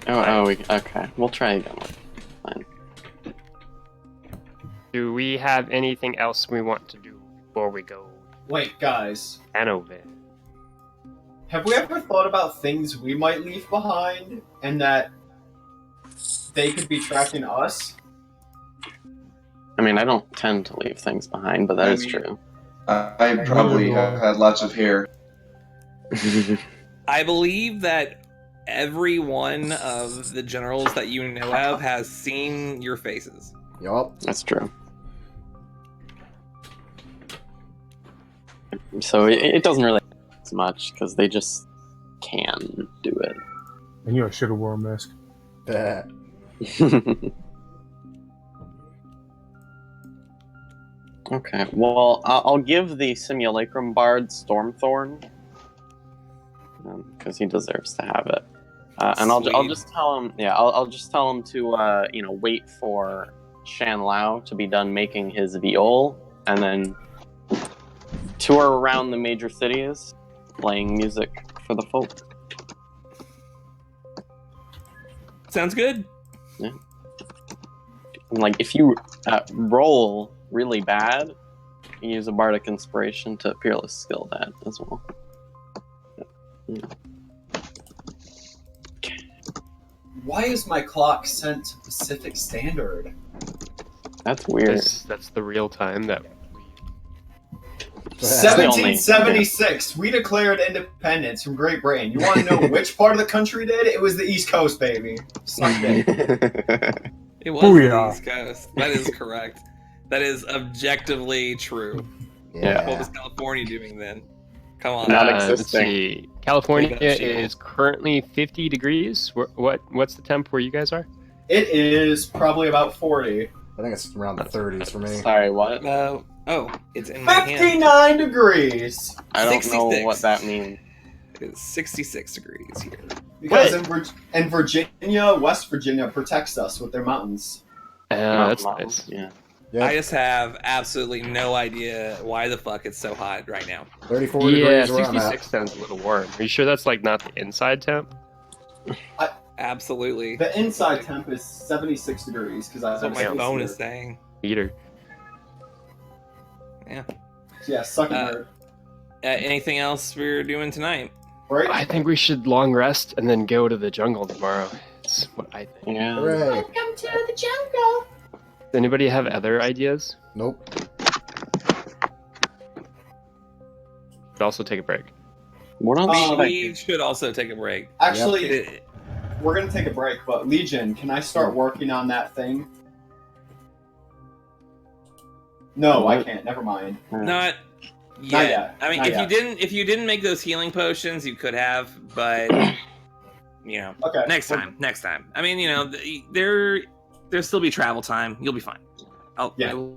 Okay. We'll try again. Fine. Do we have anything else we want to do before we go? Wait, guys. Hanover. Have we ever thought about things we might leave behind and that they could be tracking us? I mean, I don't tend to leave things behind, but that is true. I probably have had lots of hair. I believe that every one of the generals that you know of has seen your faces. Yup. That's true. So it doesn't really as much because they just can do it. I knew I should have worn a mask. Okay, well, I'll give the Simulacrum Bard Stormthorn because he deserves to have it, and I'll just tell him. Yeah, I'll just tell him to wait for Shan Lao to be done making his viol, and then tour around the major cities, playing music for the folk. Sounds good. Yeah. And, like, if you roll really bad, you use a bardic inspiration to peerless skill that as well. Yeah. Why is my clock sent to Pacific Standard? That's weird. That's the real time that we... 1776. We declared independence from Great Britain. You want to know which part of the country did? It was the East Coast, baby. Suck it. It was the East Coast. That is correct. That is objectively true. Yeah. What was California doing then? Come on. Not Let's existing. see. California Wake up, Shield. is currently 50 degrees. What's the temp where you guys are? It is probably about 40. I think it's around the 30s for me. Sorry, what? It's in my hand. 59 degrees! I don't 66. know what that means. It's 66 degrees here. Because in Virginia, West Virginia protects us with their mountains. That's Mountains, nice. Yeah. Yep. I just have absolutely no idea why the fuck it's so hot right now. 34 Yeah, degrees where I'm 66 at. sounds a little warm. Are you sure that's like not the inside temp? Absolutely. The inside temp is 76 degrees because I That's what have my a phone space is saying. Heater. Yeah. heater. Yeah, suck it, nerd. Anything else we're doing tonight? Right? I think we should long rest and then go to the jungle tomorrow. That's what I think. Yeah. Hooray. Welcome to the jungle! Does anybody have other ideas? Nope. Should also take a break. What else? We should also take a break. Actually, we're gonna take a break, but Legion, can I start working on that thing? No, I can't. Never mind. Not yet. Not yet. I mean, Not if you didn't make those healing potions, you could have, but Okay. next time. I mean, there'll still be travel time. You'll be fine. Yeah. I'll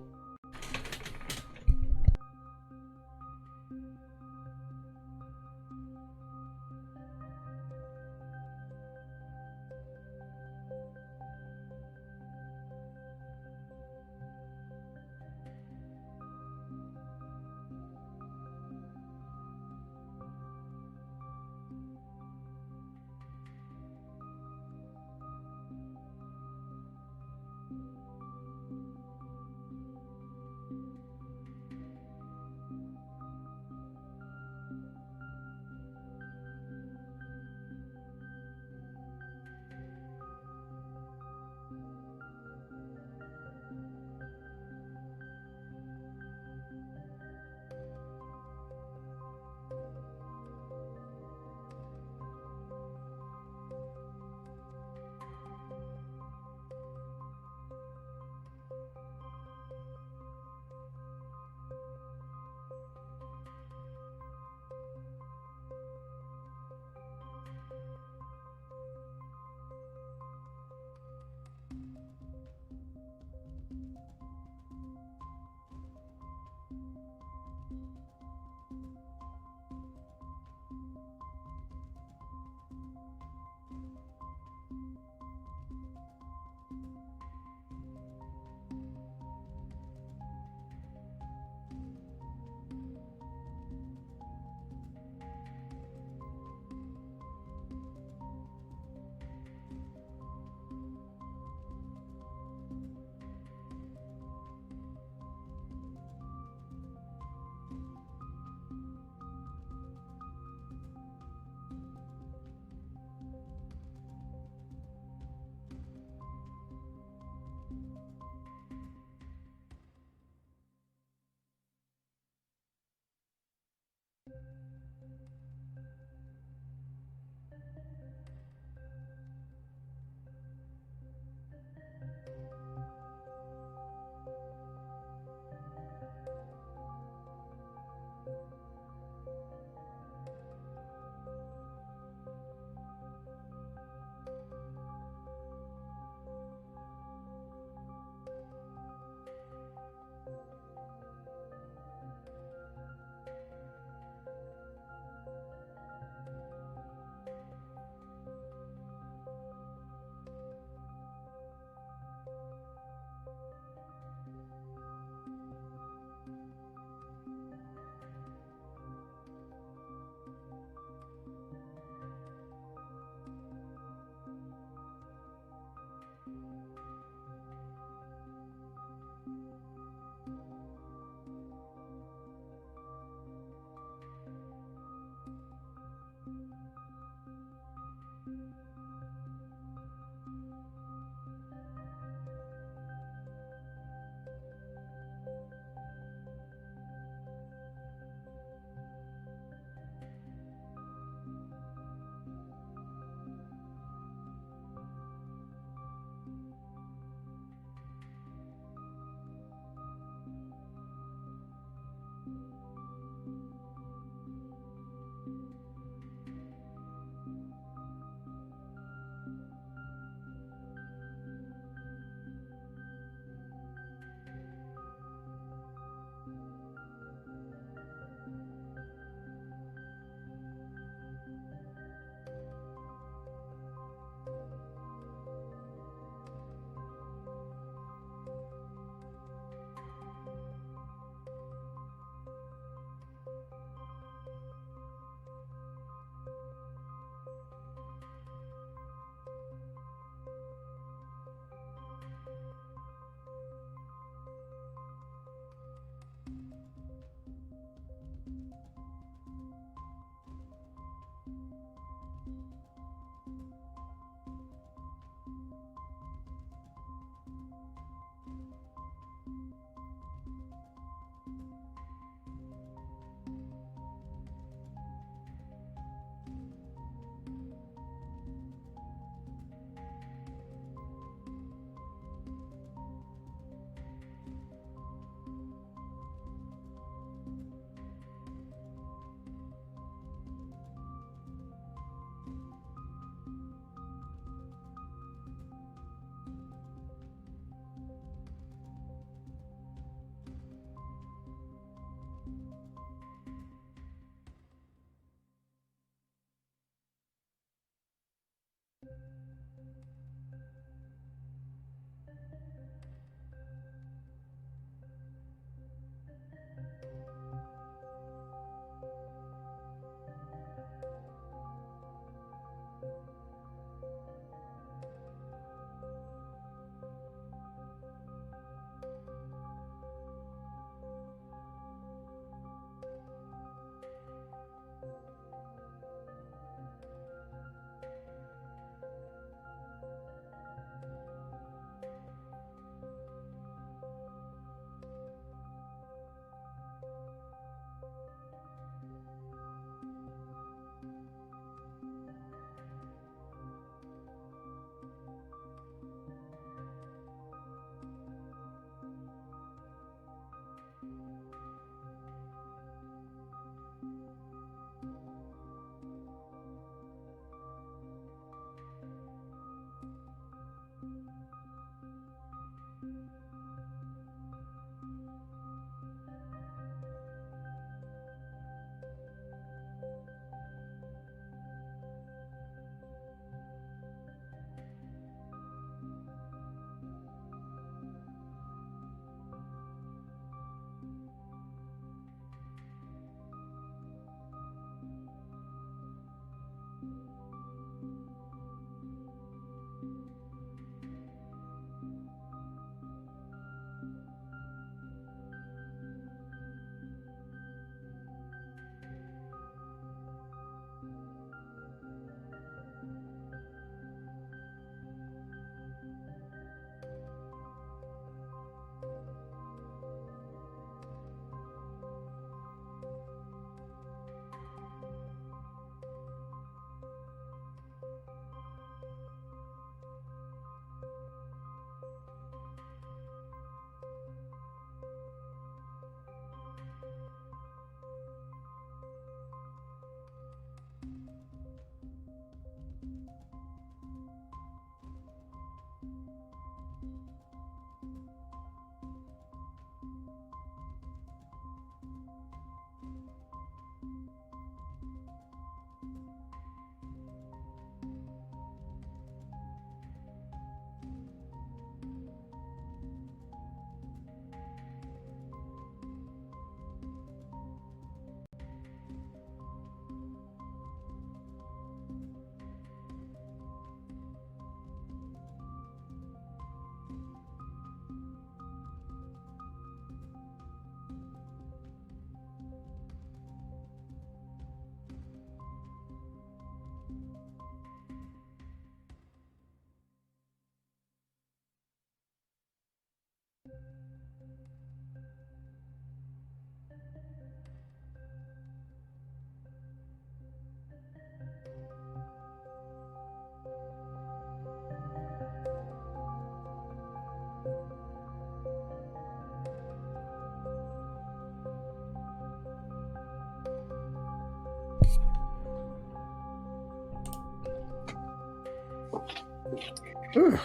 Whew,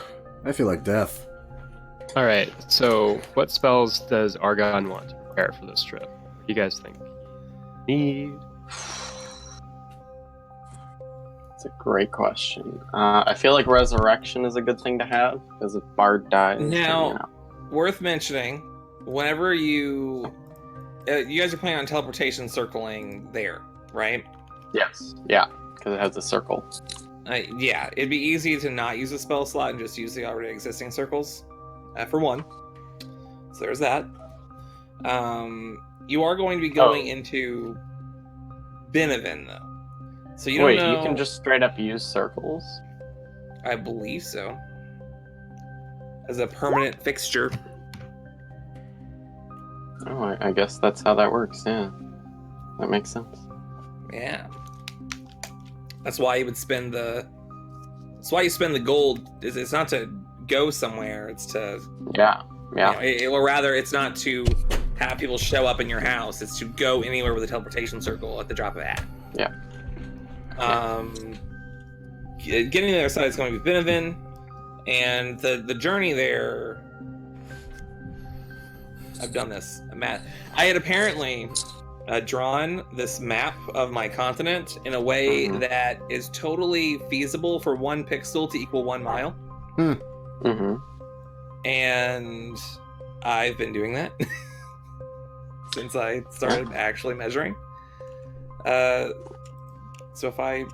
I feel like death. All right. So, what spells does Argon want to prepare for this trip? What do you guys think? Need. It's a great question. I feel like resurrection is a good thing to have because if Bard dies, Now, then, you know. worth mentioning, whenever you guys are planning on teleportation circling there, right? Yes, yeah, because it has a circle. Yeah, it'd be easy to not use a spell slot and just use the already existing circles, for one. So there's that. You are going to be going into Benevin, though. So you don't know... you can just straight up use circles? I believe so. As a permanent fixture. Oh, I guess that's how that works, yeah. That makes sense. Yeah. That's why you would spend the... That's why you spend the gold. It's not to go somewhere, it's to... Yeah. Or rather, it's not to have people show up in your house, it's to go anywhere with a teleportation circle at the drop of a hat. Yeah. Getting to the other side is going to be Benevin, and the journey there... I've done this, Matt. I had apparently drawn this map of my continent in a way that is totally feasible for 1 pixel to equal 1 mile. And I've been doing that since I started actually measuring. So if I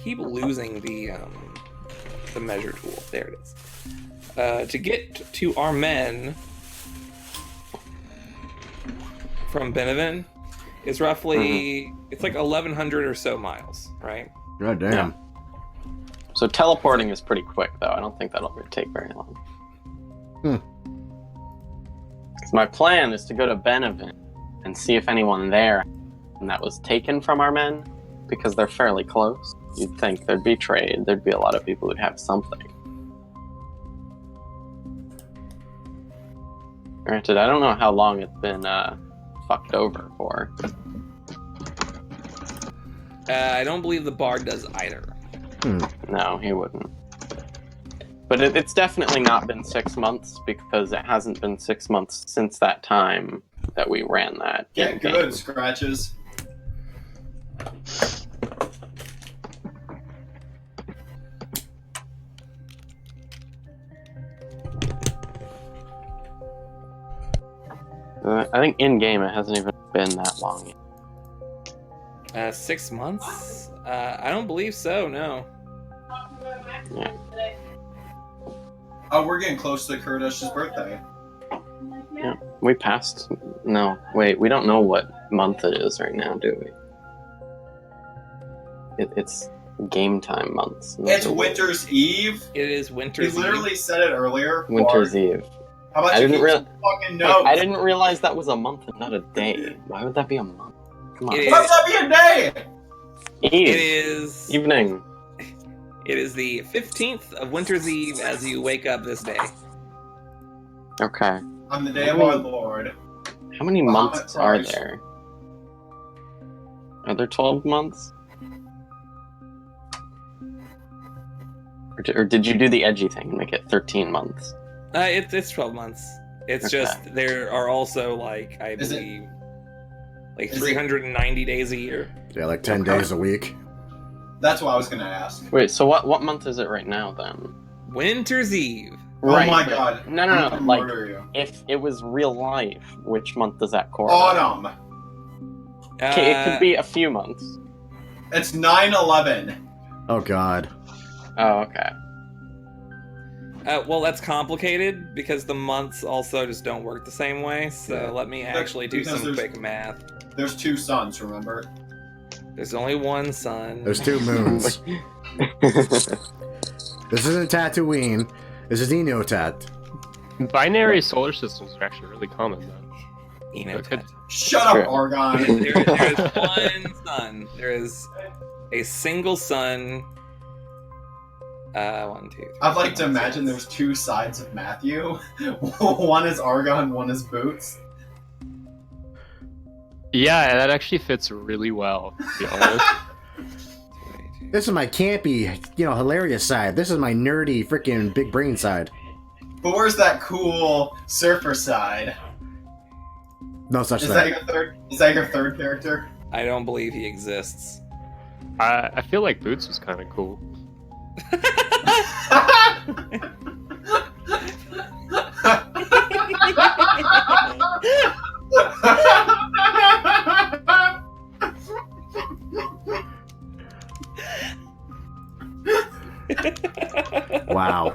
keep losing the measure tool, there it is. To get to our men from Benevin is roughly it's like 1,100 or so miles, right? God damn. Yeah. So teleporting is pretty quick, though. I don't think that'll take very long. 'Cause my plan is to go to Benevin and see if anyone there and that was taken from our men, because they're fairly close. You'd think there'd be trade. There'd be a lot of people who'd have something. Granted, I don't know how long it's been fucked over for. I don't believe the Bard does either. No, he wouldn't. But it's definitely not been 6 months, because it hasn't been 6 months since that time that we ran that. Get good, Scratches. I think in-game it hasn't even been that long. 6 months? I don't believe so, no. Yeah. Oh, we're getting close to Kurdish's birthday. Yeah. We passed... No, wait, we don't know what month it is right now, do we? It's game time months. It's Winter's Eve. It is Winter's He literally Eve. said it earlier. Winter's Eve. How about I you didn't keep some fucking notes? I didn't realize that was a month and not a day. Why would that be a month? Come on. It What's that be a day? Eve. It is... Evening. It is the 15th of Winter's Eve as you wake up this day. Okay. On the day of our Lord. How many Muhammad months are Christ. there? Are there 12 months? Or did you do the edgy thing and make it 13 months? It's 12 months. It's Okay. just there are also like I Is it- believe like is it- 390 days a year. Yeah, like 10 days a week. That's what I was gonna ask. Wait, so what month is it right now then? Winter's Eve. Oh Right, my but- god. No, I'm no. gonna Like, murder you. if it was real life, which month does that correlate? Autumn. Okay, it could be a few months. It's 9/11. Oh god. Oh, okay. Well, that's complicated because the months also just don't work the same way. So let me actually do Because some there's- quick math. There's 2 suns, remember? There's only one sun. There's 2 moons. This isn't Tatooine. This is Enotat. Binary solar systems are actually really common, though. You know, Okay. Shut True. up, Argon. there is one sun. There is a single sun. 1, 2, 3, I'd like to 4, 5, imagine 6. there's 2 sides of Matthew. One is Argon, one is Boots. Yeah, that actually fits really well, to be honest. 22, This is my campy, hilarious side. This is my nerdy, freaking big brain side. But where's that cool surfer side? No such Is thing. that your third? Is that your third character? I don't believe he exists. I feel like Boots was kind of cool. Wow.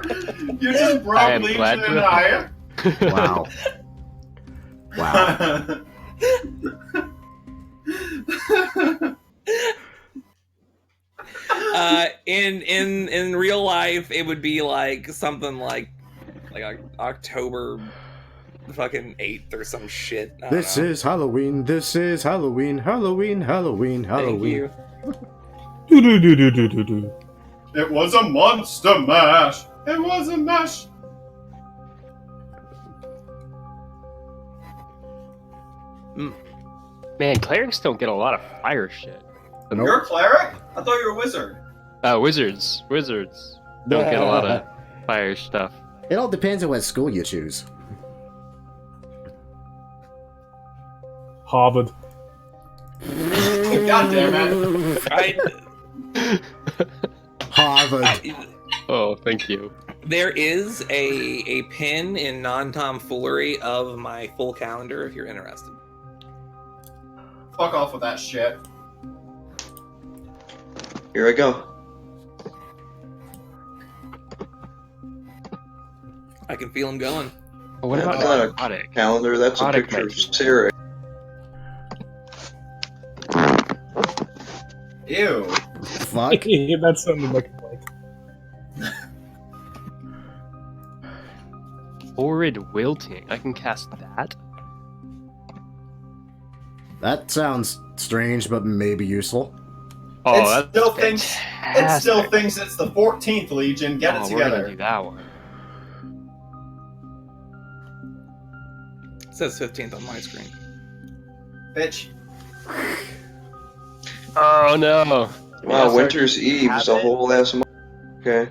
You just I brought am Legion glad and to- I. Wow. Wow. In real life, it would be like something like October fucking 8th or some shit. I don't This know. is Halloween. This is Halloween. Halloween. Halloween. Thank Halloween. you. Do-do-do-do-do-do-do. It was a monster mash. It was a mash. Man, clerics don't get a lot of fire shit. Nope. You're a cleric? I thought you were a wizard. Wizards don't get a lot of fire stuff. It all depends on what school you choose. Harvard. God damn it. Harvard. Oh, thank you. There is a pin in non-tomfoolery of my full calendar if you're interested. Fuck off with that shit. Here I go. I can feel him going. What Yeah, about that's not a narcotic? calendar. That's a Product picture of mention. Sarah. Ew. Fuck. Yeah, that sounded like Horrid wilting. I can cast that. That sounds strange, but maybe useful. Oh, It that's still thinks- It still fantastic. thinks it's the 14th Legion. Get it We're gonna together. do that one. It says 15th on my screen. Bitch. Oh no. Wow, Winter's Eve is a Habit. whole ass month. Okay.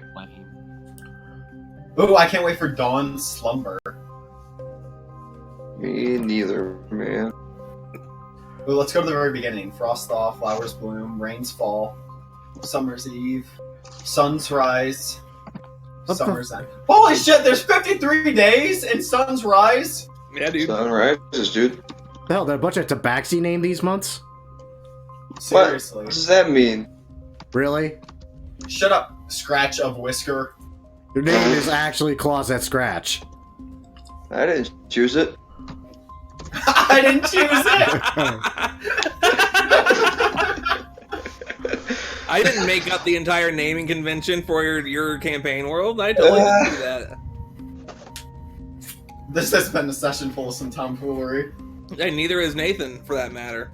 Ooh, I can't wait for Dawn's Slumber. Me neither, man. Ooh, let's go to the very beginning. Frost thaw, flowers bloom, rains fall, summer's eve, suns rise, What the- summer's end. Holy shit, there's 53 days in Sun's Rise? Yeah, dude. Sun rises, dude. Hell, there are a bunch of tabaxi named these months? Seriously. What does that mean? Really? Shut up, Scratch of Whisker. Your name is actually Claws That Scratch. I didn't choose it. I didn't choose it! I didn't make up the entire naming convention for your campaign world. I totally didn't do that. This has been a session full of some tomfoolery. And neither is Nathan, for that matter.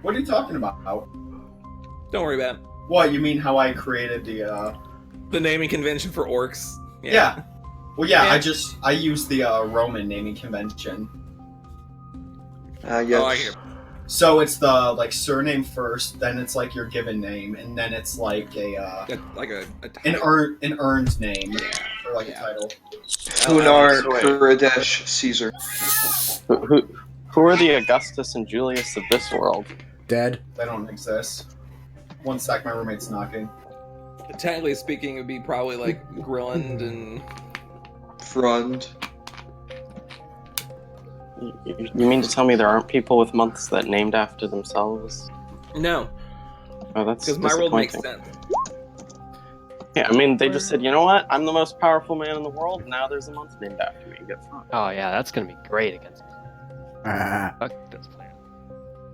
What are you talking about? Don't worry about it. What, you mean how I created the, The naming convention for orcs. Yeah. Well, yeah, Yeah. I used the, Roman naming convention. Yes. Oh, I hear. So it's the, like, surname first, then it's, like, your given name, and then it's, like, Like a an earned name, Yeah. or, like, Yeah. a title. Hunar so wait. Kuradesh Caesar. Who are the Augustus and Julius of this world? Dead. They don't exist. One sec, my roommate's knocking. Technically speaking, it would be probably like Grilland and Front. You mean to tell me there aren't people with months that named after themselves? no, Oh, that's because my world makes disappointing. sense. Yeah, I mean, they just said, you know what? I'm the most powerful man in the world. Now there's a month named after me. Get fucked. Oh yeah, that's gonna be great against me. Ah. Fuck this plan.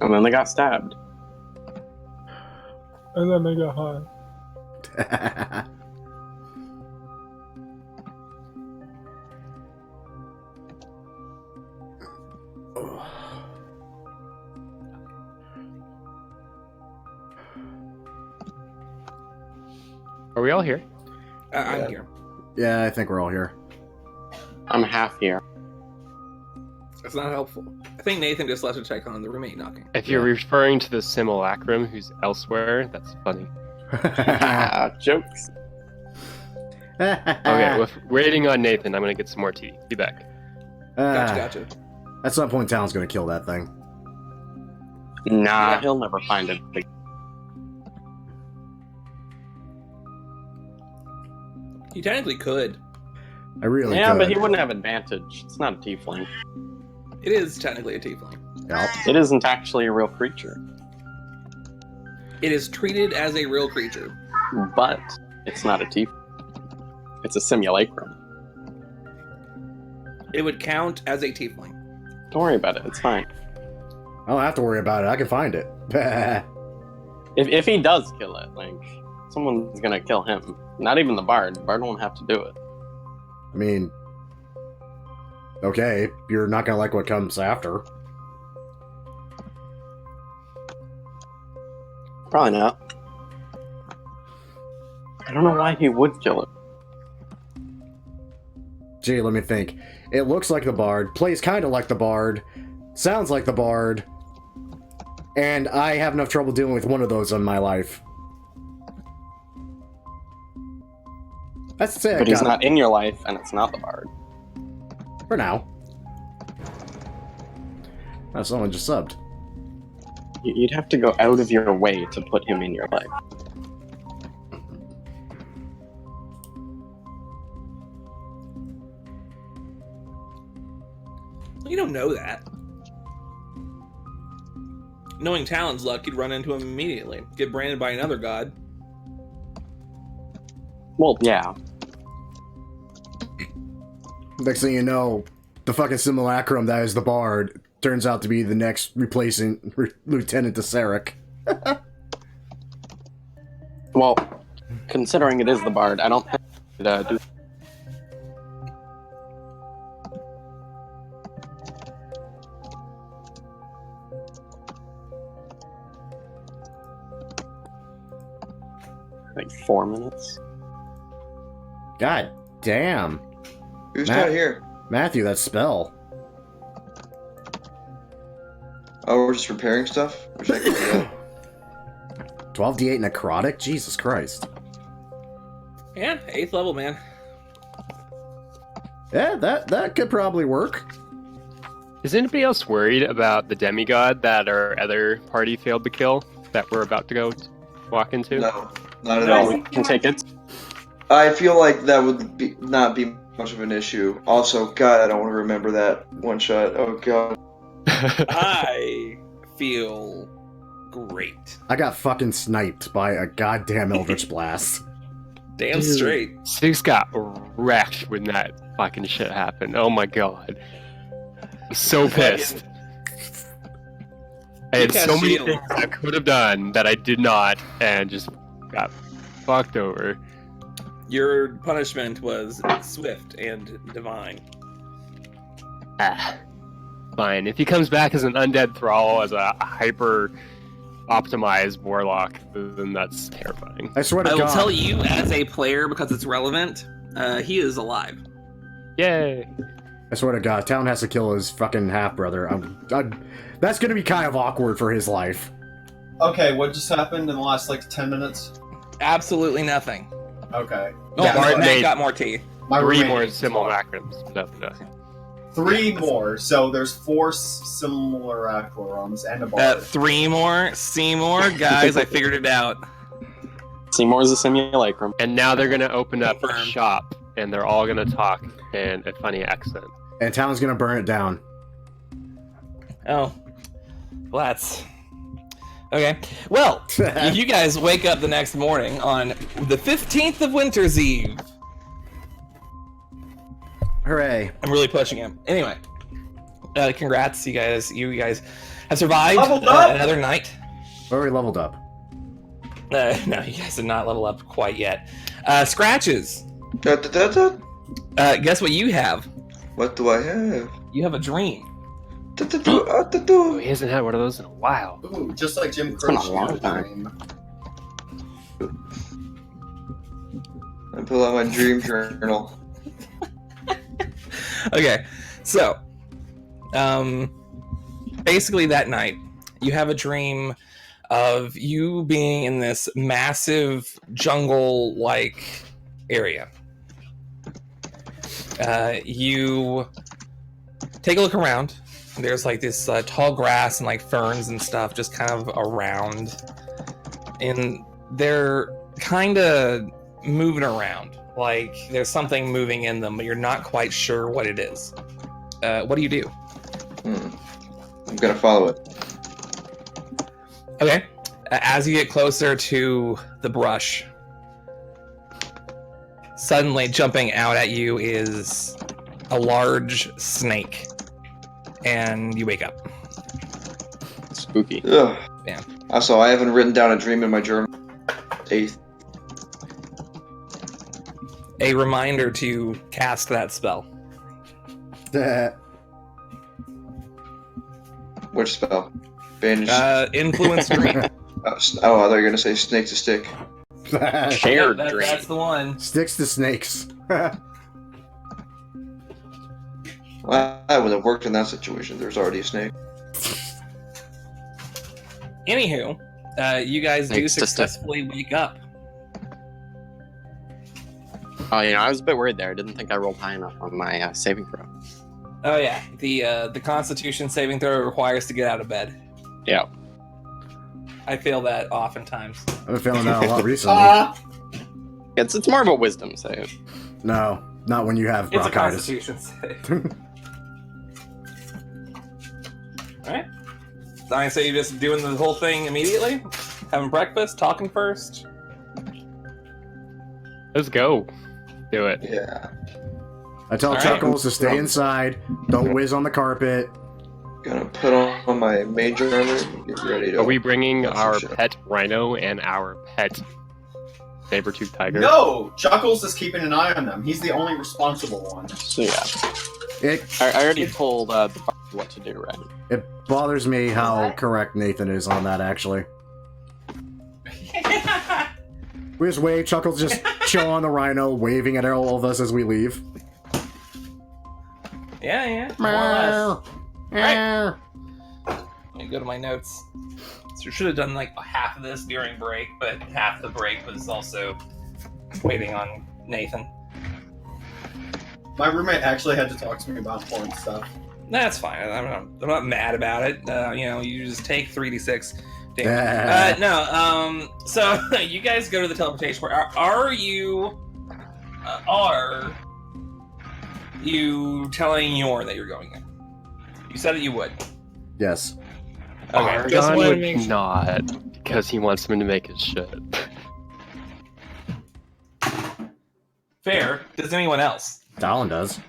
And then they got stabbed. and then they got high. Are we all here? I'm Yeah. here. Yeah, I think we're all here. I'm half here. It's not helpful. I think Nathan just left to check on the roommate knocking. If you're referring to the simulacrum who's elsewhere, that's funny. Jokes. Okay, with waiting on Nathan, I'm gonna get some more tea. Be back. Gotcha. At some point, Talon's gonna kill that thing. Nah, Yeah. he'll never find it. He technically could. I really Yeah, could. but he wouldn't have advantage. It's not a tiefling. It is technically a tiefling. Yep. It isn't actually a real creature, It is treated as a real creature. but it's not a tiefling. It's a simulacrum. It would count as a tiefling. Don't worry about it. It's fine. I don't have to worry about it. I can find it. If he does kill it, like, someone's gonna kill him. Not even the bard. The bard won't have to do it. I mean, okay, you're not gonna like what comes after. Probably not. I don't know why he would kill it. Gee, let me think. It looks like the bard, plays kind of like the bard, sounds like the bard, and I have enough trouble dealing with one of those in my life. That's to say, But he's not in your life, and it's not the bard. for now. Oh, someone just subbed. You'd have to go out of your way to put him in your life. You don't know that. Knowing Talon's luck, you'd run into him immediately. Get branded by another god. Well, yeah. Next thing you know, the fucking simulacrum that is the bard turns out to be the next replacing Lieutenant to Sarek. Well, considering it is the bard, I don't have to do. Like 4 minutes. God damn. Who's Matt? not here? Matthew, that spell. Oh, we're just repairing stuff? Wish I could do that. 12d8 necrotic? Jesus Christ. Yeah, 8th level, man. Yeah, that could probably work. Is anybody else worried about the demigod that our other party failed to kill that we're about to go walk into? No, not at No, all. we can take it. I feel like that would be not be much of an issue. Also, God, I don't want to remember that one shot. Oh, God. I feel great. I got fucking sniped by a goddamn Eldritch Blast. Damn Dude. straight. Six got wrecked when that fucking shit happened. Oh my god. I'm so pissed. I had You so cast many shield. things I could have done that I did not and just got fucked over. Your punishment was swift and divine. Ah. Fine. If he comes back as an undead thrall, as a hyper optimized warlock, then that's terrifying. I swear to I will God. tell you, as a player, because it's relevant, he is alive. Yay! I swear to God, Talon has to kill his fucking half-brother. That's gonna be kind of awkward for his life. Okay, what just happened in the last, 10 minutes? Absolutely nothing. Okay. Oh, Yeah, Matt made- got more tea. My Three roommate more needs simulacrums. No. 3 more, so there's 4 simulacrums and a bar. 3 more, Seymour, guys, I figured it out. Seymour's a simulacrum. And now they're gonna open up a Confirmed. shop, and they're all gonna talk in a funny accent. And Talon's gonna burn it down. Oh, well, that's okay. Well, if you guys wake up the next morning on the 15th of Winter's Eve. Hooray. I'm really pushing him. Anyway, congrats, you guys. You guys have survived Leveled up! another night. Already leveled up. No, you guys did not level up quite yet. Scratches. Guess what you have? What do I have? You have a dream. Oh, he hasn't had one of those in a while. Ooh, just like Jim It's been a Croce. long had a time. dream. I pull out my dream journal. Okay, so, basically that night, you have a dream of you being in this massive jungle-like area. You take a look around. There's like this tall grass and like ferns and stuff just kind of around. And they're kind of moving around. Like there's something moving in them, but you're not quite sure what it is. What do you do? I'm gonna follow it. Okay. As you get closer to the brush, suddenly jumping out at you is a large snake, and you wake up. Spooky. Ugh. Yeah. Also, I haven't written down a dream in my journal. 8th. A reminder to cast that spell. Which spell? Bandage. Influence dream. Oh, I thought you were gonna say snake to stick. Shared Yeah, dream. that's the one. Sticks to snakes. Well, that would have worked in that situation. There's already a snake. Anywho, you guys do Thanks to successfully wake up. Oh, I was a bit worried there. I didn't think I rolled high enough on my saving throw. Oh yeah, the Constitution saving throw requires to get out of bed. Yeah. I fail that oftentimes. I've been feeling that a lot recently. It's more of a wisdom save. No, not when you have It's a bronchitis. Constitution save. Alright. Alright, so you're just doing the whole thing immediately? Having breakfast? Talking first? Let's go. Do it. Yeah. I tell All right. Chuckles to stay inside. Don't whiz on the carpet. Gonna put on my major armor and get ready to. Are we bringing That's our some shit. pet rhino and our pet saber-tooth tiger? No, Chuckles is keeping an eye on them. He's the only responsible one. So yeah. It I already told the bard what to do, right? it bothers me how correct Nathan is on that. Actually, we just wave. Chuckles just chill on the rhino, waving at all of us as we leave. Yeah, more or less. Right. Let me go to my notes. So I should have done like half of this during break, but half the break was also waiting on Nathan. My roommate actually had to talk to me about important stuff. That's fine. I'm not mad about it. You just take 3d6 Yeah. damage. So you guys go to the teleportation. Are you telling Yorn that you're going in? You said that you would. Yes. Okay, just Argon wanted to would make sure. not, because he wants him to make his shit. Fair. Does anyone else? Dallin does.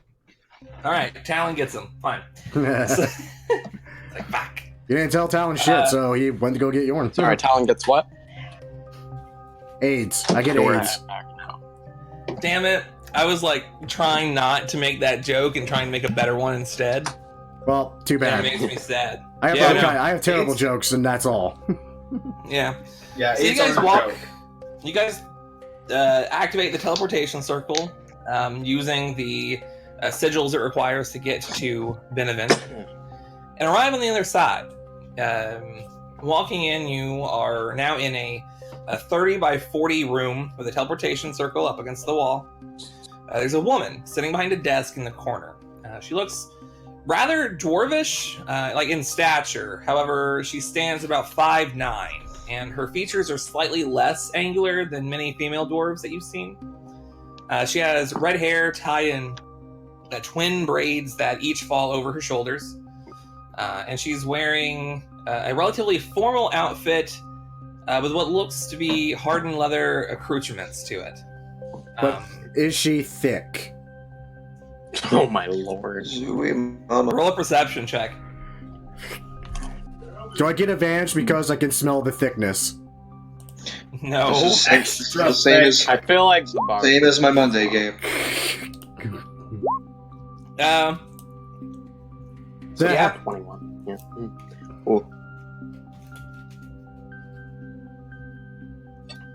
All right, Talon gets him. Fine. You So, it's like, fuck. didn't tell Talon shit, so he went to go get Yorn. Sorry, Talon gets what? AIDS. I get Yorn. AIDS. Damn it. I was like trying not to make that joke and trying to make a better one instead. Well, too That bad. makes me sad. I have Yeah, bronchi- no. I have terrible AIDS. jokes, and that's all. Yeah. Yeah, So you it's guys our walk. joke. You guys activate the teleportation circle using the sigils it requires to get to Benevent, and arrive on the other side. Walking in, you are now in a 30 by 40 room with a teleportation circle up against the wall. There's a woman sitting behind a desk in the corner. She looks rather dwarvish, like in stature. However, she stands about 5'9", and her features are slightly less angular than many female dwarves that you've seen. She has red hair tied in twin braids that each fall over her shoulders. And she's wearing a relatively formal outfit with what looks to be hardened leather accoutrements to it. But is she thick? Oh my lord. Zooey mama. Roll a perception check. Do I get advantage because I can smell the thickness? No. This is the same I feel like the bard. as my Monday game. So yeah, 21. Yeah. Cool.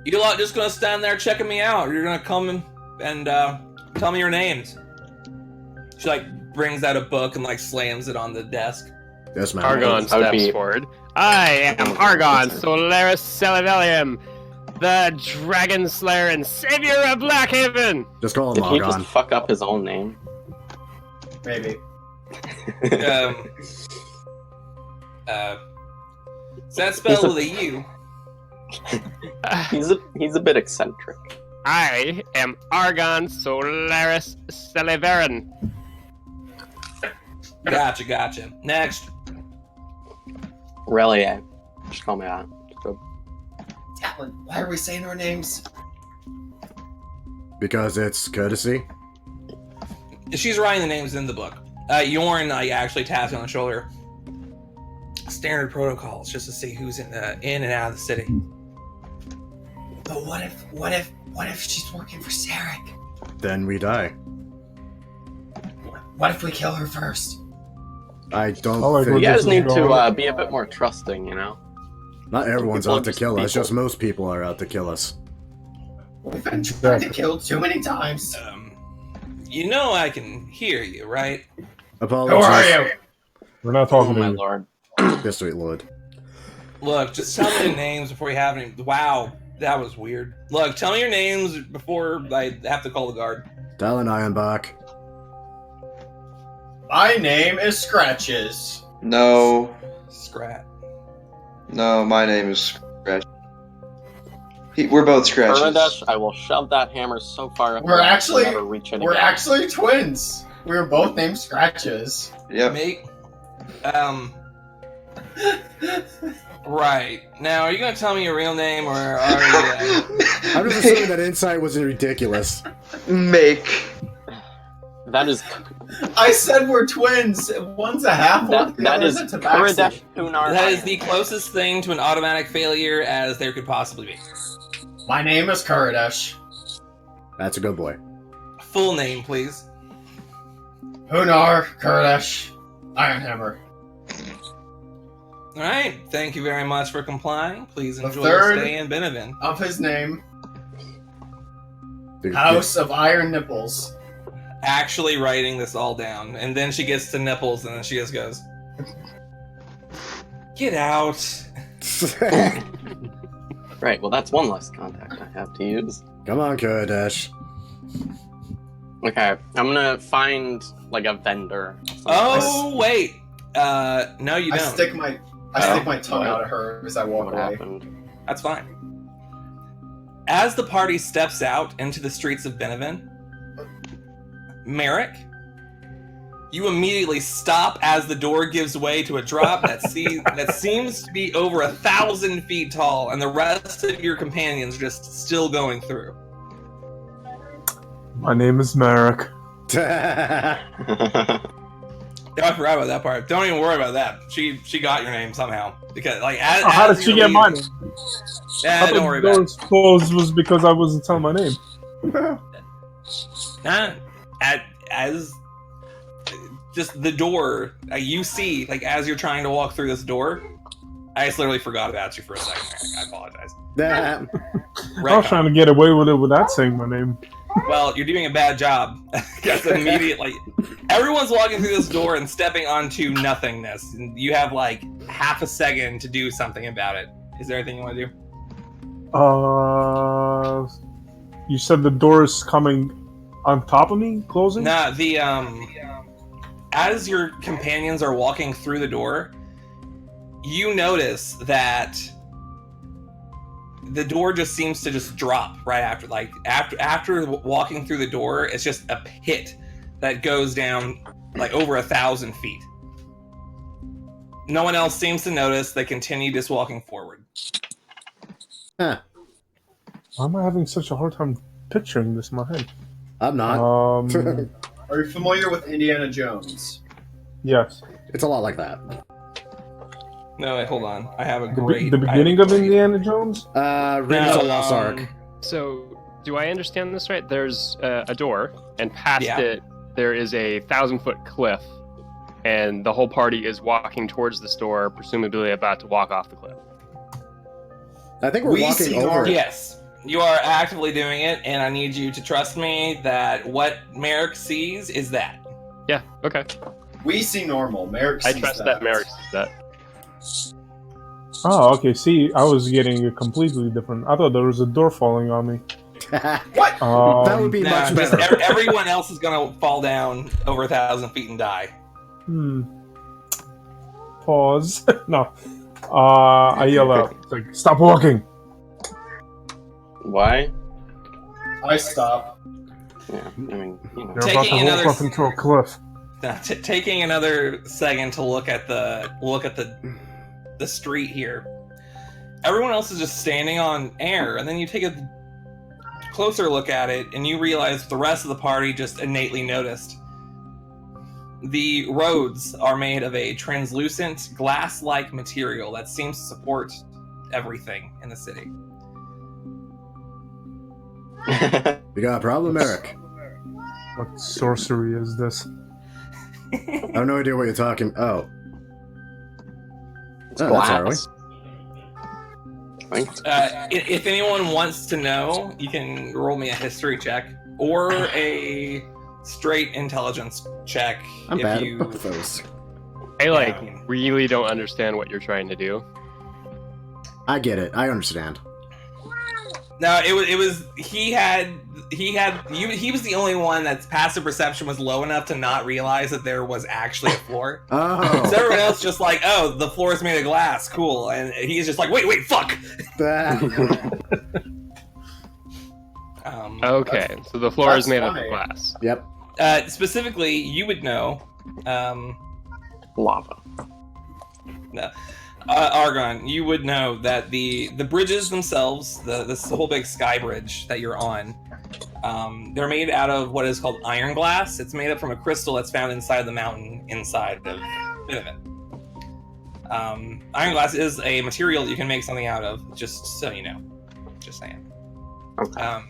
you lot just gonna stand there checking me out. You're gonna come and tell me your names. She like brings out a book and like slams it on the desk. Yes, ma'am. Argon I would steps be- forward. I am Argon Solaris Celivelium, the Dragon Slayer and Savior of Blackhaven! Just call him Did he Argon. just fuck up his own name? Maybe. Is that spelled with a U? He's a bit eccentric. I am Argon Solaris Celiverin. Gotcha. Next. Relia. Just call me that. Good. Alan, why are we saying our names? Because it's courtesy. She's writing the names in the book. Yorn actually taps you on the shoulder. Standard protocols, just to see who's in and out of the city. But what if she's working for Sarek? Then we die. What if we kill her first? I don't I like think... You guys this is need to going. be a bit more trusting, you know? Not everyone's People out to just kill us, people. just most people are out to kill us. We've been trying to kill too many times. You know I can hear you, right? Apologies. Who are you? We're not Oh talking my to you. lord. Yes, sweet lord. Look, just tell me the names before you have any... Wow, that was weird. Look, tell me your names before I have to call the guard. Talon Ironbach. My name is Scratches. No, Scrat. no, my name is Scratch. We're both Scratches. Bernadette, I will shove that hammer so far up We're your ass actually- you'll never reach it We're again. actually twins. We were both named Scratches. Yep. Make... Right. Now, are you going to tell me your real name, or are you... I'm just assuming that insight was ridiculous. Make. That is I said we're twins. One's a half orc. that is Kuridesh Unar. That is the closest thing to an automatic failure as there could possibly be. My name is Kuridesh. That's a good boy. Full name, please. Hunar Kuridesh Ironhammer. Alright, thank you very much for complying. Please The enjoy third- your stay in Benevin. Of his name, Dude, House of Iron Nipples. Actually writing this all down. And then she gets to nipples, and then she just goes, "Get out." Right, well that's one less contact I have to use. Come on, Kodesh. Okay, I'm gonna find like a vendor. Oh, wait. No, you I don't. stick my tongue out at her as I walk What away. happened? That's fine. As the party steps out into the streets of Benevin, Merrick, you immediately stop as the door gives way to a drop that seems to be over 1,000 feet tall, and the rest of your companions just still going through. My name is Merrick. Yeah, I forgot about that part. Don't even worry about that. She got your name somehow because How did she get mine? Yeah, don't worry about it. Those clothes was because I wasn't telling my name. As just the door, you see, like as you're trying to walk through this door, I just literally forgot about you for a second. Eric. I apologize. I was trying to get away with it without saying my name. Well, you're doing a bad job. Because immediately, everyone's walking through this door and stepping onto nothingness. And you have like half a second to do something about it. Is there anything you want to do? You said the door is coming on top of me, closing? Nah, as your companions are walking through the door, you notice that the door just seems to just drop right after. Like after walking through the door, it's just a pit that goes down like over 1,000 feet. No one else seems to notice. They continue just walking forward. Huh. Why am I having such a hard time picturing this in my head? I'm not. Are you familiar with Indiana Jones? Yes. It's a lot like that. No, wait, hold on. I have a The great. beginning of Indiana Jones? Raiders of the Lost Ark. So, do I understand this right? There's a door, and past Yeah. it, there is a 1,000-foot cliff, and the whole party is walking towards this door, presumably about to walk off the cliff. I think we're We walking see over. our- Yes, you are actively doing it, and I need you to trust me that what Merrick sees is that. Yeah, okay. We see normal. Merrick I sees trust that Merrick sees that. Oh, okay. See, I was getting a completely different. I thought there was a door falling on me. What? That would be No, much just better. everyone else is gonna fall down over 1,000 feet and die. Pause. No. I yell out, it's like, stop walking. Why? I stop. Yeah, I mean, you know. You're about to Taking walk another off into a cliff. Now, taking another second to look at the street here. Everyone else is just standing on air, and then you take a closer look at it, and you realize the rest of the party just innately noticed. The roads are made of a translucent, glass-like material that seems to support everything in the city. You got a problem, Eric? What sorcery is this? I have no idea what you're talking. Oh. It's Oh, glass. If anyone wants to know, you can roll me a history check or a straight intelligence check. I'm if bad you... at both those. I really don't understand what you're trying to do. I get it. I understand. No, it was he was the only one that's passive perception was low enough to not realize that there was actually a floor. Oh. So everyone else just like, oh, the floor is made of glass, cool, and he's just like, wait, fuck. Okay, so the floor is That's made of funny. glass. Yep. Specifically, you would know. Lava. No. Argon, you would know that the bridges themselves, this whole big sky bridge that you're on, they're made out of what is called iron glass. It's made up from a crystal that's found inside the mountain inside of Benevent. Iron glass is a material that you can make something out of, just so you know. Just saying. Okay.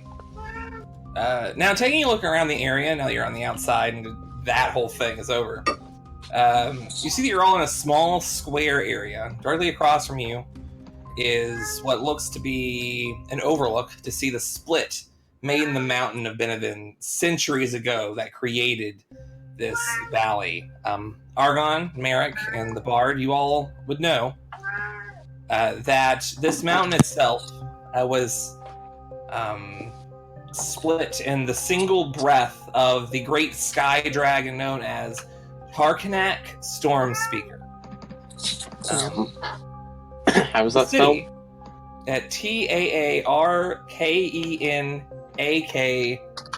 Now, taking a look around the area, now that you're on the outside and that whole thing is over, you see that you're all in a small square area. Directly across from you is what looks to be an overlook to see the split made in the mountain of Benevent centuries ago that created this valley. Argon, Merrick, and the Bard, you all would know that this mountain itself was split in the single breath of the great sky dragon known as Tarkanak Stormspeaker. How was that spelled? At Taarkenak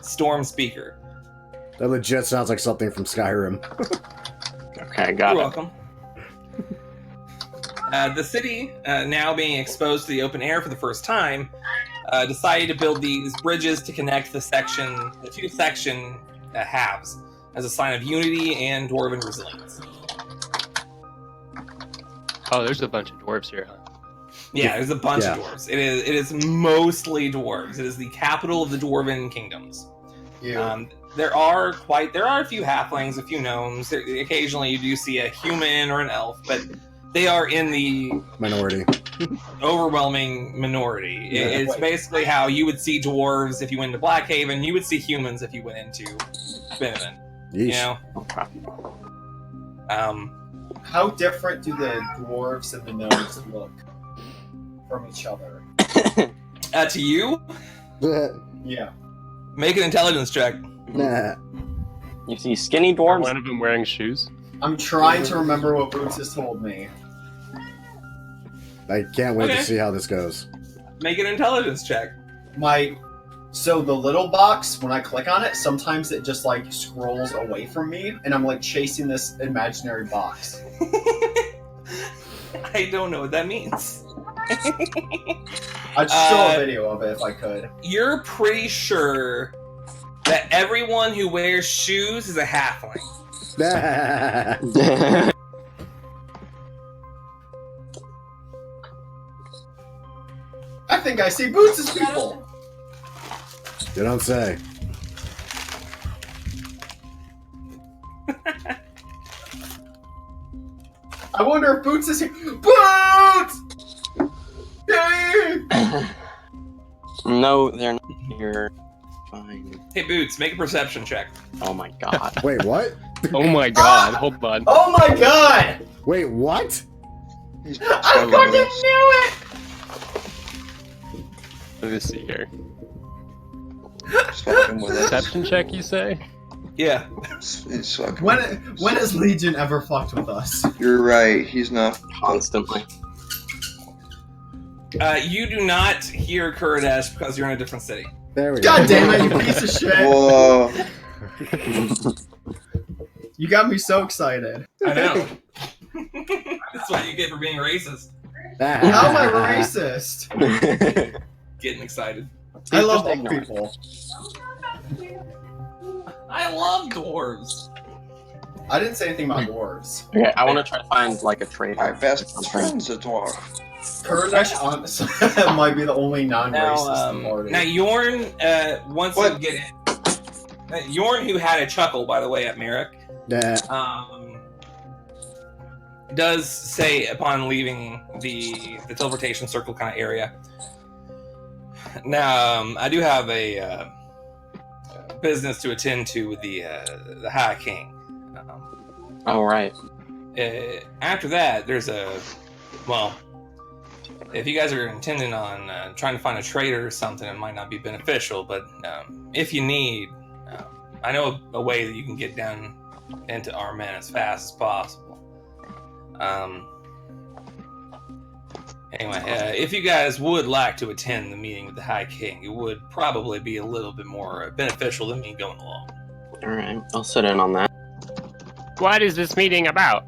Stormspeaker. That legit sounds like something from Skyrim. Okay, got You're it. welcome. The city, now being exposed to the open air for the first time, decided to build these bridges to connect the two section halves as a sign of unity and dwarven resilience. Oh, there's a bunch of dwarves here, huh? Yeah, there's a bunch of dwarves. It is mostly dwarves. It is the capital of the dwarven kingdoms. There are a few halflings, a few gnomes. Occasionally you do see a human or an elf, but they are in the Minority. overwhelming minority. It's basically how you would see dwarves if you went to Blackhaven. You would see humans if you went into Benevent. You know? How different do the dwarves and the gnomes look from each other? To you, Yeah. make an intelligence check. Nah. You see skinny Are dwarves? one of them wearing shoes? I'm trying to remember what Boots has told me. I can't wait Okay. to see how this goes. Make an intelligence check. So the little box, when I click on it, sometimes it just like scrolls away from me, and I'm like chasing this imaginary box. I don't know what that means. I'd show a video of it if I could. You're pretty sure that everyone who wears shoes is a halfling. I think I see Boots' people. You don't say. I wonder if Boots is here. Boots! Yay! No, they're not here. Fine. Hey, Boots, make a perception check. Oh my god. Wait, what? Oh my god, hold on. Oh my god! Wait, what? He's I fucking fucking with us. knew it! Let me see here. He's fucking with us. Perception check, you say? Yeah. He's fucking When with us. when has Legion ever fucked with us? You're right. He's not. Constantly. You do not hear Kurdish because you're in a different city. There we go. God damn it, you piece of shit! Whoa. You got me so excited. I know. That's what you get for being racist. How am I racist? Getting excited. I love just old ignorant. people. I love dwarves. I didn't say anything about dwarves. Okay, I want to try to find like a trader. My best friend's a dwarf. Kurdish honestly might be the only non-racist party. Now Yorn, once What? you get in, Yorn, who had a chuckle, by the way, at Merrick, Yeah. does say upon leaving the teleportation circle kind of area. Now, I do have a business to attend to with the High King. Oh, right. After that, there's well, if you guys are intending on trying to find a trader or something, it might not be beneficial, but if you need, I know a way that you can get down into our men as fast as possible. Anyway, if you guys would like to attend the meeting with the High King, it would probably be a little bit more beneficial than me going along. Alright, I'll sit in on that. What is this meeting about?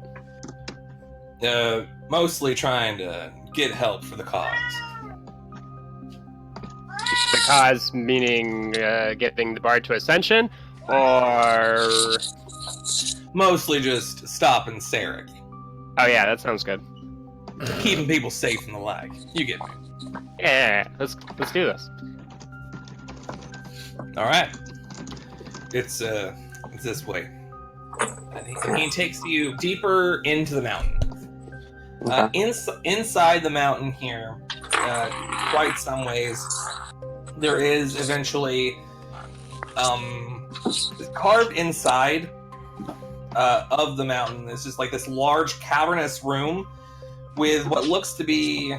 Mostly trying to get help for the cause. The cause meaning getting the bard to Ascension, or... Mostly just stopping Sarek. Oh yeah, that sounds good. Keeping people safe from the lag. You get me. Yeah, let's do this. Alright. It's this way. He takes you deeper into the mountain. Inside the mountain here, quite some ways, there is eventually carved inside of the mountain. It's just like this large cavernous room with what looks to be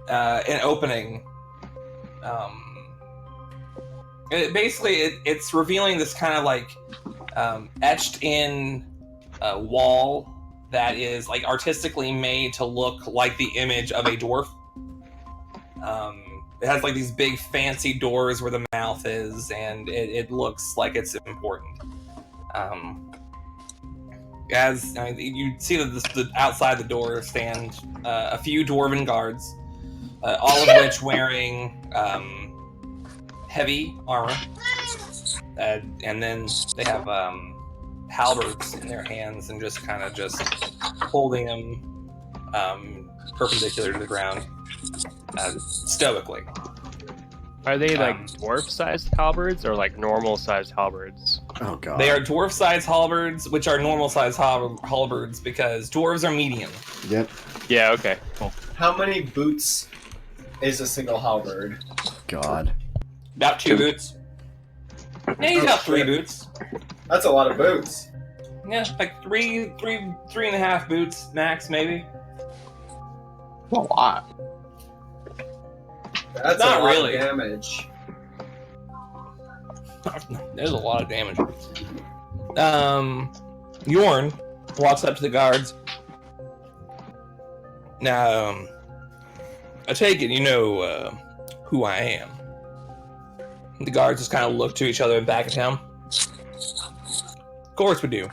an opening. It's revealing this kind of like etched in wall that is like artistically made to look like the image of a dwarf. It has like these big fancy doors where the mouth is, and it looks like it's important. You see that the outside the door stand a few dwarven guards, all of which wearing heavy armor, and then they have halberds in their hands and just kind of holding them perpendicular to the ground, stoically. Are they like dwarf-sized halberds or like normal-sized halberds? Oh god. They are dwarf-sized halberds, which are normal-sized halberds because dwarves are medium. Yep. Yeah, okay, cool. How many boots is a single halberd? God. About 2 boots. Yeah, he's got 3 boots. That's a lot of boots. Yeah, like three and a half boots max, maybe. A lot. That's Not a lot really. of damage. There's a lot of damage. Yorn walks up to the guards. Now, I take it you know who I am. The guards just kind of look to each other and back at him. Of course we do.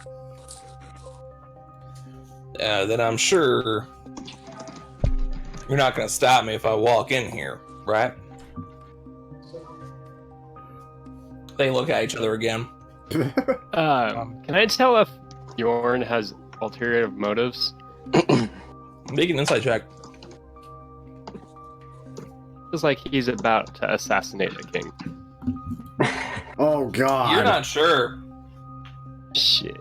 Then I'm sure you're not going to stop me if I walk in here, right? They look at each other again. Can I tell if Yorn has ulterior motives? Make an insight check. Feels like he's about to assassinate the king. Oh god. You're not sure. Shit.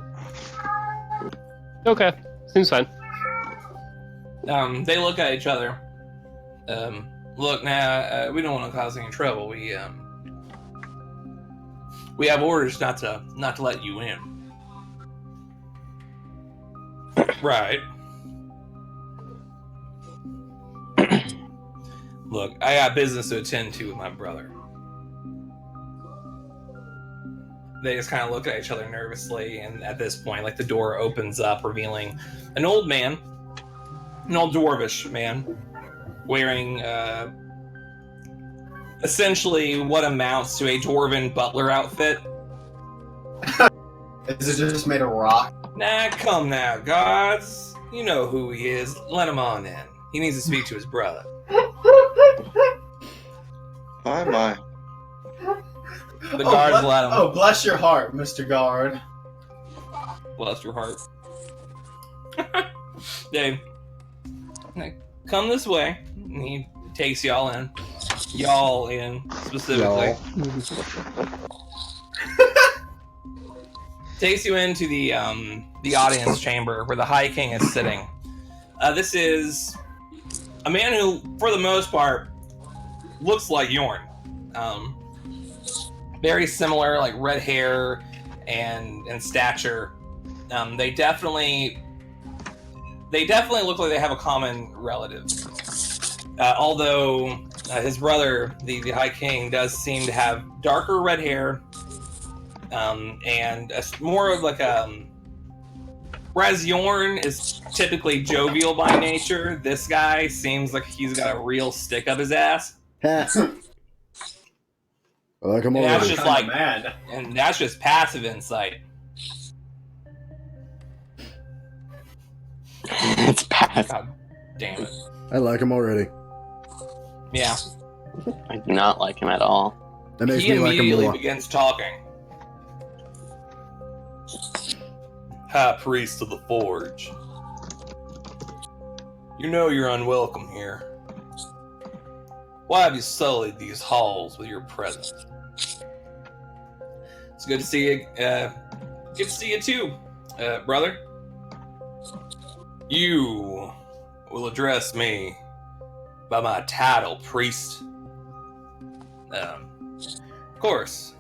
Okay, seems fine. They look at each other. Look, now we don't want to cause any trouble. We have orders not to let you in. Right. Look, I got business to attend to with my brother. They just kind of look at each other nervously, and at this point, like, the door opens up, revealing an old man, an old dwarvish man, wearing essentially what amounts to a dwarven butler outfit. Is it just made of rock? Nah, come now, gods. You know who he is. Let him on in. He needs to speak to his brother. My. The guards let him. Oh, bless your heart, Mr. Guard. Bless your heart. Dave, come this way. And he takes y'all in. Y'all in, specifically. Takes you into the audience chamber where the High King is sitting. This is a man who, for the most part, looks like Yorn. Very similar, like red hair and stature. They definitely look like they have a common relative. Although his brother, the High King, does seem to have darker red hair, and more of like a. Whereas Yorn is typically jovial by nature, this guy seems like he's got a real stick up his ass. I like him And that's already. just like, mad. and that's just passive insight. It's bad. God damn it. I like him already. Yeah. I do not like him at all. That makes He me like him immediately more. begins talking. High Priest of the Forge. You know you're unwelcome here. Why have you sullied these halls with your presence? It's good to see you. Good to see you too, brother. You will address me by my title, priest. Of course,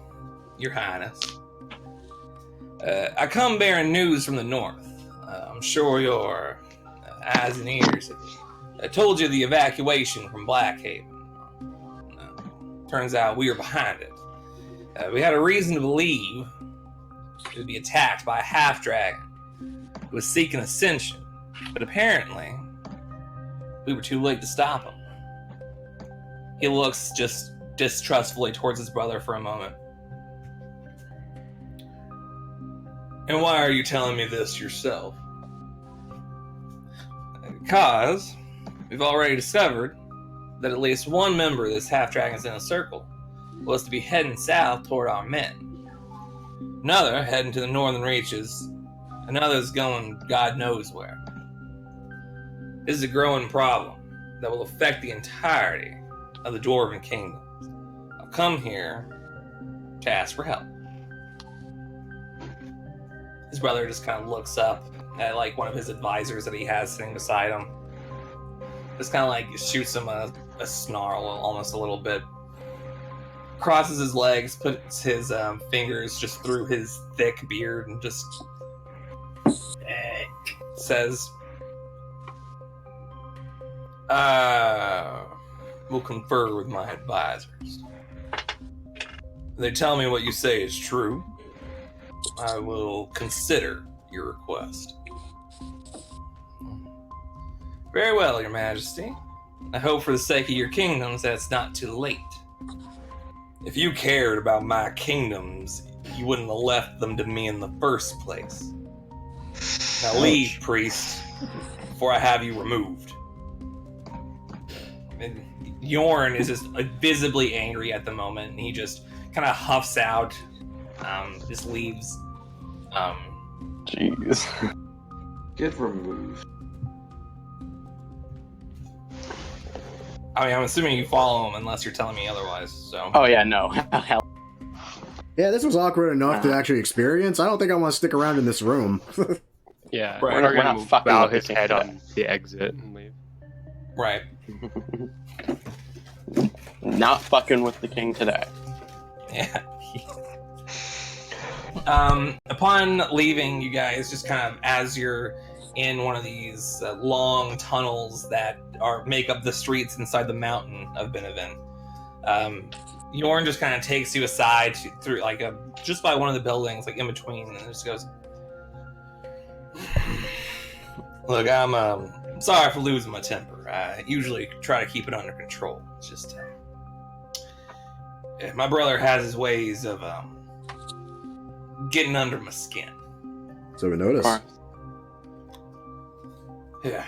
Your Highness. I come bearing news from the north. I'm sure your eyes and ears have told you the evacuation from Blackhaven. Turns out we were behind it. We had a reason to believe it would be attacked by a half-dragon who was seeking ascension, but apparently we were too late to stop him. He looks just distrustfully towards his brother for a moment. And why are you telling me this yourself? Because we've already discovered that at least one member of this half-dragon's inner circle was to be heading south toward our men. Another heading to the northern reaches. Another's going God knows where. This is a growing problem that will affect the entirety of the Dwarven Kingdom. I've come here to ask for help. His brother just kind of looks up at like one of his advisors that he has sitting beside him. Just kind of like shoots him a snarl almost a little bit. Crosses his legs, puts his fingers just through his thick beard and just says, will confer with my advisors. They tell me what you say is true. I will consider your request. Very well, Your Majesty. I hope for the sake of your kingdoms that it's not too late. If you cared about my kingdoms, you wouldn't have left them to me in the first place. Now leave, priest, before I have you removed. And Yorn is just visibly angry at the moment, and he just kind of huffs out, just leaves. Jeez. Get removed. I mean, I'm assuming you follow him unless you're telling me otherwise, so. Oh yeah, no. Hell. Yeah, this was awkward enough to actually experience. I don't think I want to stick around in this room. Yeah, Right. we're We're going not to fucking bow with his the head king on the exit and leave. Right. Not fucking with the king today. Yeah. Upon leaving, you guys just kind of, as you're in one of these long tunnels that make up the streets inside the mountain of Benevin. Yorn just kind of takes you aside through like just by one of the buildings, like in between, and just goes, "Look, I'm sorry for losing my temper. I usually try to keep it under control. It's just my brother has his ways of getting under my skin." So we notice. Yeah.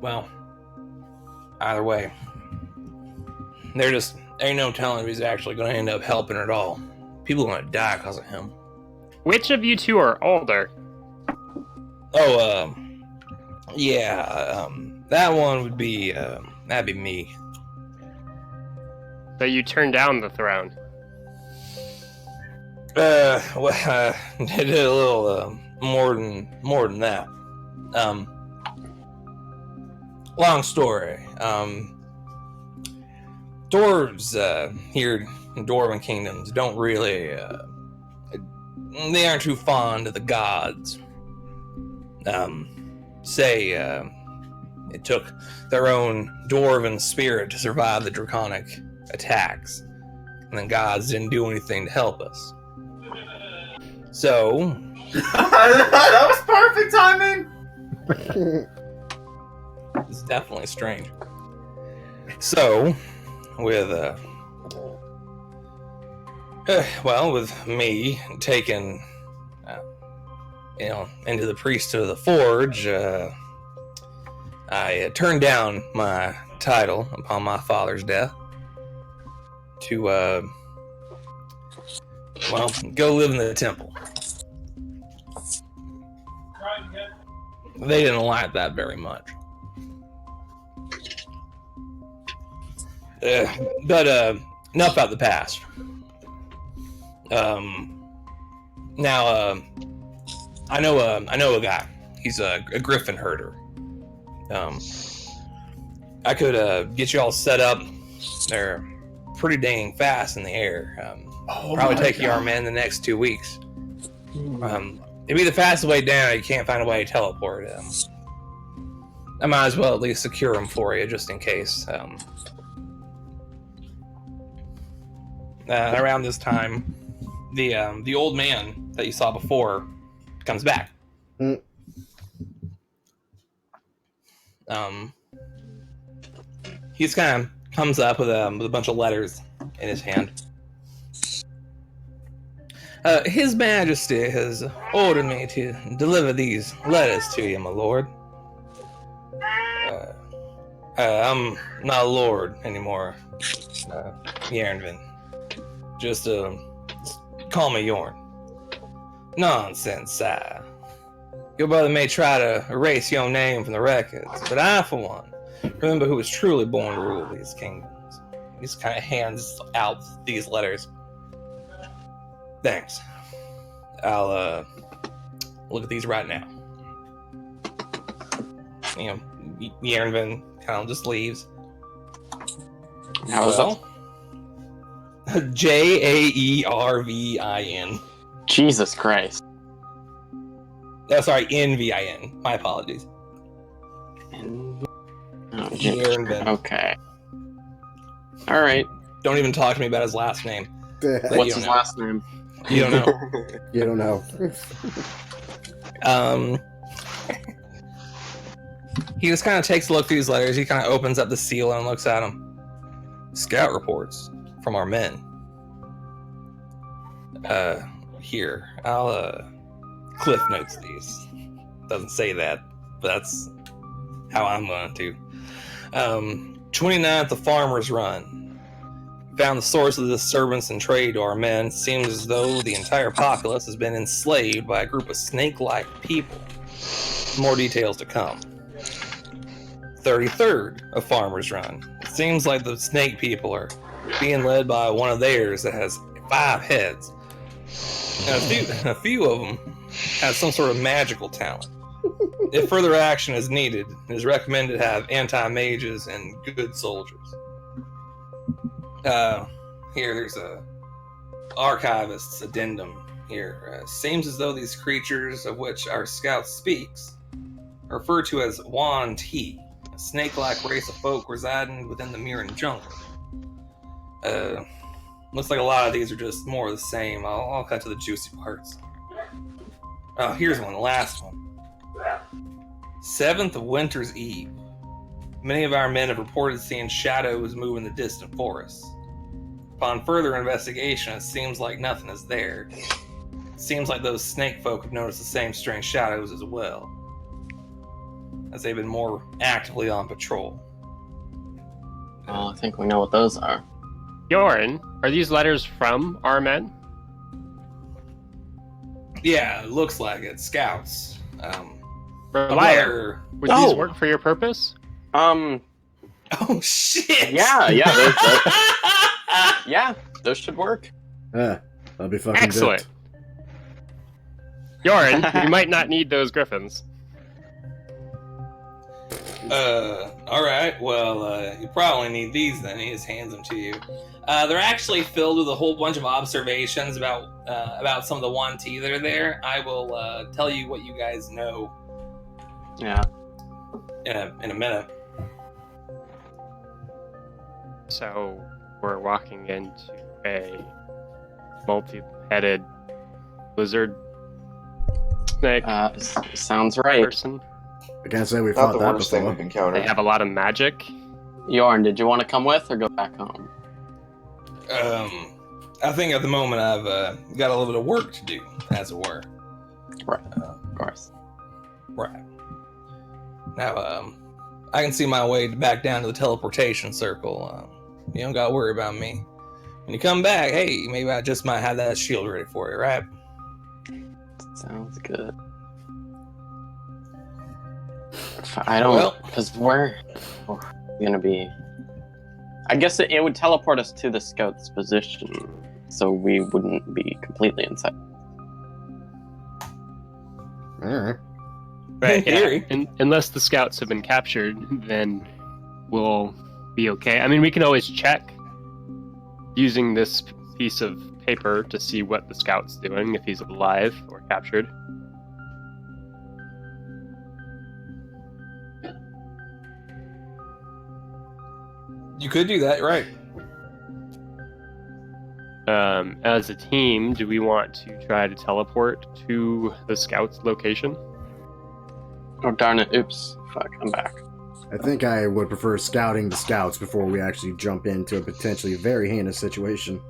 Well, either way, ain't no telling if he's actually going to end up helping at all. People are going to die because of him. Which of you two are older? Oh, that one would be, that'd be me. So you turned down the throne. Well, I did a little, more than that. Long story. Dwarves, here in Dwarven Kingdoms don't really, they aren't too fond of the gods. It took their own dwarven spirit to survive the draconic attacks, and the gods didn't do anything to help us. So... That was perfect timing! It's definitely strange. So, with me taken, into the priesthood of the Forge, I turned down my title upon my father's death to, go live in the temple. They didn't like that very much. But enough about the past. Now, I know a guy. He's a griffin herder. I could get you all set up. They're pretty dang fast in the air. Probably take you our men the next 2 weeks. It'd be the fastest way down. You can't find a way to teleport. I might as well at least secure them for you, just in case. Around this time, the old man that you saw before comes back. He just kind of comes up with a bunch of letters in his hand. His Majesty has ordered me to deliver these letters to you, my lord. I'm not a lord anymore, Yarnvin. Just call me Yorn. Nonsense, sire. Your brother may try to erase your name from the records, but I, for one, remember who was truly born to rule these kingdoms. He just kind of hands out these letters. Thanks. I'll look at these right now. Yarnvin kind of just leaves. How is that? Jaervin. Jesus Christ. Oh, sorry, Nvin. My apologies. Yarnvin. Okay. All right. Don't even talk to me about his last name. What's his last name? You don't know. You don't know. He just kind of takes a look through these letters. He kind of opens up the seal and looks at them. Scout reports from our men. Here, I'll cliff notes these. Doesn't say that, but that's how I'm going to. 29th, the Farmer's Run. Found the source of the disturbance and trade to our men. Seems as though the entire populace has been enslaved by a group of snake-like people. More details to come. 33rd, a Farmer's Run. It seems like the snake people are being led by one of theirs that has 5 heads. And a few of them have some sort of magical talent. If further action is needed, it is recommended to have anti-mages and good soldiers. Here, there's a archivist's addendum here. Seems as though these creatures, of which our scout speaks, are referred to as Yuan-Ti, a snake-like race of folk residing within the Mirren jungle. Looks like a lot of these are just more of the same. I'll cut to the juicy parts. Oh, here's one, the last one. 7th of Winter's Eve. Many of our men have reported seeing shadows move in the distant forests. Upon further investigation, it seems like nothing is there. It seems like those snake folk have noticed the same strange shadows as well, as they've been more actively on patrol. Well, I think we know what those are. Bjorn, are these letters from our men? Yeah, it looks like it. Scouts. Liar. Would these work for your purpose? Oh shit! Yeah, yeah, those should work. Yeah, I'll be fucking Excellent. dipped. Bjorn, you might not need those griffins. Alright, well, you probably need these then. He just hands them to you. They're actually filled with a whole bunch of observations about some of the Yuan-Ti that are there. I will tell you what you guys know. Yeah. In a minute. So, we're walking into a multi-headed lizard snake Sounds right. person. I can't say we've Not fought the that worst thing before. we've encountered. They have a lot of magic. Yorn, did you want to come with or go back home? I think at the moment I've got a little bit of work to do, as it were. Right, of course. Right. Now, I can see my way back down to the teleportation circle. You don't gotta worry about me. When you come back, hey, maybe I just might have that shield ready for you, right? Sounds good. I don't, because we're gonna be. I guess it would teleport us to the scout's position, so we wouldn't be completely inside. Alright. Right, In theory. unless the scouts have been captured, then we'll be okay. I mean, we can always check using this piece of paper to see what the scout's doing, if he's alive or captured. You could do that, right? As a team, do we want to try to teleport to the scout's location? Oh darn it! Oops! Fuck! I'm back. I think I would prefer scouting the scouts before we actually jump into a potentially very heinous situation.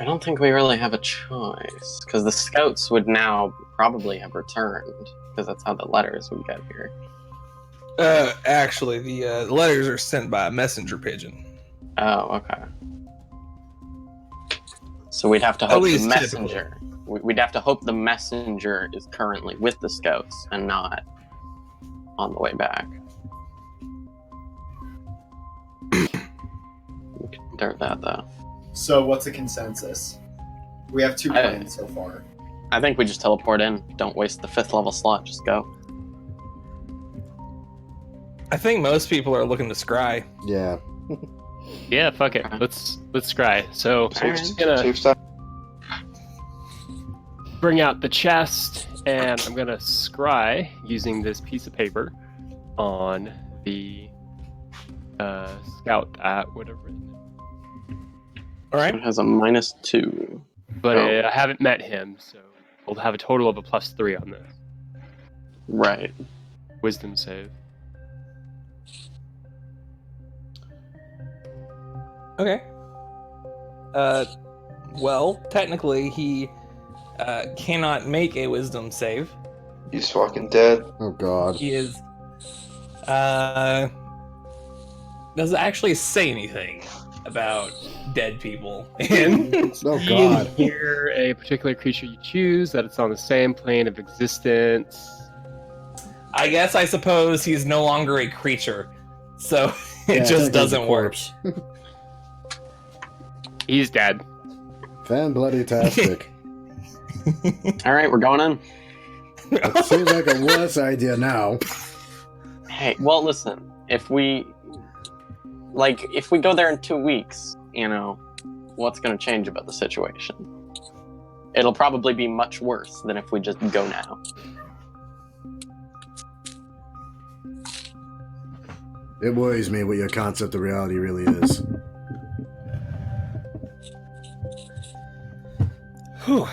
I don't think we really have a choice because the scouts would now probably have returned because that's how the letters would get here. Actually, the letters are sent by a messenger pigeon. Oh, okay. So we'd have to hope the messenger. We'd have to hope the messenger is currently with the scouts and not on the way back. We can dirt that though. So what's the consensus? We have two plans so far. I think we just teleport in. Don't waste the 5th level slot. Just go. I think most people are looking to scry. Yeah. Yeah, fuck it. Let's scry. So I'm just gonna Safe side. bring out the chest, and I'm gonna scry using this piece of paper on the scout at whatever. All right. It has a -2. But Oh. I haven't met him, so we'll have a total of a +3 on this Right. wisdom save. Okay. Well, technically, he cannot make a wisdom save. He's fucking dead. Oh god. He is. Doesn't actually say anything about dead people. Oh You god. hear a particular creature you choose, that it's on the same plane of existence. I guess I suppose he's no longer a creature, so it Yeah, just technically he's a doesn't work. corpse. He's dead. Fan bloody tastic. All right, we're going in. It seems like a worse idea now. Hey, well, listen. If we go there in 2 weeks, what's going to change about the situation? It'll probably be much worse than if we just go now. It worries me what your concept of reality really is. Whew.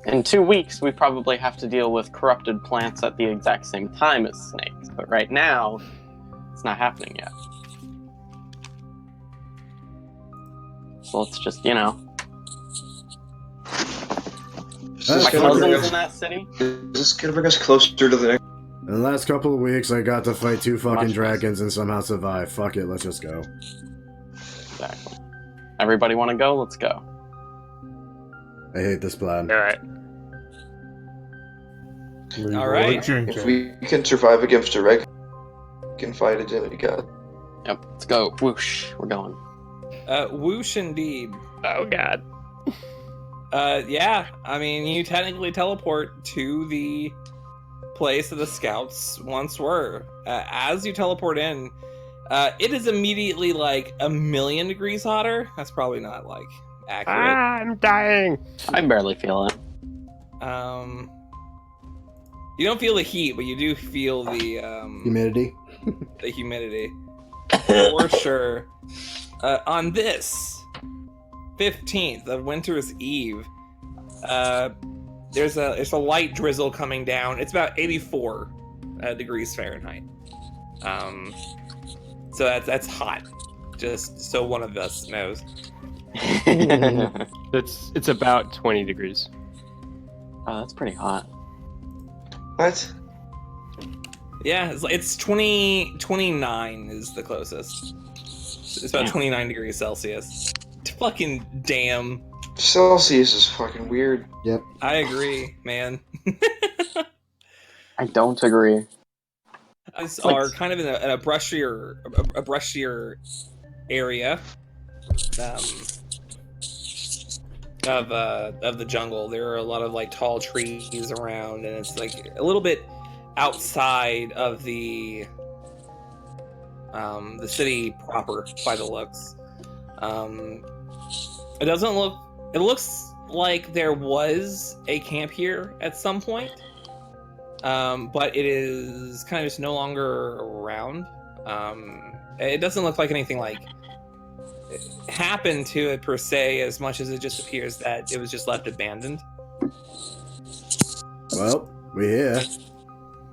In 2 weeks, we probably have to deal with corrupted plants at the exact same time as snakes. But right now, it's not happening yet. So let's just, Is My this gonna cousin's bring in us- that city? is this gonna bring us closer to the next? In the last couple of weeks, I got to fight 2 fucking Much dragons and somehow survive. Fuck it, let's just go. Exactly. Everybody want to go? Let's go. I hate this plan. All right. All right. If we can survive against a reg, we can fight a demigod. Yep, let's go. Whoosh, we're going. Whoosh indeed. Oh god. Yeah, I mean, you technically teleport to the place that the scouts once were. As you teleport in, it is immediately like 1,000,000 degrees hotter. That's probably not like accurate. I'm dying. I barely feel it. You don't feel the heat, but you do feel the Humidity? the humidity for sure. On this 15th of Winter's Eve, there's a light drizzle coming down. It's about 84 degrees Fahrenheit. So that's hot. Just so one of us knows. It's about 20 degrees. Oh, that's pretty hot. What? Yeah, it's 29 is the closest. It's about 29 degrees Celsius. Fucking damn. Celsius is fucking weird. Yep. I agree, man. I don't agree. Us are kind of in a brushier area of the jungle. There are a lot of like tall trees around, and it's like a little bit outside of the city proper by the looks. It doesn't look. It looks like there was a camp here at some point, but it is kind of just no longer around. It doesn't look like anything like happened to it per se, as much as it just appears that it was just left abandoned. Well, we're here.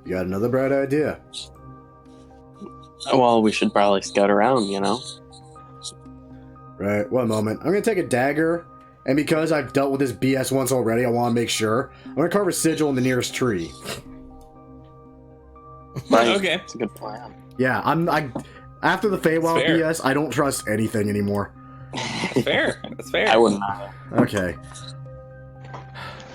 You got another bright idea. Well, we should probably scout around, you know? Right, one moment. I'm gonna take a dagger, and because I've dealt with this BS once already, I want to make sure. I'm gonna carve a sigil in the nearest tree. Right. Okay. That's a good plan. Yeah, after the Feywild Fair. BS, I don't trust anything anymore. Fair. That's fair. I wouldn't either. Okay.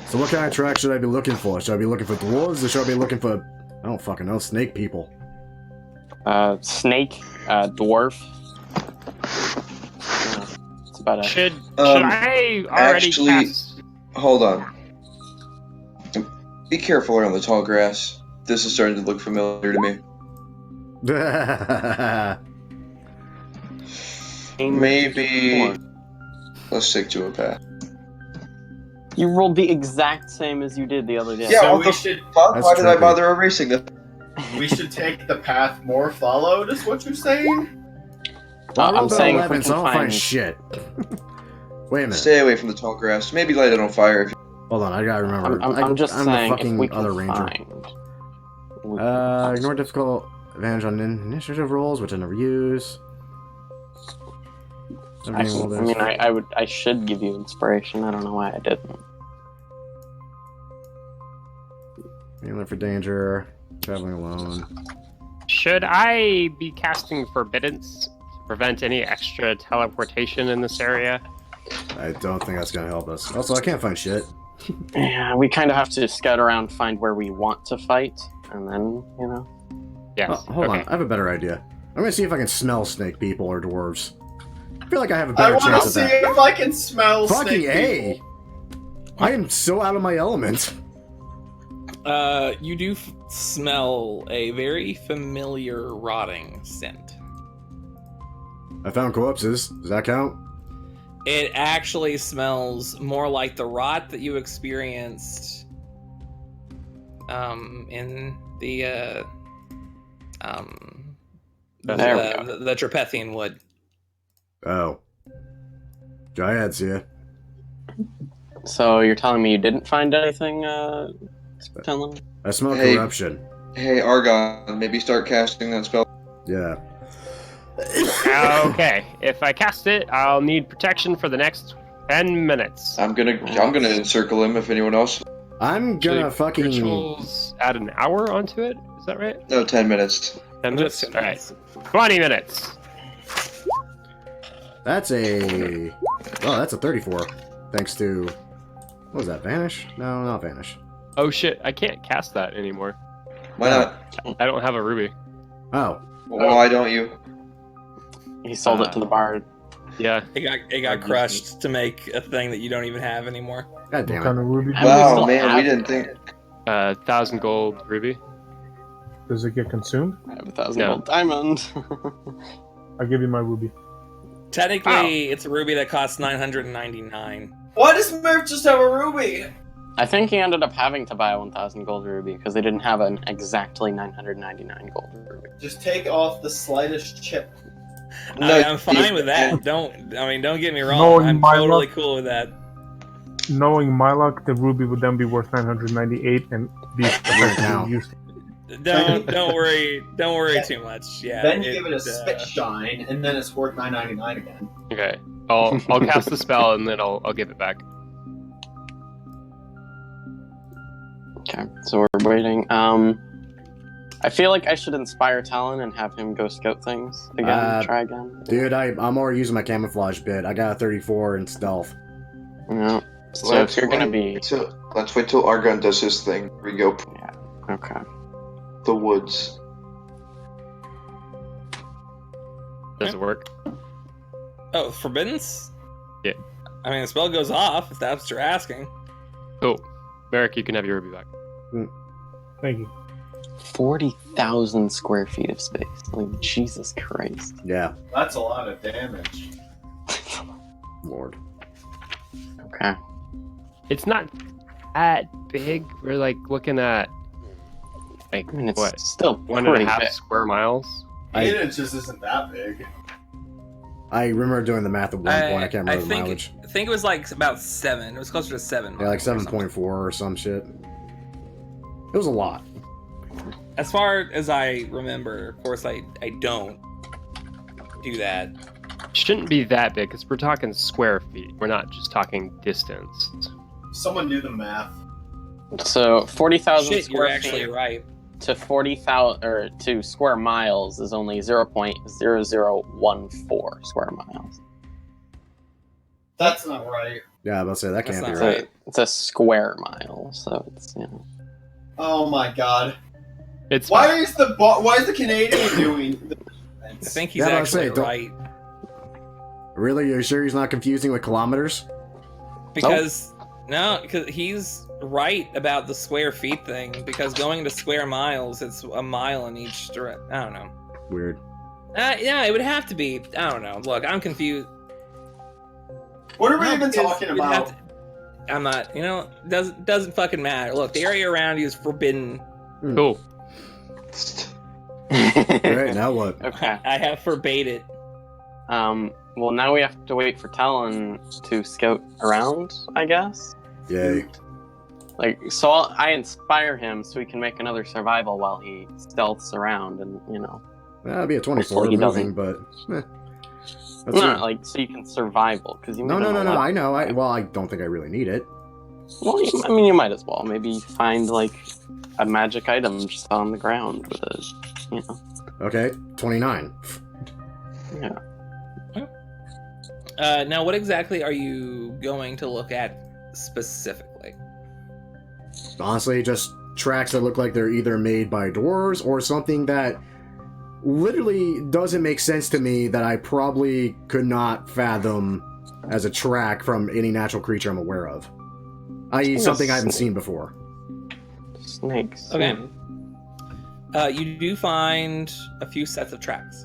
So what kind of track should I be looking for? Should I be looking for dwarves, or should I be looking for, I don't fucking know, snake people? Snake, dwarf. Yeah, it's about it. Should I already actually- cast? Hold on. Be careful around the tall grass. This is starting to look familiar to me. Maybe let's stick to a path. You rolled the exact same as you did the other day. Yeah, So what we the should fuck? That's Why did I trippy. bother erasing this? we should take the path more followed, is what you're saying? Well, I rolled I'm an saying if 11, we so I can don't find find... shit. Wait a minute. Stay away from the tall grass. Maybe light it on fire. If you... Hold on, I gotta remember. I'm just I'm saying, the fucking if we can other ranger. find... we can Ignore difficult advantage on initiative rolls, which I never use. I should give you inspiration. I don't know why I didn't. Alert for danger. Traveling alone. Should I be casting Forbiddance to prevent any extra teleportation in this area? I don't think that's gonna help us. Also, I can't find shit. Yeah, we kind of have to scout around, find where we want to fight, and then, you know. Yes. Oh, hold okay. on, I have a better idea. I'm gonna see if I can smell snake people or dwarves. I feel like I have a I better want to chance at see that. if I can smell Fucking snake A! people. I am so out of my element. You do smell a very familiar rotting scent. I found corpses. Does that count? It actually smells more like the rot that you experienced in the Trapethian wood. Oh. Dryads, yeah. So you're telling me you didn't find anything, Talon? I smell Hey. corruption. Hey, Argon, maybe start casting that spell. Yeah. Okay, if I cast it, I'll need protection for the next 10 minutes. I'm gonna encircle him if anyone else. I'm gonna fucking... Rituals add an hour onto it, is that right? No, 10 minutes. 10 minutes? Just 10 Alright. 20 minutes! That's a... Oh, that's a 34. Thanks to... What was that, Vanish? No, not Vanish. Oh shit, I can't cast that anymore. Why not? I don't have a ruby. Oh. Well, why don't you? He sold it to the bard. Yeah. It got crushed to make a thing that you don't even have anymore. God What damn kind it. of ruby? And we Wow, still man, have we didn't it. think. 1,000 gold ruby. Does it get consumed? I have 1,000 No. gold diamond. I'll give you my ruby. Technically, it's a ruby that costs 999. Why does Murph just have a ruby? I think he ended up having to buy a 1,000 gold ruby because they didn't have an exactly 999 gold ruby. Just take off the slightest chip. I'm fine with that. Don't get me wrong. Knowing I'm my totally luck- cool with that. Knowing my luck, the ruby would then be worth 998 and be now. effectively used. Don't worry too much. Yeah. Then you give it a spit shine, and then it's worth $9.99 again. Okay. I'll cast the spell and then I'll give it back. Okay, so we're waiting. I feel like I should inspire Talon and have him go scout things again. Try again. Dude, I'm already using my camouflage bit. I got a 34 in stealth. Yeah. So if you're gonna be Let's wait till Argon does his thing. We go okay. the woods. Does it work? Oh, forbiddance? Yeah. I mean, the spell goes off if that's what you're asking. Cool. Merrick, you can have your ruby back. Thank you. 40,000 square feet of space. Like, Jesus Christ. Yeah, That's a lot of damage. Lord. Okay. It's not that big. We're like looking at like I mean, it's what, still 1.5 pretty big. square miles. 8 inches isn't that big. I remember doing the math at one point. I can't remember the mileage. I think it was like about 7. It was closer to 7. Yeah, like miles or something. 7.4 or some shit. It was a lot. As far as I remember, of course, I don't do that. Shouldn't be that big because we're talking square feet. We're not just talking distance. Someone do the math. So 40,000 Shit, square you're actually feet right. to 40,000 or to square miles is only 0.0014 square miles. That's not right. Yeah, I was about to say, that That's can't be not right. right. It's a square mile, so it's Oh my god. It's Why fine. is the Canadian doing? I think he's Yeah, I was actually about to say, right. Really? You're sure he's not confusing with kilometers? Because he's right about the square feet thing. Because going to square miles, it's a mile in each direction. I don't know. Weird. Yeah, it would have to be. I don't know. Look, I'm confused. What are we No, even because talking you'd have about? I'm not. Doesn't fucking matter. Look, the area around you is forbidden. Cool. Alright, now what? Okay. I have forbade it. Well, now we have to wait for Talon to scout around, I guess. Yay. Like, so I inspire him so he can make another survival while he stealths around, and That'd be a 24 Hopefully he moving, but... That's not it. like so you can survival because you. No, made him I alive. know. I don't think I really need it. Well, you might as well. Maybe find like a magic item just on the ground with a, Okay, 29. Yeah. Now, what exactly are you going to look at specifically? Honestly, just tracks that look like they're either made by dwarves or something that literally doesn't make sense to me that I probably could not fathom as a track from any natural creature I'm aware of. I.e. something I haven't seen before. Snakes. Okay. You do find a few sets of tracks.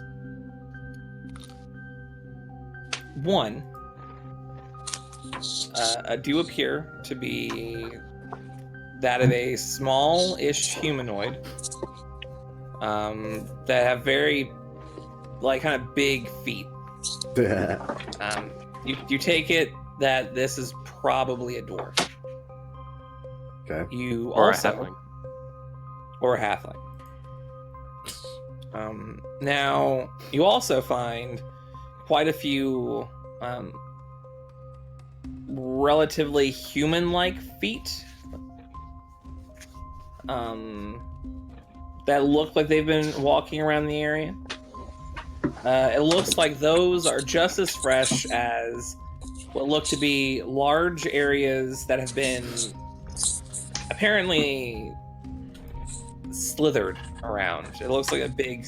One do appear to be that of a small-ish humanoid that have very, like, kind of big feet. You take it that this is probably a dwarf. Okay. You Or a also halfling. or a halfling. Now you also find quite a few relatively human-like feet that look like they've been walking around the area. It looks like those are just as fresh as what look to be large areas that have been apparently slithered around. It looks like a big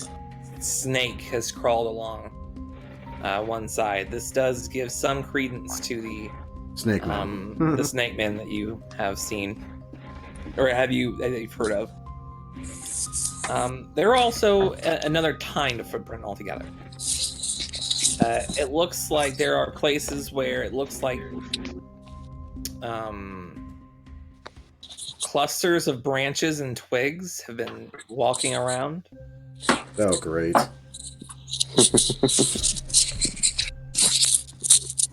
snake has crawled along one side. This does give some credence to the Snake man. the snake man that you have seen, or that you've heard of. There are also another kind of footprint altogether. It looks like there are places where it looks like clusters of branches and twigs have been walking around. Oh, great.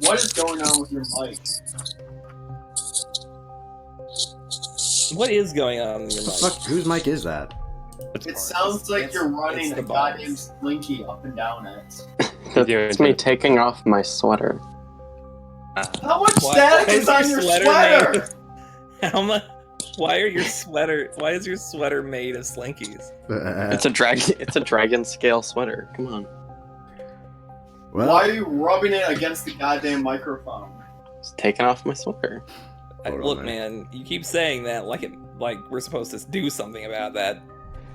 What is going on with your mic? What is going on in your mic? Fuck, whose mic is that? It sounds like It's- you're running it's the a goddamn slinky up and down it. That's me taking off my sweater. How much Why- static why is on your sweater sweater? How much? Why is your sweater made of slinkies? It's a dragon. It's a dragon scale sweater. Come on. Well, Why are you rubbing it against the goddamn microphone? Just taking off my sweater. Hold on, Look, man. man, you keep saying that like we're supposed to do something about that.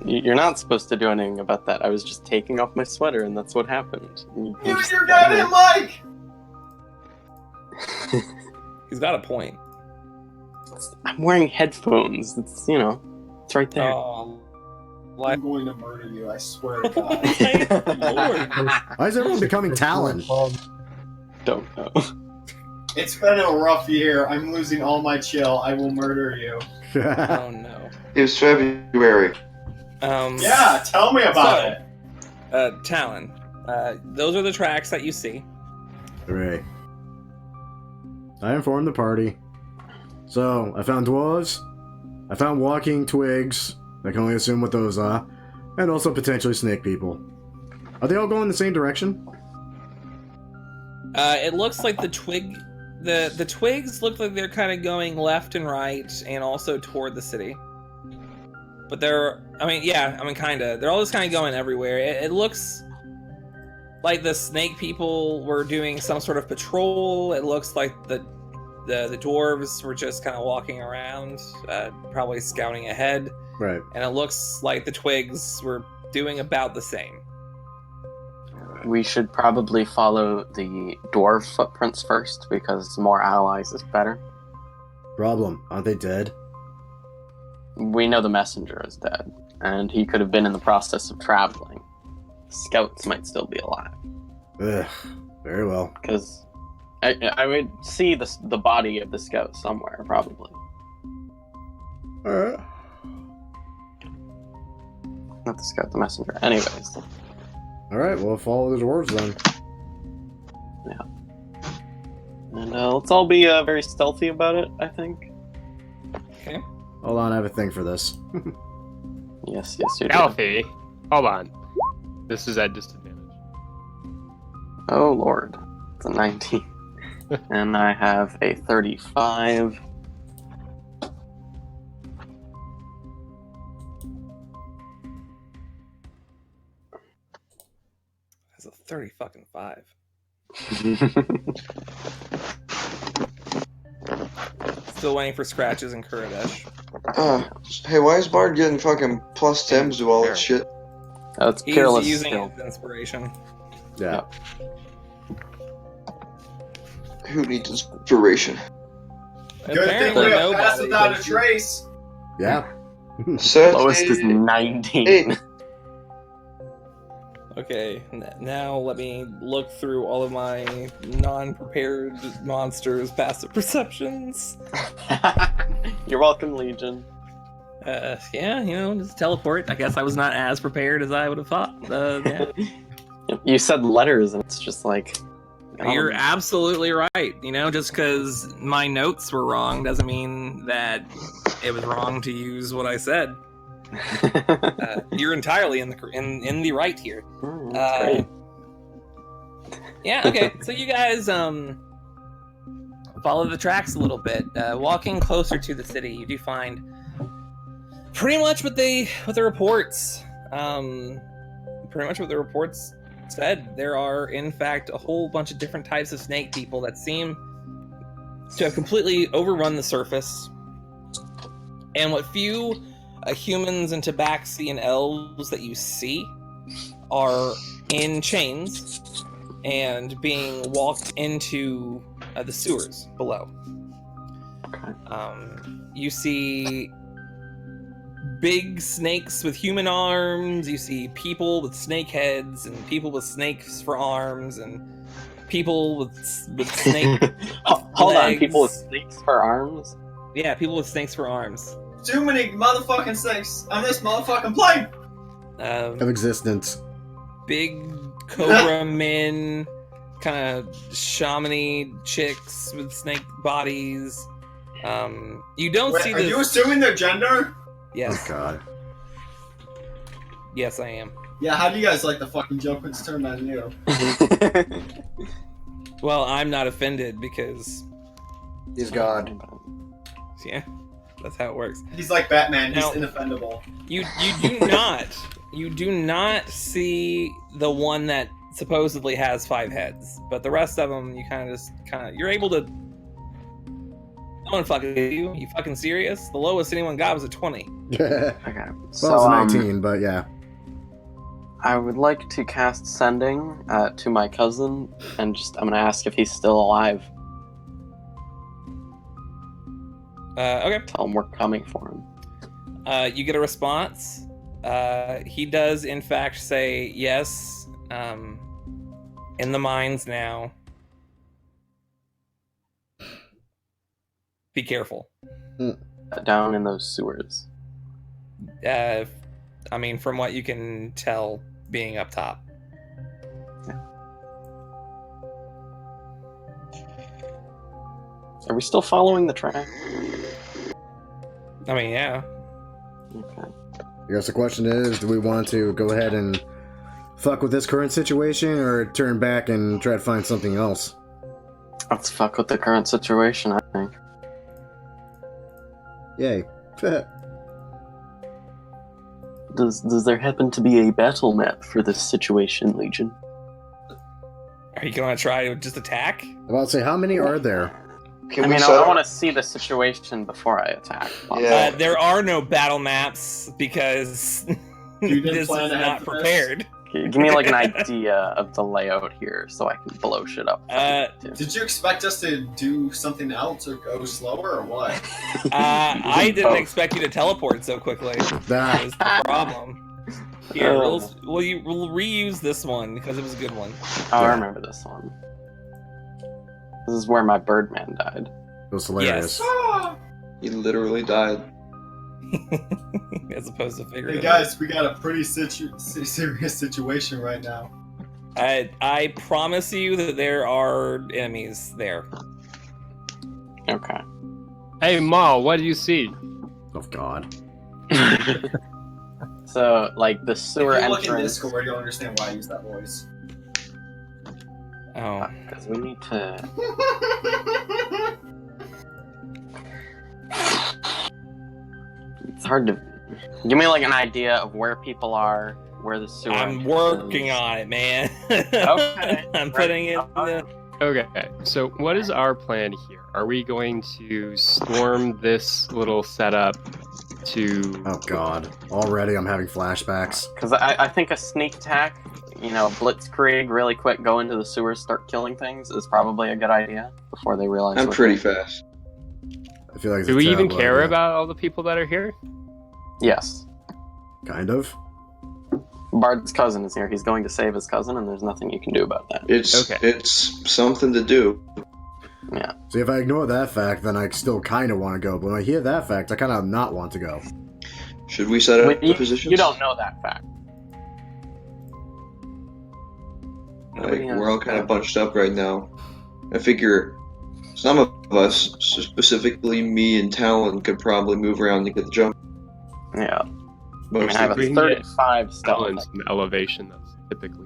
You're not supposed to do anything about that. I was just taking off my sweater, and that's what happened. Use your goddamn mic! He's got a point. I'm wearing headphones. It's it's right there. Oh, I'm going to murder you, I swear to God. Lord. why is everyone becoming Talon? Don't know. It's been a rough year. I'm losing all my chill. I will murder you. Oh no. It was February. Yeah, tell me about it. Talon. Those are the tracks that you see. Hooray. I informed the party. So, I found dwarves, I found walking twigs, I can only assume what those are, and also potentially snake people. Are they all going the same direction? It looks like the twigs look like they're kind of going left and right, and also toward the city. But they're kind of. They're all just kind of going everywhere. It looks like the snake people were doing some sort of patrol. It looks like the dwarves were just kind of walking around, probably scouting ahead. Right. And it looks like the twigs were doing about the same. We should probably follow the dwarf footprints first, because more allies is better. Problem. Aren't they dead? We know the messenger is dead, and he could have been in the process of traveling. Scouts might still be alive. Ugh. Very well. Because I would see the body of the scout somewhere, probably. Alright. Not the scout, the messenger. Anyways. Alright, we'll follow the dwarves then. And let's all be very stealthy about it, I think. Okay. Hold on, I have a thing for this. Yes, you do. Alfie, hold on. This is at disadvantage. Oh, Lord. It's a 19. And I have a 35. That's a 30-fucking-5. Still waiting for scratches and Kurdish. Hey, why is Bard getting fucking plus 10s to all this shit? That's He's peerless using skill. his inspiration. Yeah. Who needs inspiration? Good thing Apparently we have passed nobody. without a trace. Yeah. Lowest is 78. 19. Okay. Okay, now let me look through all of my non-prepared monsters' passive perceptions. You're welcome, Legion. Yeah, just teleport. I guess I was not as prepared as I would have thought. Yeah. You said letters, and it's just like... You're absolutely right. Just because my notes were wrong doesn't mean that it was wrong to use what I said. You're entirely in the right here. That's great. Yeah. Okay. So you guys follow the tracks a little bit. Walking closer to the city, you do find pretty much what the reports. Pretty much what the reports said. There are, in fact, a whole bunch of different types of snake people that seem to have completely overrun the surface. And what few humans and tabaxi and elves that you see are in chains and being walked into the sewers below. You see big snakes with human arms, you see people with snake heads, and people with snakes for arms, and people with snake Hold on, people with snakes for arms? Yeah, people with snakes for arms. Too many motherfucking snakes on this motherfucking plane! Of existence. Big cobra men, kind of shaman-y chicks with snake bodies. You don't see Are this... you assuming their gender? Yes. Oh, God. Yes, I am. Yeah, how do you guys like the fucking joke when it's turned on you? Well, I'm not offended because... He's God. Yeah, that's how it works. He's like Batman, Now- he's inoffendable. You do not see the one that supposedly has 5 heads, but the rest of them you you're able to. No one fucking you fucking serious? The lowest anyone got was a 20. Okay. Well, So, it's 19, but yeah. I would like to cast Sending to my cousin, and I'm gonna ask if he's still alive. Okay. Tell him we're coming for him. You get a response. He does, in fact, say yes. In the mines now. Be careful. Down in those sewers. From what you can tell, being up top. Are we still following the track? Yeah. Okay. I guess the question is, do we want to go ahead and fuck with this current situation, or turn back and try to find something else? Let's fuck with the current situation, I think. Yay. Does there happen to be a battle map for this situation, Legion? Are you gonna try to just attack? I'm about to say, how many are there? Can I we mean, settle? I want to see the situation before I attack. Yeah. There are no battle maps because You didn't this is plan ahead not for this? prepared. Give me like an idea of the layout here so I can blow shit up. Did you expect us to do something else or go slower or what? I didn't Both. expect you to teleport so quickly. That. That is the problem. Here, we'll reuse this one because it was a good one. Oh, I Yeah. remember this one. This is where my Birdman died. It was hilarious. He literally died. As opposed to figuring. Hey guys, we got a pretty serious situation right now. I promise you that there are enemies there. Okay. Hey, Ma, what do you see? Oh, God. So, like, the sewer If you look in entrance... Discord, you'll understand why I use that voice. Oh. Because we need to... It's hard to... Give me, like, an idea of where people are, where the sewer I'm entrance working is. on it, man. Okay. I'm putting it in the... Okay, so what is our plan here? Are we going to storm this little setup to... Oh, God. Already I'm having flashbacks. Because I think a sneak attack, blitzkrieg, really quick, go into the sewers, start killing things, is probably a good idea before they realize... I'm what pretty they're- fast. I feel like it's Do a we even terrible care idea. about all the people that are here? Yes. Kind of. Bard's cousin is here. He's going to save his cousin, and there's nothing you can do about that. It's something to do. Yeah. See, if I ignore that fact, then I still kind of want to go. But when I hear that fact, I kind of not want to go. Should we set up the positions? You don't know that fact. We're all kind of bunched up right now. I figure some of us, specifically me and Talon, could probably move around to get the jump. Yeah. Most I have of a we can 35 That stealth. one's an elevation that's typically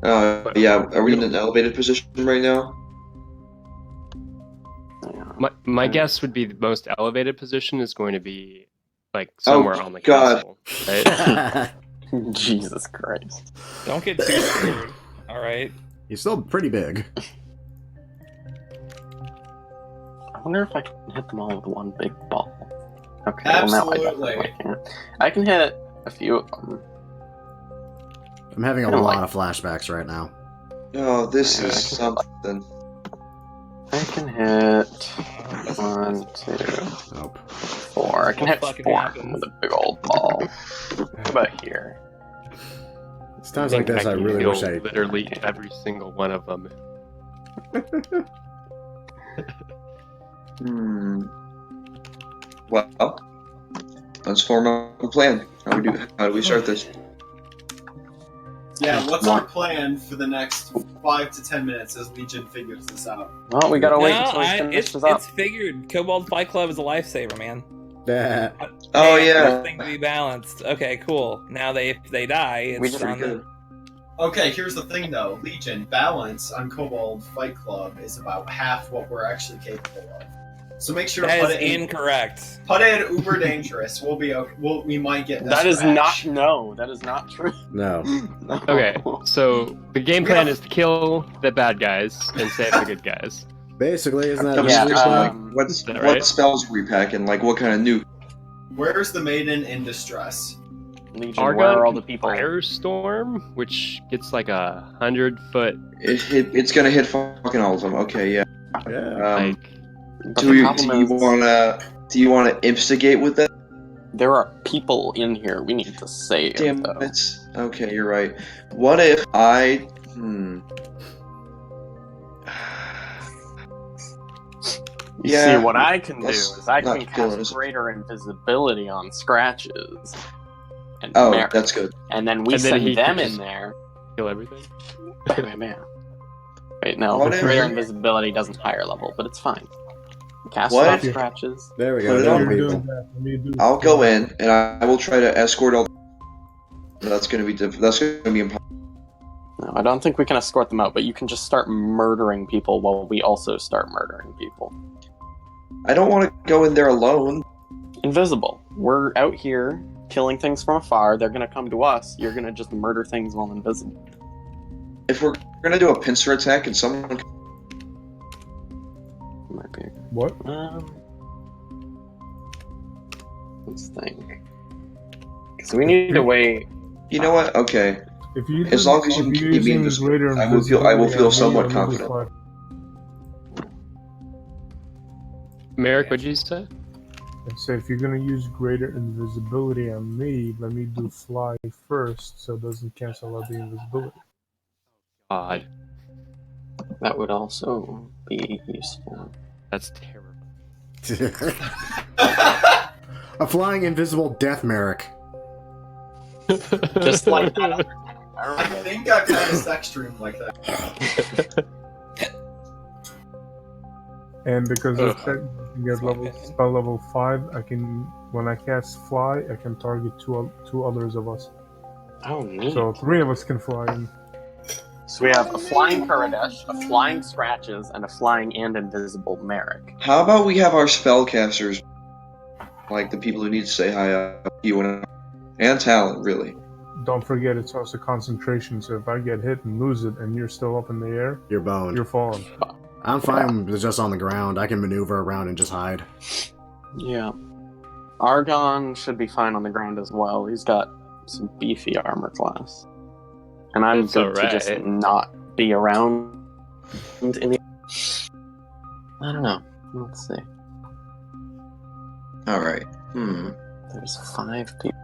good. yeah, are we in an elevated position right now? Yeah. My guess would be the most elevated position is going to be like somewhere on the God. castle, right? Jesus Christ. Don't get too scared. All right. He's still pretty big. I wonder if I can hit them all with one big ball. Okay, Absolutely. well, now I definitely can't. I can hit a few of them. I'm having a I don't lot like- of flashbacks right now. Oh, this Yeah, is I something. I can hit 1, 2, Nope. 4. I can hit What fucking 4 happens? with a big old ball. What about here? It's times like this I can really heal wish I... literally every single one of them. Well, let's form a plan. How do we start this? Yeah, what's our plan for the next 5 to 10 minutes as Legion figures this out? Well, we gotta wait No, until he it's finishes up. figured. Kobold Fight Club is a lifesaver, man. Yeah. Oh, Hey, yeah. Everything to be balanced. Okay, cool. Now if they die, We it's just on Pretty them. good. Okay, here's the thing though. Legion, balance on Kobold Fight Club is about half what we're actually capable of. So make sure to That put is it in. incorrect. Put it in uber dangerous. We'll be okay. We might get this That is crash. that is not true. No. No. Okay, so the game plan is to kill the bad guys and save the good guys. Basically, isn't that I'm Yeah, just usually- like, that what right? spells are we packing? Like, what kind of nuke? Where's the maiden in distress? Legion, where are all the people? Firestorm, which gets like 100-foot. It's gonna hit fucking all of them. Okay, yeah. Yeah. Like, But Do the you problem is, wanna instigate with that? there are people in here we need to save. Damn though. it. Okay, you're right. What if I You Yeah, see, what I can do let's is I not can kill cast it. greater invisibility on scratches. And Oh, Merrick, that's good. and then we And then send he them can in just- there. kill everything. Wait, no, What if- greater invisibility doesn't higher level, but it's fine. Cast What on if- scratches. There we Put go. it There on we You're go. doing that. Let me do I'll go in and I will try to escort all. That's gonna be that's gonna be impossible. No, I don't think we can escort them out, but you can just start murdering people while we also start murdering people. I don't want to go in there alone. Invisible. We're out here killing things from afar. They're gonna come to us. You're gonna just murder things while invisible. If we're gonna do a pincer attack and someone, Might be. What? Let's think. Because we need to wait. you know what? Okay, If you As long as you if can you're keep me using invisible, greater I will feel invisibility, somewhat I'll confident. fly. Merrick, what'd you say? I say if you're gonna use greater invisibility on me, let me do fly first, so it doesn't cancel out the invisibility. God, That would also be useful. that's terrible. A flying invisible death Merrick. Just like that other time. I I remember. think I've had a sex dream like that. And because Ugh. of that, you get level spell level 5, I can when I cast fly, I can target two others of us. Oh, neat. So 3 of us can fly in. So we have a flying Karadesh, a flying Scratches, and a flying and invisible Merrick. how about we have our spellcasters, like the people who need to say hi, you and talent, really. Don't forget it's also concentration, so if I get hit and lose it and you're still up in the air, You're boned. you're falling. I'm fine with just on the ground. I can maneuver around and just hide. Yeah. Argon should be fine on the ground as well. He's got some beefy armor class. And I'm That's good to just alright. not be around in the... I don't know. Let's see. All right. There's 5 people.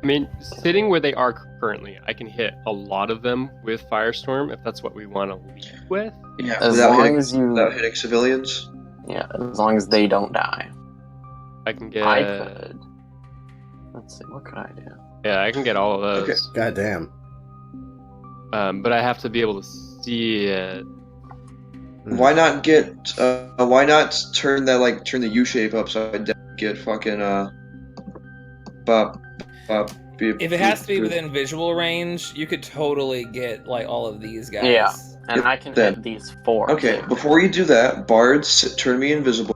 I mean, sitting where they are currently, I can hit a lot of them with Firestorm if that's what we want to lead with. Yeah, As without long hitting, as you- without hitting civilians. Yeah, as long as they don't die. I can get. I could. Let's see, what could I do? Yeah, I can get all of those. Okay. God damn. But I have to be able to see it. Why not get? Why not turn the U shape upside down? Get fucking bop. If it has to be within visual range, you could totally get like all of these guys. Yeah, and I can Then- hit these 4. Okay, too. before you do that, bards, turn me invisible.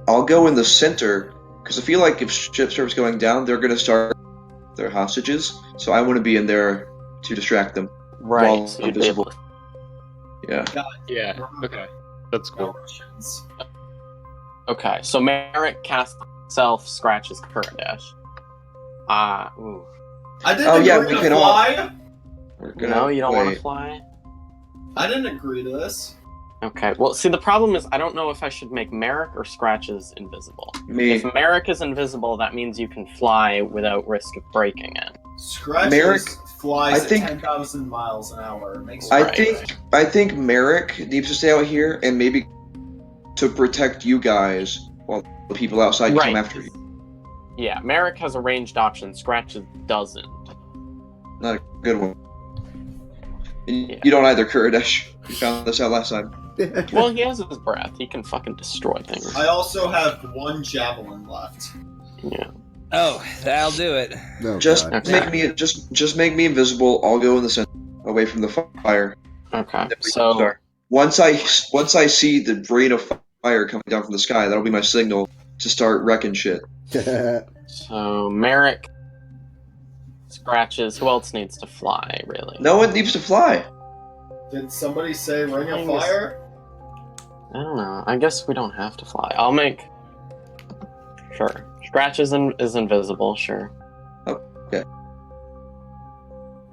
I'll go in the center because I feel like if ship starts going down, they're gonna start their hostages. So I want to be in there to distract them. Right, while so you'd be able to... Yeah. Yeah. Okay. That's cool. Russians. Okay, so Merrick casts himself, scratches Kurdish. Ooh. I didn't Oh, yeah, agree we to can all- fly. We're gonna No, you don't want to wait. fly? I didn't agree to this. Okay, well, see, the problem is I don't know if I should make Merrick or Scratches invisible. Me. If Merrick is invisible, that means you can fly without risk of breaking it. Scratches Merrick, flies I think- at 10,000 miles an hour. It makes I Right. think Merrick needs to stay out here and maybe to protect you guys while the people outside Right. come after you. Yeah, Merrick has a ranged option, Scratches doesn't. Not a good one. And Yeah. You don't either, Kurdish. We found this out last time. Well, he has his breath. He can fucking destroy things. I also have 1 javelin left. Yeah. Oh, that'll do it. Oh, Just God. Okay. make me just make me invisible. I'll go in the center, away from the fire. Okay, Then we can so... start. Once I see the rain of fire coming down from the sky, that'll be my signal to start wrecking shit. So, Merrick... Scratches... Who else needs to fly, really? No one needs to fly. Did somebody say ring of I guess- fire? I don't know. I guess we don't have to fly. I'll make... Sure. Scratches is invisible, sure. Okay.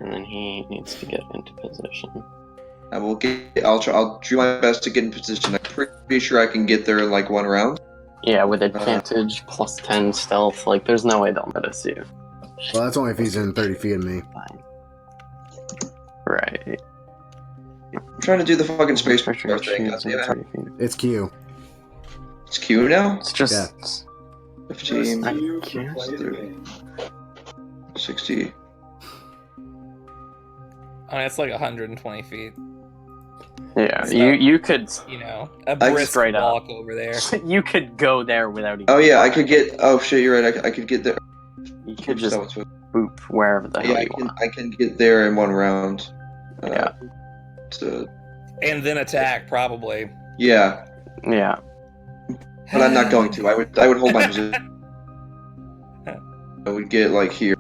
And then he needs to get into position. I'll do my best to get in position. I'm pretty sure I can get there in like 1 round. Yeah, with advantage, plus 10 stealth, like, there's no way they'll notice you. Well, that's only if he's in 30 feet of me. Fine. Right. I'm trying to do the fucking space bar Pressure thing. God shields damn and it. 30 feet. It's Q. It's Q now? It's just... Yeah. 15, Just you can't can play the do- game. 60. Oh, it's like 120 feet. Yeah, So- you could... You know, a I- brisk straight up. walk over there. You could go there without even... Oh yeah, I trying. could get. Oh shit, you're right. I could get there. You could just That was what- boop wherever the hell yeah, you want. I can get there in 1 round. Yeah. So, And then attack, probably. yeah, Yeah. but I'm not going to. I would hold my position. I would get like here.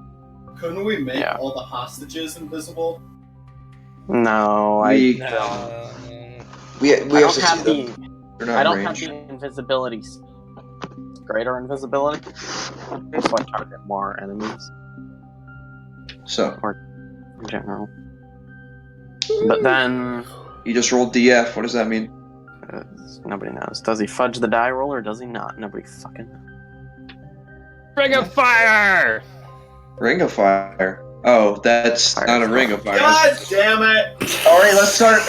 Couldn't we make Yeah. all the hostages invisible? No, We No. we I have don't to have see the... them. They're not I in don't range. have the invisibility... Greater invisibility? So I target more enemies So in general. But then... you just rolled DF. What does that mean? Nobody knows. Does he fudge the die roll or does he not? Nobody fucking knows. Ring of fire! Ring of fire. Oh, that's Fire. not a ring of fire. God damn it! All right, let's start.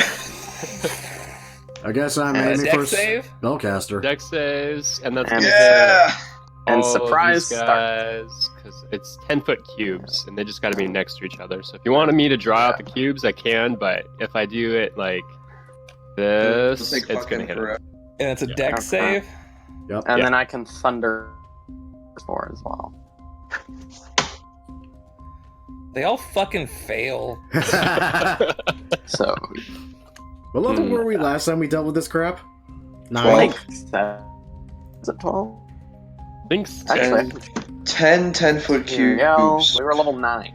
I guess I'm And aiming Deck for save? spellcaster. Deck saves, and that's And- gonna Yeah. hit And all of surprise these start. guys, because it's 10-foot cubes, and they just got to be next to each other. So if you wanted me to draw out the cubes, I can, but if I do it like this, It'll take it's gonna fucking hit it. forever. And it's a Yeah. deck Okay. save? Yep. And Yeah. then I can thunder 4 as well. They all fucking fail. So, What level were we last time we dealt with this crap? 9? 12. like, is it 12? I think so. Actually, 10 10-foot here we go. cubes. We were level 9.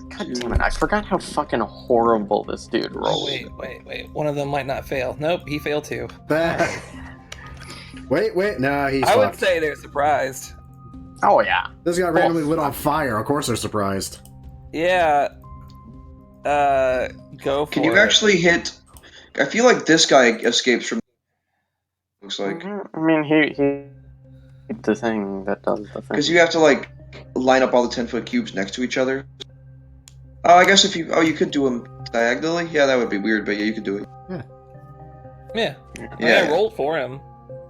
God damn it, I forgot how fucking horrible this dude rolls. Wait. One of them might not fail. Nope, he failed too. Wait, nah, he's I would fucked. say they're surprised. Oh, yeah. This got randomly lit on fire. Of course they're surprised. Yeah. Go for Can you it. actually hit? I feel like this guy escapes from. Looks like. I mean, he The thing that does the thing. Because you have to like line up all the 10-foot cubes next to each other. Oh, I guess if you you could do them diagonally. Yeah, that would be weird, but yeah, you could do it. Yeah. Yeah. I rolled for him.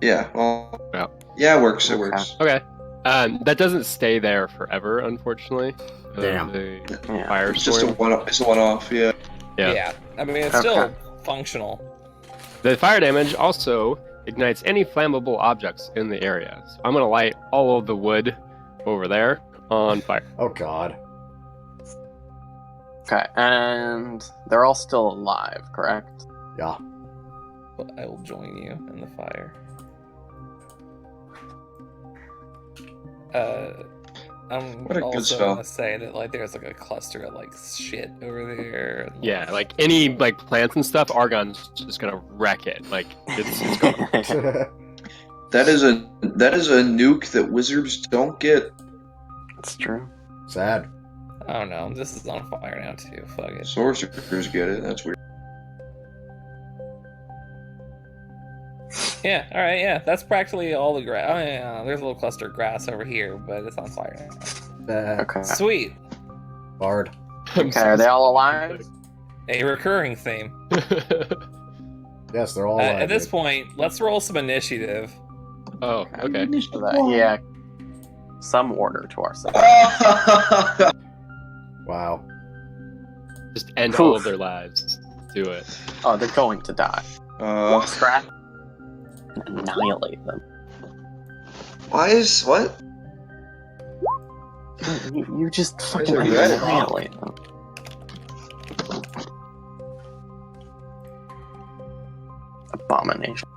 Yeah. Well. Yeah. Yeah, it works. It Okay. works. Okay. That doesn't stay there forever, unfortunately. Damn. The Yeah. fire It's just a storm. one. It's a one-off. Yeah. Yeah. I mean, it's Okay. still functional. The fire damage also ignites any flammable objects in the area. So I'm gonna light all of the wood over there on fire. Oh god. Okay, and they're all still alive, correct? Yeah. But I will join you in the fire. I'm What a good also spell. gonna say that like there's like a cluster of like shit over there. And, Yeah, like any like plants and stuff, Argon's just gonna wreck it. Like it's gone. That is a nuke that wizards don't get. It's true. Sad. I don't know. This is on fire now too. Fuck it. Sorcerers get it. That's weird. Yeah. All right. Yeah. That's practically all the grass. Oh yeah. There's a little cluster of grass over here, but it's on fire now. Okay. Sweet. Bard. Okay, are they all alive? A recurring theme. Yes, they're all alive. At this dude. point, let's roll some initiative. Oh, okay. So that, yeah. Some order to ourselves. Wow. Just end all of their lives. Do it. Oh, they're going to die. One scratch. Annihilate them. Why is what? You just Why is fucking it red? annihilate them. Abomination.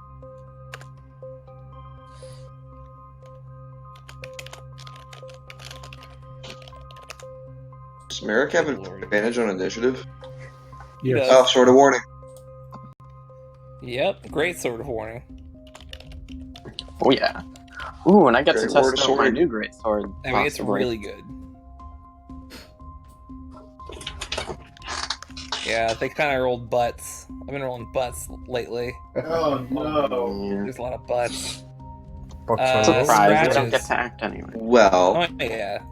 Does Merrick have an advantage on initiative? Yes. Oh, sort of warning. Yep. Great sort of warning. Oh yeah. Ooh, and I get to Great test word, out my sword. new great sword. I mean, it's possibly. really good. Yeah, they kind of rolled butts. I've been rolling butts lately. Oh no. Yeah. There's a lot of butts. Surprise! They don't scratches. get to act anyway. Well, Oh yeah.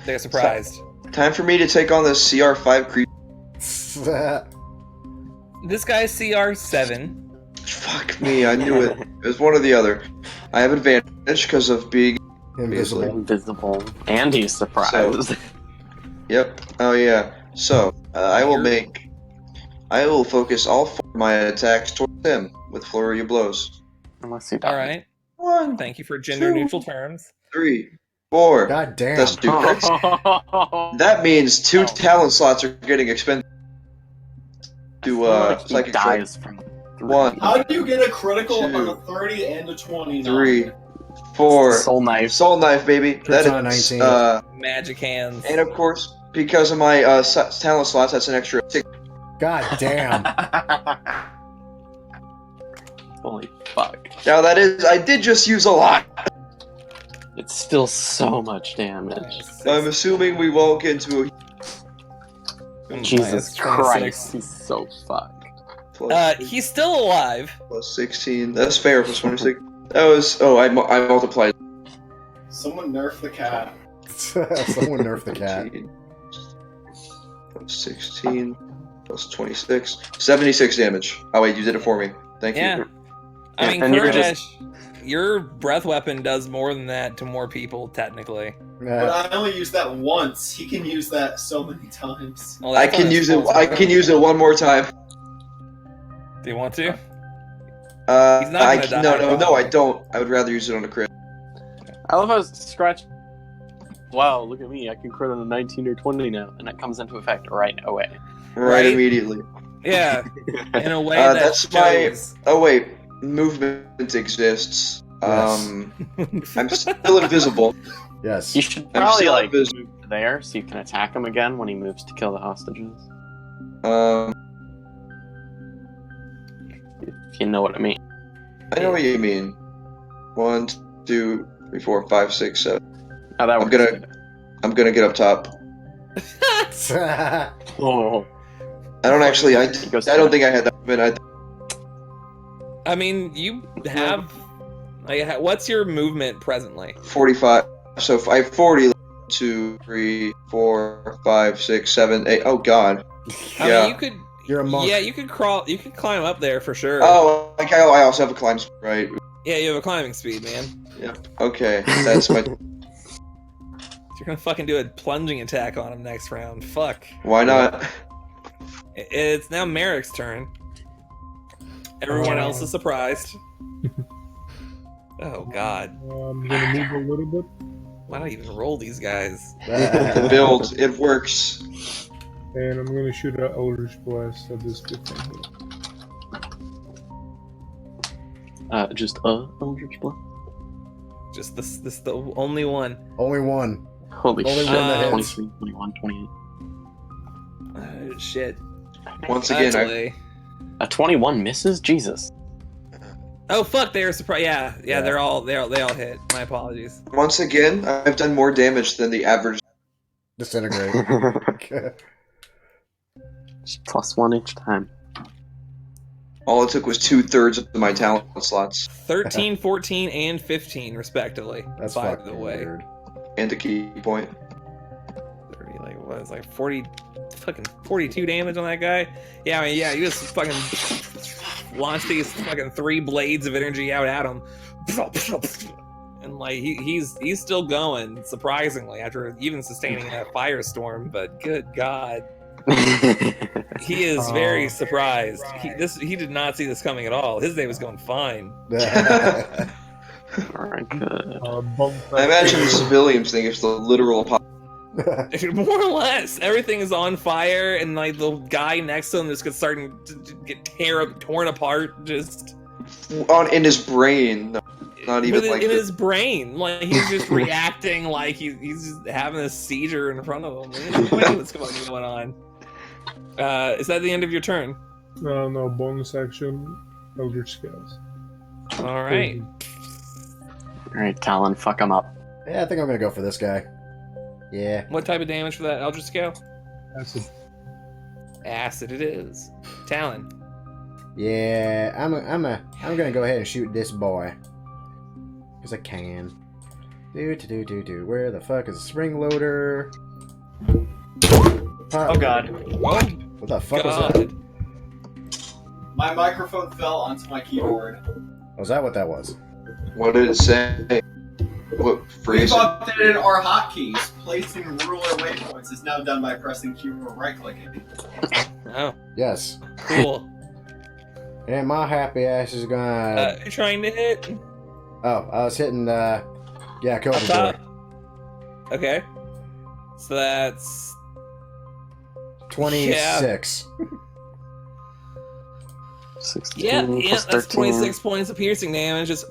They're surprised. time for me to take on this CR5 creep. This guy's CR7. Fuck me, I knew it. It was one or the other. I have advantage because of being Invisible. Invisible, and he's surprised. Yep. Oh yeah. So I will focus all 4 of my attacks towards him with flurry of blows. Unless he dies. All right. 1, Thank you for gender neutral terms. 3, 4. God damn. That's 2 crits. That means 2 talent slots are getting expended to Like he psychic strike. dies from 1, How do you get a critical on Two. a 30 and a 29? 3, 4. soul knife. Soul knife, baby. Crits That on a is 19. Magic hands. and of course because of my talent slots, that's an extra 6. God damn. Holy fuck! Now that is, I did just use a lot. It's still so much damage. I'm assuming we won't get into a Jesus 26. Christ, he's so fucked. plus, He's still alive. plus 16. That's fair. Plus 26. That was. Oh, I multiplied. Someone nerf the cat. Someone nerf the cat. 16, plus 16 plus 26. 76 damage. Oh wait, you did it for me. Thank Yeah. you. I mean, And you're Kurdish, your breath weapon does more than that to more people, technically. But I only used that once. He can use that so many times. Well, I that's can on his use it. full I turn. can use it one more time. Do you want to? He's not gonna die, No, I don't. I would rather use it on a crit. I love how scratch. Wow, look at me! I can crit on a 19 or 20 now, and it comes into effect right away. Right Right? immediately. Yeah, in a way Uh, that that's my- shows. Oh wait, movement exists. Yes. I'm still invisible. Yes. You should I'm probably still like invisible. move to there so you can attack him again when he moves to kill the hostages. If you know what I mean. I know what you mean. 1, 2, 3, 4, 5, 6, 7. Oh, that I'm works. gonna- I'm gonna get up top. Oh, I don't actually. I goes don't think I had that movement. I mean, you have. What's your movement presently? 45. So if I have 40. 2, 3, 4, 5, 6, 7, 8. Oh God. I Yeah. mean, you could. You're a monk. Yeah, you could crawl. You could climb up there for sure. Oh, like I also have a climb speed, right? Yeah, you have a climbing speed, man. Yeah. Okay, that's my. You're gonna fucking do a plunging attack on him next round. Fuck. Why not? It's now Merrick's turn. Everyone else is surprised. Oh God. I'm gonna move a little bit. Why don't I even roll these guys? The build, it works. And I'm gonna shoot an Eldritch Blast at this big thing. Just Eldritch Blast. Just this the only one. Only one. Holy Only shit. one that hits. 23, 21, 28. Shit. Once again, Actually. A 21 misses? Jesus. Oh fuck! They were surprised. Yeah. They all hit. My apologies. once again, I've done more damage than the average. Disintegrate. +1 each time. All it took was 2/3 of my talent slots 13, 14, and 15, respectively. That's by fucking the way. weird. and a key point. 30, like what? It's like 42 damage on that guy. Yeah, I mean, yeah, you just fucking launch these fucking 3 blades of energy out at him, and like he's still going, surprisingly, after even sustaining a firestorm. But good God. He is very surprised. He did not see this coming at all. His day was going fine. Alright, good. I imagine the civilians think it's the literal. More or less, everything is on fire, and like the guy next to him just gets starting to get torn apart. Just In his brain, not even like in his brain, like he's just reacting like he's just having a seizure in front of him. He has no idea what's going on. Is that the end of your turn? No, bonus action, Eldritch Scales. All right. Alright, Talon, fuck him up. Yeah, I think I'm gonna go for this guy. Yeah. What type of damage for that Eldritch Scale? Acid. Acid it is. Talon. Yeah, I'm gonna go ahead and shoot this boy. Because I can. Do. Where the fuck is the spring loader? Oh God. What the fuck was that? My microphone fell onto my keyboard. Was that what that was? what did it say? What We've phrase? updated our hotkeys. Placing ruler waypoints is now done by pressing Q or right-clicking. Oh, Yes. cool. And my happy ass is gonna. You're trying to hit Oh, I was hitting. Yeah, up Cobra top. Door. Okay. So that's 26. 16 yeah. plus That's 13. 26 points of piercing damage. Just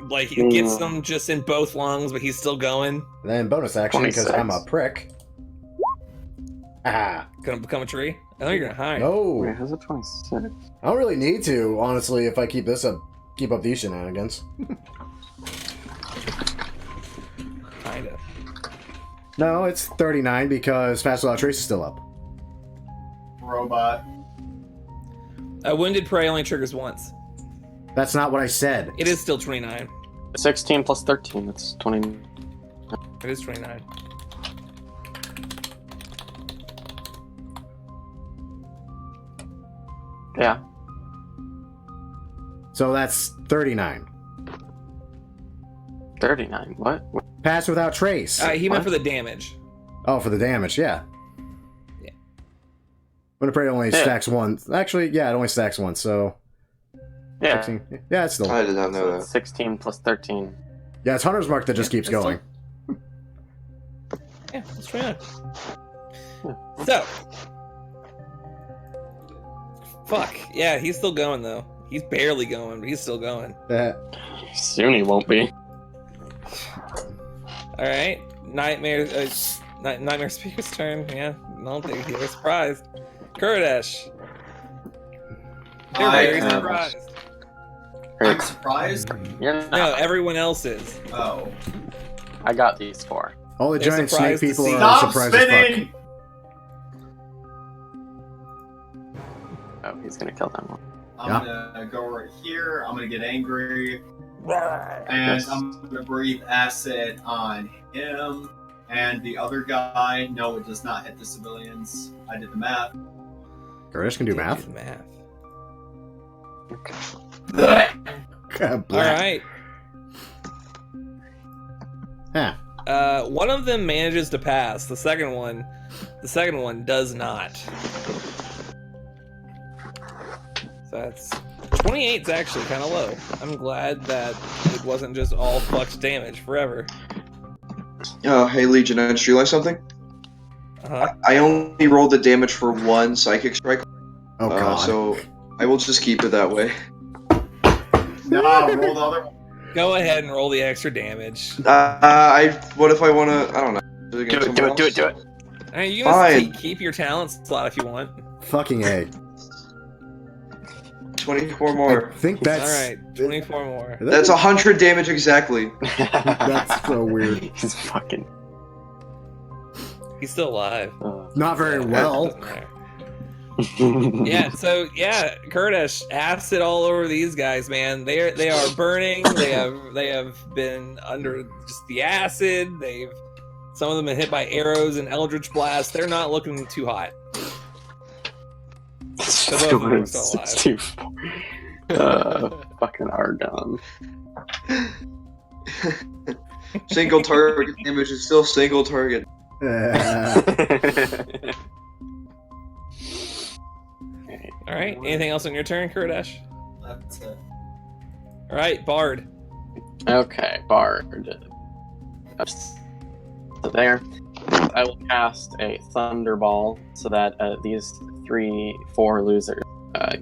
like it gets him just in both lungs, but he's still going. Then bonus action because 26. I'm a prick. Ah. Gonna become a tree. I know you're gonna hide. No. Wait, how's it 26? I don't really need to, honestly, if I keep up these shenanigans. Kinda. No, it's 39 because Fast Without Trace is still up. Robot. Wounded prey only triggers once. That's not what I said. It is still 29. 16 plus 13, that's 20. It is 29. Yeah. So that's 39. 39, what? Pass Without Trace. He meant What? for the damage. Oh, for the damage, yeah. Yeah. When prey only Yeah. stacks one. Actually, yeah, it only stacks one, so. Yeah. 16. Yeah, it's still. I did not know So that. it's 16 plus 13. Yeah, it's Hunter's Mark that just keeps it's still- going. Yeah, let's try it. So. Fuck. Yeah, he's still going, though. He's barely going, but he's still going. Soon he won't be. Alright. Nightmare Speaker's turn. Yeah, no, they were surprised. Kurdish. They're very I'm surprised. surprised. You're not. No, everyone else is. Oh. I got these 4. All the They're giant snake surprised to people see- are Stop surprised as fuck. spinning! Oh, he's gonna kill that one. I'm gonna go right here. I'm gonna get angry. And I'm gonna breathe acid on him. And the other guy, no, it does not hit the civilians. I did the math. Kurdish can do math. All right. Huh. One of them manages to pass. The second one does not. So that's 28's actually kind of low. I'm glad that it wasn't just all flux damage forever. Hey Legion, I just realized something. I only rolled the damage for one psychic strike. Oh god. So I will just keep it that way. No, roll the other one. Go ahead and roll the extra damage. What if I want to? I don't know. Do it. I mean, you can Fine. keep your talent slot if you want. Fucking A. 24 more. I think that's... Alright, 24 more. That's 100 damage exactly. That's so weird. He's fucking. He's still alive. Not very well. Doesn't matter. Yeah, so yeah, Kurdish, acid all over these guys, man. They are burning. They have been under just the acid. Some of them have been hit by arrows and eldritch blasts. They're not looking too hot. So both of them are still alive. Fucking Argon. Single target damage is still single target. All right. Anything else on your turn, Kurdish? That's it. All right, Bard. Okay, Bard. So there, I will cast a Thunderball so that these 4 losers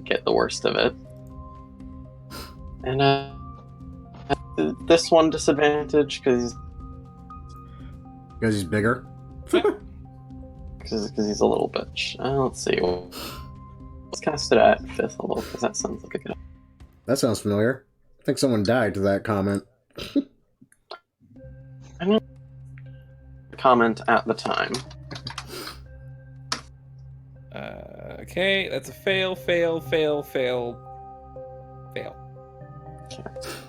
get the worst of it. And this one disadvantage because he's bigger? because he's a little bitch. Let's see. Let's cast it at 5th level because that sounds like a good. That sounds familiar. I think someone died to that comment. I mean, comment at the time. Okay, that's a fail. Okay,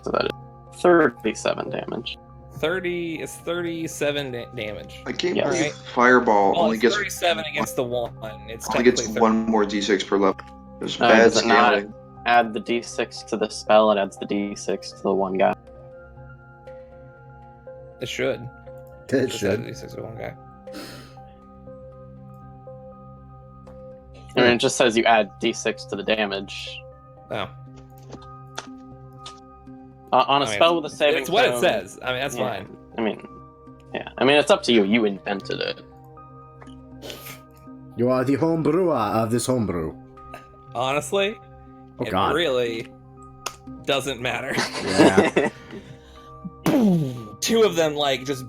so that is 37 damage. 37 damage. I can't Yeah. believe Alright. Fireball Well, only it's gets 37 against the 1. It's only gets technically 1 more d6 per level. There's No, bad does it not? scaling. Add the d6 to the spell, it adds the d6 to the one guy. It should. It Just should. add D6 to one guy. I mean, it just says you add d6 to the damage. Oh. On a I mean, spell with a saving It's what it throw- says. I mean, that's Yeah, fine. I mean, yeah. I mean, it's up to you. You invented it. You are the homebrewer of this homebrew. Honestly, Oh it god. really doesn't matter. Yeah. 2 of them, like, just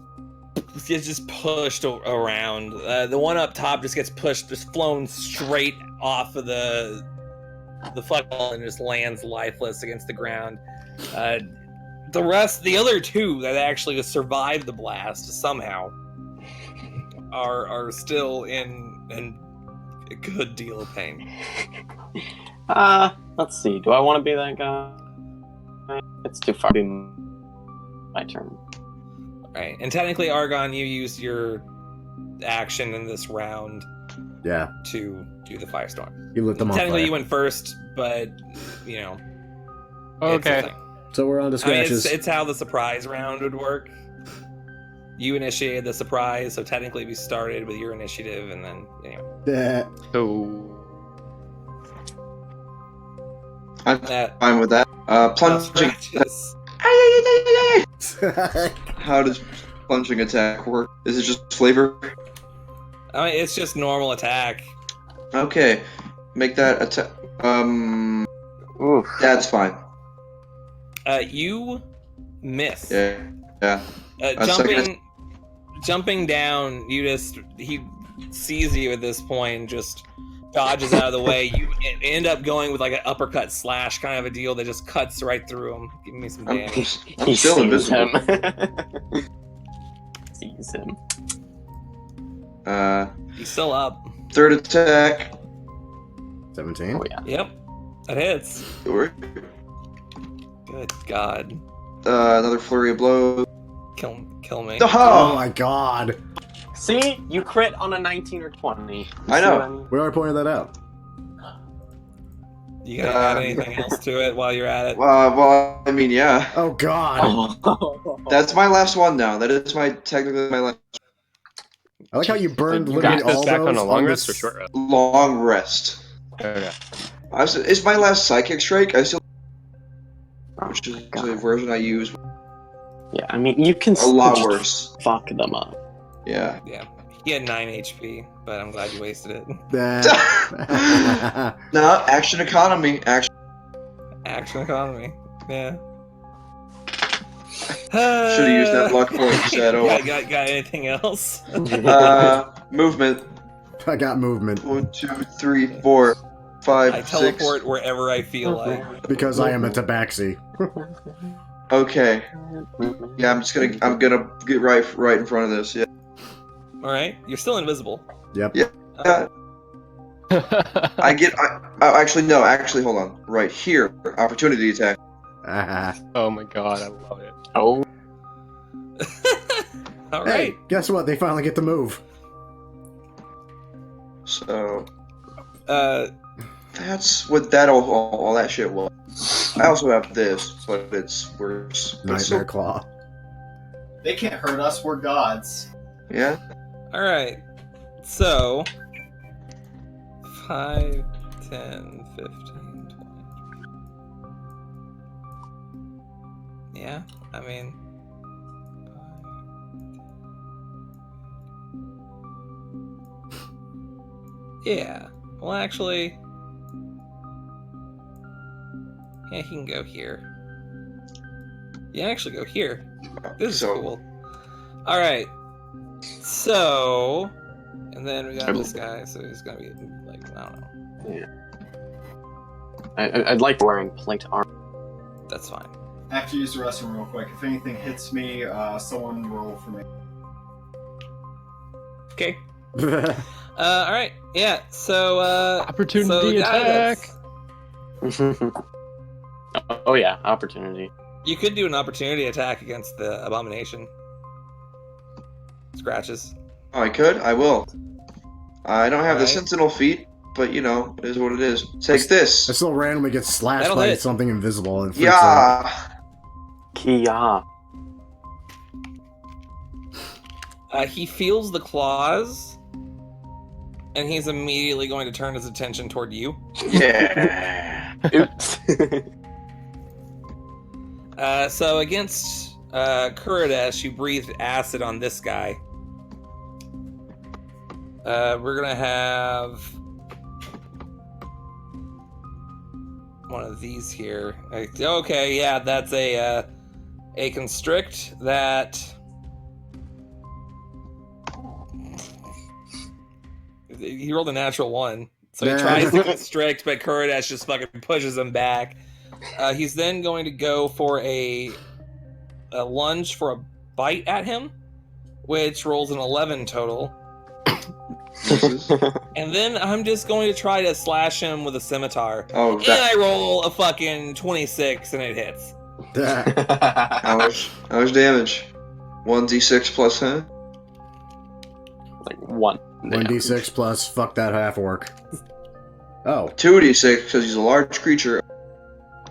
pushed around. The one up top just gets pushed, just flown straight off of the flagpole and just lands lifeless against the ground. The other 2 that actually just survived the blast somehow are still in a good deal of pain. Let's see. Do I want to be that guy? It's too far. Be my turn. Right, and technically, Argon, you used your action in this round Yeah. to do the firestorm. You lit them on Technically, fire. you went first, but you know. It's a Okay. thing. So we're on to I mean, scratches. it's how the surprise round would work. You initiated the surprise, so technically we started with your initiative, and then Yeah. So I'm that fine with that. Plunging. scratches. How does plunging attack work? Is it just flavor? I mean, it's just normal attack. Okay, make that attack. Oof. That's fine. You miss. Yeah. Jumping down, he sees you at this point and just dodges out of the way. You end up going with like an uppercut slash kind of a deal that just cuts right through him. Give me some I'm, damage. I'm He still sees invisible. him. Sees him. He's still up. Third attack. 17. Oh yeah. Yep. That hits. Sure. Good God. Another flurry of blows. Kill me. Oh my god. See? You crit on a 19 or 20. You I see know. what mean? We already pointed that out. You gonna add anything else to it while you're at it? Well, I mean, yeah. Oh god. That's my last one now. That is technically my last I like how you burned You literally Got this all back those on a long this- rest or short rest? long rest. Okay. It's my last psychic strike. I still, Oh which is my the God. version I use. Yeah, I mean, you can A lot just worse. fuck them up. Yeah. Yeah. He had 9 HP, but I'm glad you wasted it. No, action economy. Action. Action economy. Yeah. Should have used that luck point instead. Oh. Got anything else? Movement. I got movement 1, 2, 3, 4, 5, I 6. teleport wherever I feel like. because I am a tabaxi. Okay. Yeah, I'm gonna get right in front of this. Yeah. Alright, you're still invisible. Yep. Yeah. Actually, hold on. Right here, opportunity attack. Oh my god, I love it. Oh, Alright. Hey, guess what? They finally get to move. So Uh, that's what that all that shit was. I also have this, but it's worse. But Nightmare still, Claw. They can't hurt us. We're gods. yeah. Alright. So 5, 10, 15, 20. Yeah, I mean yeah. Well actually yeah, he can go here. Yeah, actually go here. This is So cool. Alright. So and then we got this guy, so he's gonna be like, I don't know. I'd like wearing plate armor. That's fine. I have to use the restroom real quick. If anything hits me, someone roll for me. Okay. Alright, yeah, so Opportunity attack! Oh yeah, opportunity. You could do an opportunity attack against the abomination. Scratches. I could. I will. I don't have the Alright. sentinel feat, but you know, it is what it is. Take this. I still randomly get slashed That'll by hit. something invisible and freaks out. Yeah. Kia. He feels the claws, and he's immediately going to turn his attention toward you. Yeah. Oops. So against Kuridesh, you breathed acid on this guy. We're gonna have one of these here. Okay, yeah, that's a constrict that he rolled a natural 1, so he Yeah. tries to constrict, but Kuridesh just fucking pushes him back. He's then going to go for a lunge for a bite at him, which rolls an 11 total. And then I'm just going to try to slash him with a scimitar. Oh, And I roll a fucking 26 and it hits. how much damage? 1d6 plus, huh? Like 1. 1d6 plus fuck that half orc. Oh, 2d6 because he's a large creature.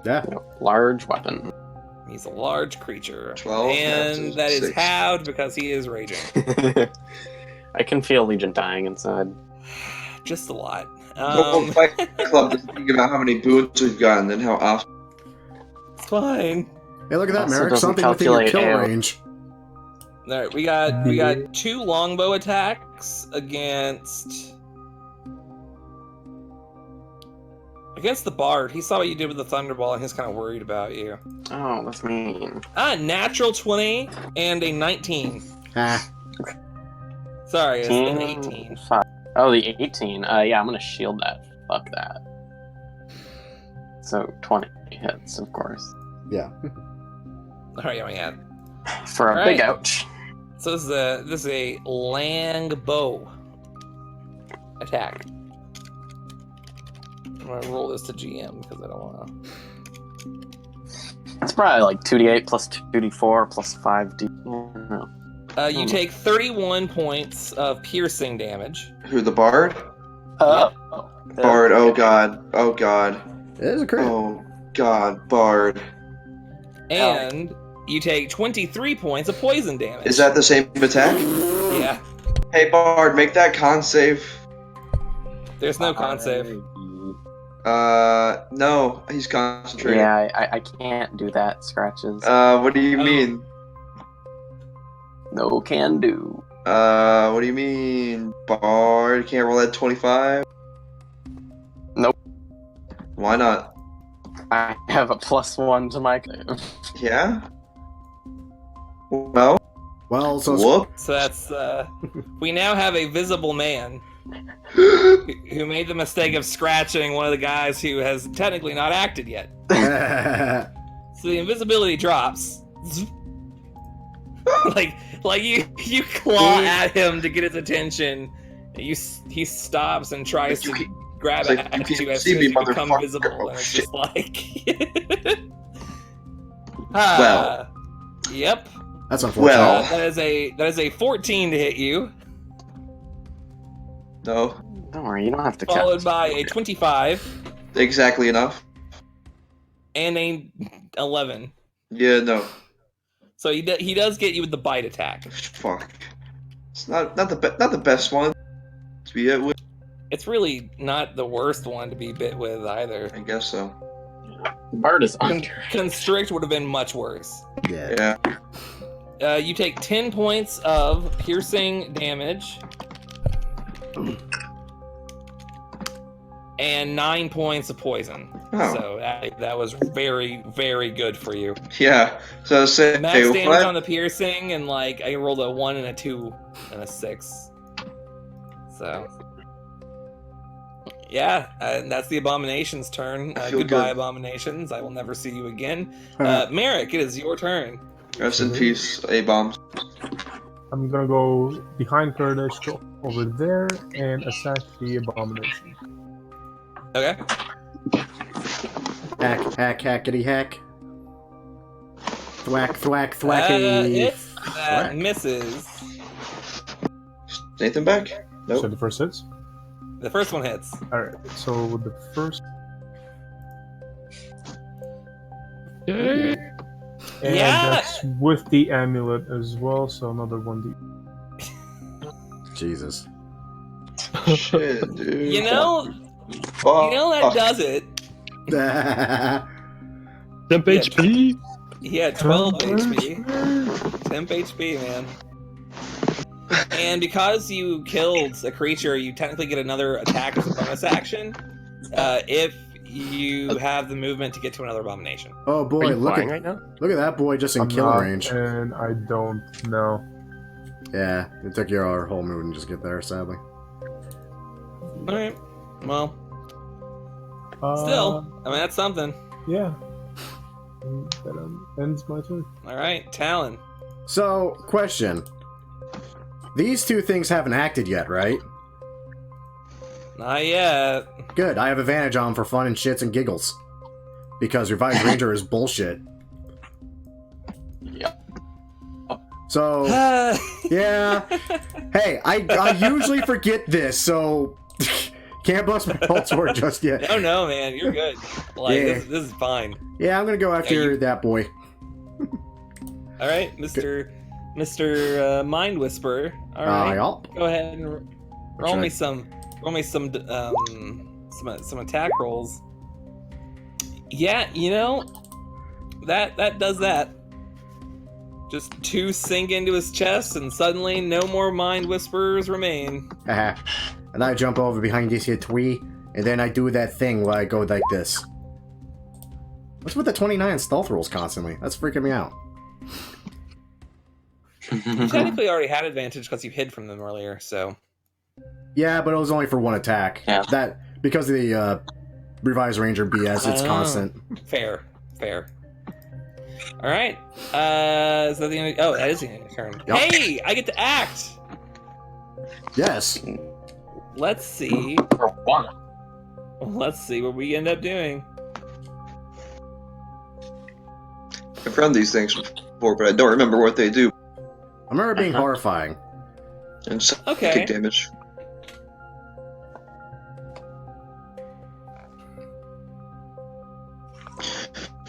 yeah. Large weapon. He's a large creature. 12, And yeah, that is 6. halved because he is raging. I can feel Legion dying inside. Just a lot. Go Fight Club to think about how many boons we've gotten and how often. It's fine. Hey, look at that, Also Merrick. doesn't Something within your calculate kill AO. range. Alright, we got 2 longbow attacks against the bard. He saw what you did with the thunderball and he's kind of worried about you. Oh, that's mean. Natural 20 and a 19. Ah. Sorry, it's an 18. 5. Oh, the 18. Yeah, I'm gonna shield that. Fuck that. So 20 hits, of course. Yeah. Alright, yeah, we had. For a All big right. ouch. So this is a lang bow attack. I'm gonna roll this to GM because I don't want to. It's probably like 2d8 plus 2d4 plus 5d. You take 31 points of piercing damage. Who, the bard? Bard. Oh god. Oh god. It is a crit. Oh god, bard. And you take 23 points of poison damage. Is that the same attack? Yeah. Hey bard, make that con save. There's no con save. No, he's concentrating. Yeah, I can't do that. Scratches. What do you mean? No can do. What do you mean? Bard can't roll at 25? Nope. Why not? I have a +1 to my. Yeah? Well, So whoop. So that's we now have a visible man who made the mistake of scratching one of the guys who has technically not acted yet. So the invisibility drops. like you claw at him to get his attention. He stops and tries to grab It's like, at you you can't as see soon as me, you become motherfucker. visible, Oh, and it's shit. just like. Well. Yep. That's unfortunate. Well. That is a 14 to hit you, No. Don't worry, you don't have to followed count. by a 25 Exactly enough. and a 11. Yeah, no. So he does get you with the bite attack. Fuck. It's not the best one to be hit with. It's really not the worst one to be bit with either. I guess so. Bard is under. Constrict would have been much worse. Yeah. Yeah. You take 10 points of piercing damage and 9 points of poison. Oh. So that was very, very good for you. Yeah. So say Max damage what? on the piercing, and like I rolled a 1 and a 2 and a 6. So yeah, and that's the Abomination's turn. I feel Goodbye, good. Abominations. I will never see you again. Merrick, it is your turn. Rest in peace, A-bombs. I'm gonna go behind Kurdish, go over there, and attack the abomination. Okay. Hackety hack. Thwackety. That misses. Nathan back? So Nope. the first hits. The first one hits. Alright, so with the first. Yay. And Yeah! that's with the amulet as well, so another 1d. Jesus. Shit, dude. You know Fuck. that does it. Temp HP. He had 12 HP. Temp HP, man. And because you killed a creature, you technically get another attack as a bonus action. If you have the movement to get to another abomination. Oh Are boy, you look flying at right now? that boy just in I'm kill not, range. And I don't know. Yeah, it took you our whole movement to just get there, sadly. Alright. Well, Uh, still, I mean, that's something. Yeah. That ends my turn. Alright, Talon. So, question. These two things haven't acted yet, right? Not yet. Good, I have advantage on them for fun and shits and giggles. Because Revised Ranger is bullshit. Yeah. So, yeah. Hey, I usually forget this, so can't bust my pulse word just yet. No, man, you're good. Like, Yeah. this is fine. Yeah, I'm gonna go after that boy. Alright, Mr. Mind Whisperer. Alright. Yup. Go ahead and roll me some attack rolls. Yeah, that does that. Just 2 sink into his chest, and suddenly no more Mind Whisperers remain. Haha. And I jump over behind this here tree, and then I do that thing where I go like this. What's with the 29 stealth rolls constantly? That's freaking me out. You technically already had advantage because you hid from them earlier, so... Yeah, but it was only for one attack. Yeah. That because of the Revised Ranger BS, it's Oh. constant. Fair. Alright. Is that the end of... Oh, that is the end of your turn. Yup. Hey! I get to act! Yes. Let's see. For one. Well, let's see what we end up doing. I've run these things before, but I don't remember what they do. I remember it being horrifying. And psychic Okay. damage.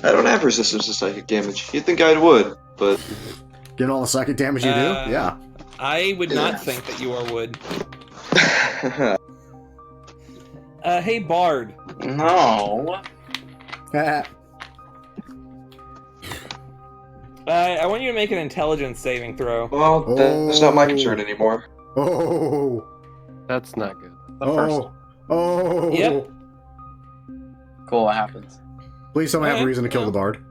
I don't have resistance to psychic damage. You'd think I would, but Getting all the psychic damage you do? Yeah. I would Yeah. not think that you are wood. Hey, Bard. No. I want you to make an intelligence saving throw. well, that's not my concern anymore. Oh. That's not good. The first. Oh. Yep. Cool, what happens? Please someone have a Alright, reason to kill well. the bard.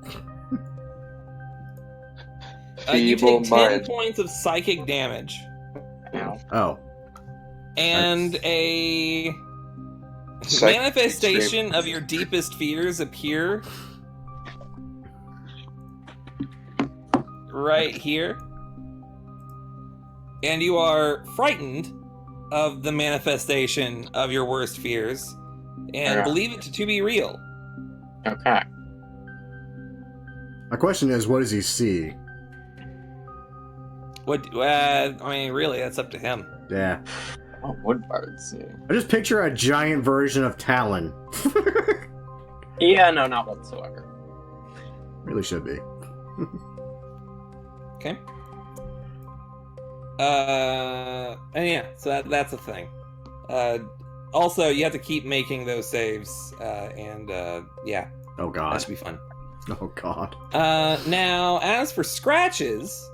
You Feeble take 10 mind. points of psychic damage. Ow. Oh. And a Psychic manifestation of your deepest fears appear right here. And you are frightened of the manifestation of your worst fears and Yeah. believe it to be real. Okay. My question is, what does he see? What? I mean, really, that's up to him. Yeah. What would Bard see? I just picture a giant version of Talon. Yeah, no, not whatsoever. Really should be. Okay. And yeah, so that's a thing. Also, you have to keep making those saves, and yeah, Oh that god. should be fun. Oh god. Now, as for scratches,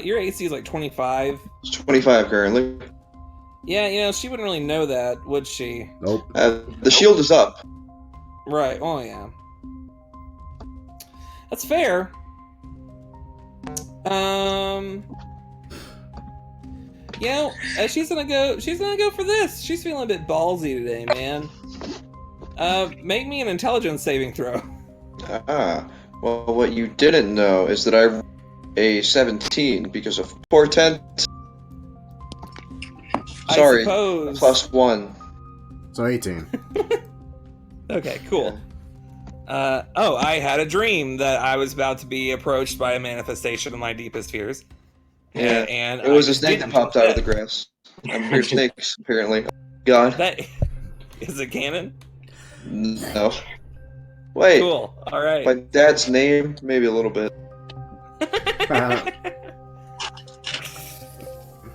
your AC is like 25. It's 25 currently. Yeah, you know, she wouldn't really know that, would she? Nope. The shield is up. Right. Oh yeah. That's fair. You know, she's gonna go for this. She's feeling a bit ballsy today, man. Make me an intelligence saving throw. Ah. Well, what you didn't know is that I rolled a 17 because of portent. Sorry, I suppose. +1. So 18. Okay, cool. Oh, I had a dream that I was about to be approached by a manifestation of my deepest fears. Yeah, and It was I a snake that didn't. popped out of the grass. I'm here snakes, apparently. God. That is it canon? No. Wait, Cool. All right. my dad's name? Maybe a little bit.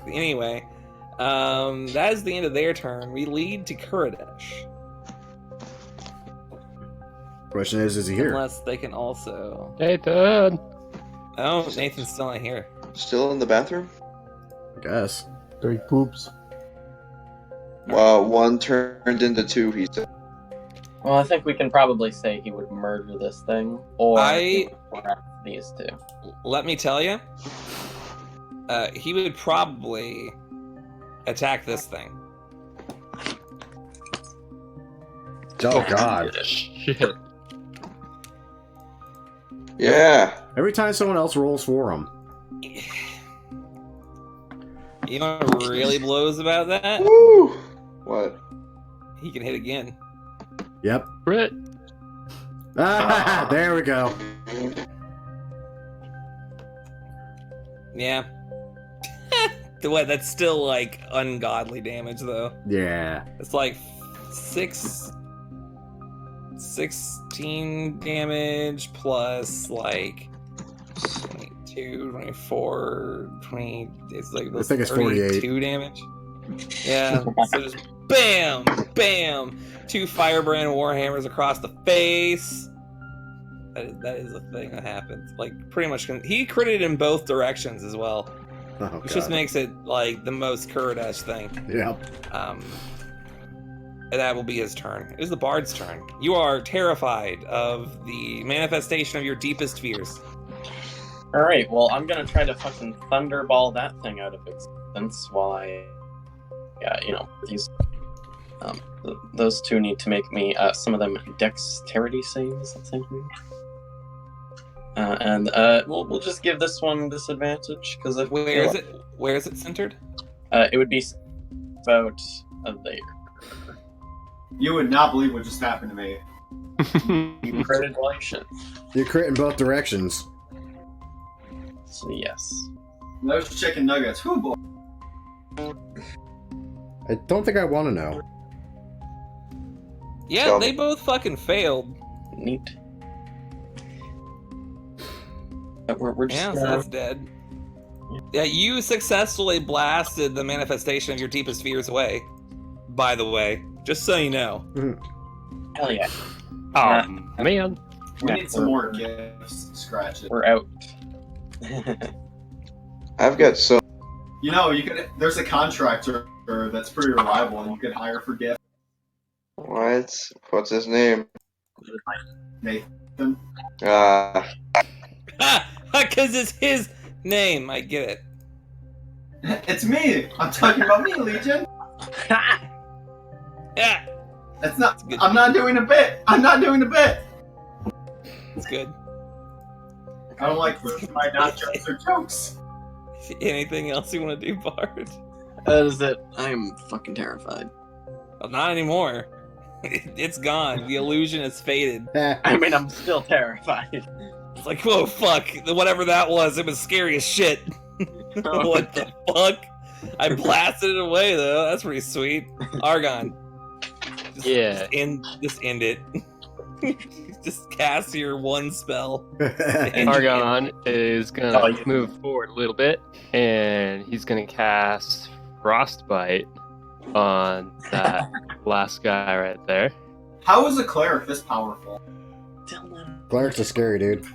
Anyway, that is the end of their turn. We lead to Kuridesh. Question is he here? Unless they can also. Nathan! Oh, Nathan's still not here. Still in the bathroom? I guess. Big poops. Wow, 1 turned into 2, he said. Well, I think we can probably say he would murder this thing, or he would correct these two. Let me tell you, he would probably attack this thing. Oh god. Shit. Yeah. Every time someone else rolls for him. You know what really blows about that? Woo! What? He can hit again. Yep. Crit. Ah, there we go. Yeah. What? That's still like ungodly damage, though. Yeah. It's like 16 damage plus like 22, 24, 20. It's like I think it's 48. 32 damage. Yeah. So just bam, bam, 2 firebrand warhammers across the face. That is a thing that happens. Like pretty much, he critted in both directions as well, Oh which just god. makes it like the most Kuridesh thing. Yep. And that will be his turn. It is the Bard's turn. You are terrified of the manifestation of your deepest fears. Alright, well, I'm gonna try to fucking thunderball that thing out of existence while I... Yeah, you know, these... those two need to make me, some of them dexterity saves, I think. And we'll just give this one disadvantage, because if... Where is it centered? It would be about there. You would not believe what just happened to me. You critted like shit. You crit in both directions. So yes. Those chicken nuggets. Who boy? I don't think I want to know. Yeah, Tell they me. both fucking failed. Neat. But we're just Yeah, so that's dead. Yeah, you successfully blasted the manifestation of your deepest fears away. By the way, just so you know. hell yeah. Oh, man. We Yeah, need some more gifts. Scratch it. We're out. I've got so. You know, you can. There's a contractor that's pretty reliable, and you can hire for gifts. What? What's his name? Nathan. Because it's his name. I get it. It's me. I'm talking about me, Legion. Yeah, It's not. It's good. I'm not doing a bit. I'm not doing a bit. it's good. I don't like my not jokes or jokes. Anything else you want to do, Bard? That is it. I'm fucking terrified. Well, not anymore. It's gone. The illusion has faded. I mean, I'm still terrified. It's like, whoa, fuck. Whatever that was, it was scary as shit. What the fuck? I blasted it away, though. That's pretty sweet. Argon. Yeah. Just end it. Just cast your one spell. Argon is gonna move forward a little bit, and he's gonna cast Frostbite on that last guy right there. How is a cleric this powerful? Clerics are scary, dude. Is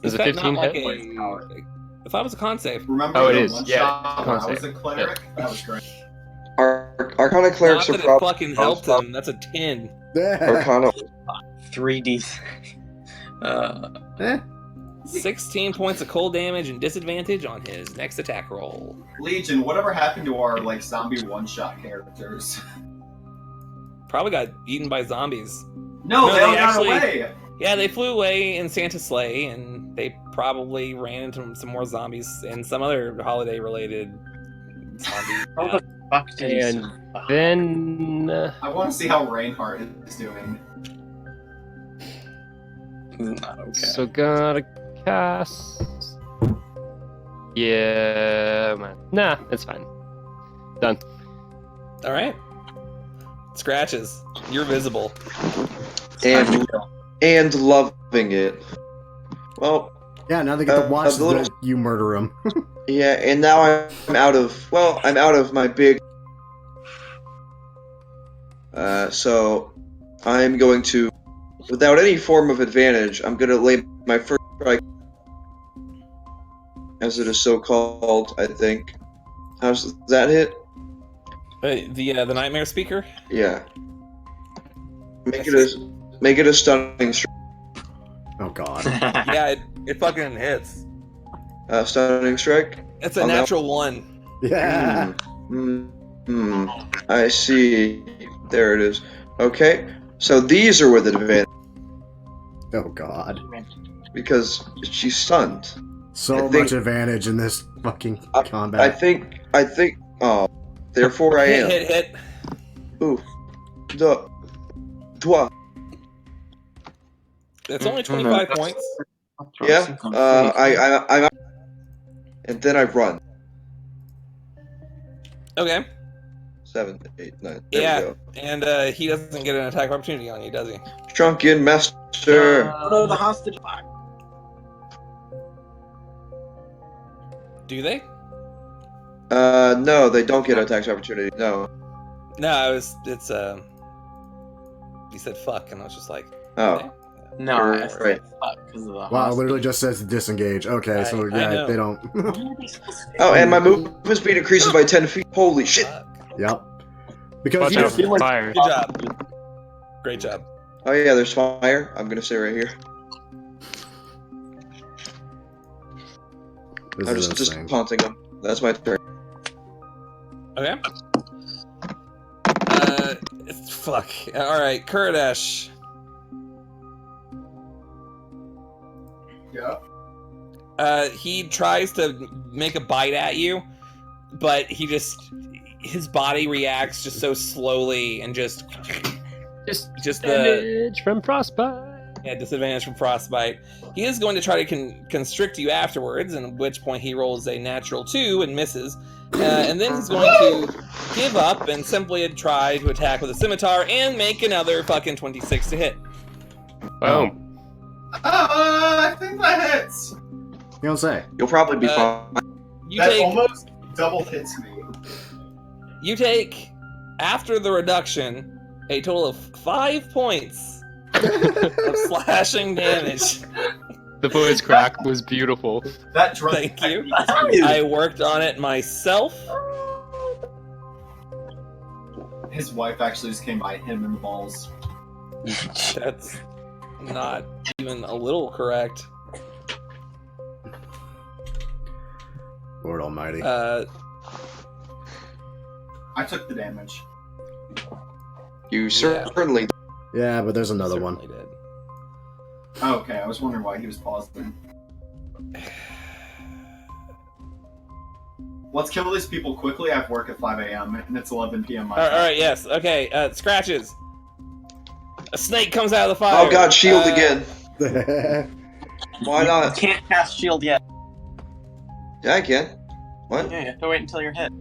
Is it that 15 not like hit? I thought it was a con save. Remember Oh, it the is. one Yeah, shot it's when I con was save. a cleric? That was great. Arcana clerics Not are that it probably fucking helped him. That's a 10. Arcana. 3D. 16 points of cold damage and disadvantage on his next attack roll. Legion, whatever happened to our like zombie one-shot characters? Probably got eaten by zombies. No, No, they they all got actually- away. Yeah, they flew away in Santa's sleigh, and they probably ran into some more zombies and some other holiday-related zombies. How the fuck did he And survive? then I want to see how Reinhardt is doing. Not okay. so gotta cast. Yeah, man. Nah, it's fine. Done. All right. Scratches. You're visible. And loving it. Well, Yeah, now they get to watch the little- you murder him. yeah, and now I'm out of. Well, I'm out of my big. So I'm going to, without any form of advantage, I'm going to lay my first strike, as it is so called. I think. How's that hit? The Nightmare Speaker? Yeah. Make it a stunning strike. Oh god. Yeah, it fucking hits. Stunning strike. It's a On that- natural 1. Yeah. I see. There it is. Okay. So these are with advantage Oh god. because she's stunned. So I think- much advantage in this fucking I combat. think. Oh, therefore I am. Hit. Ooh. Duh. Dwa. It's only 25 points. Yeah. I'm out. And then I run. Okay. 7, 8, 9. There Yeah, we go. and he doesn't get an attack of opportunity on you, does he? Drunken master. Oh no, the hostage. Do they? No, they don't get attacks opportunity. No. No, it's he said fuck, and I was just like, Oh. okay. No, I Right. said fuck because of the Wow, it hostage. literally just says disengage. Okay, so I yeah, know. they don't. Oh, and my movement speed increases by 10 feet. Holy shit. Fuck. Yep. Because Watch you out just for fire. Good job. Great job. Oh yeah, there's fire. I'm gonna say right here. This I'm is just insane. taunting them. That's my turn. Okay. Fuck. All right, Kurdash. Yeah. He tries to make a bite at you, but his body reacts just so slowly and just the damage from frostbite. Yeah, disadvantage from frostbite. He is going to try to constrict you afterwards, at which point he rolls a natural 2 and misses. And then he's going to give up and simply try to attack with a scimitar and make another fucking 26 to hit. Boom. I think that hits. You don't say. You'll probably be fine. That almost double hits me. You take, after the reduction, a total of 5 points of slashing damage. The voice crack was beautiful. That drug. Thank you. I worked on it myself. His wife actually just came by him in the balls. That's not even a little correct. Lord Almighty. I took the damage. You certainly. Yeah, but there's another one. Did. Oh, okay, I was wondering why he was paused then. Let's kill these people quickly. I have work at 5 a.m. and it's 11 p.m. my time. Alright, yes. Okay, scratches. A snake comes out of the fire. Oh god, shield again. Why You not? can't cast shield yet. Yeah, I can. What? Yeah, you have to wait until you're hit.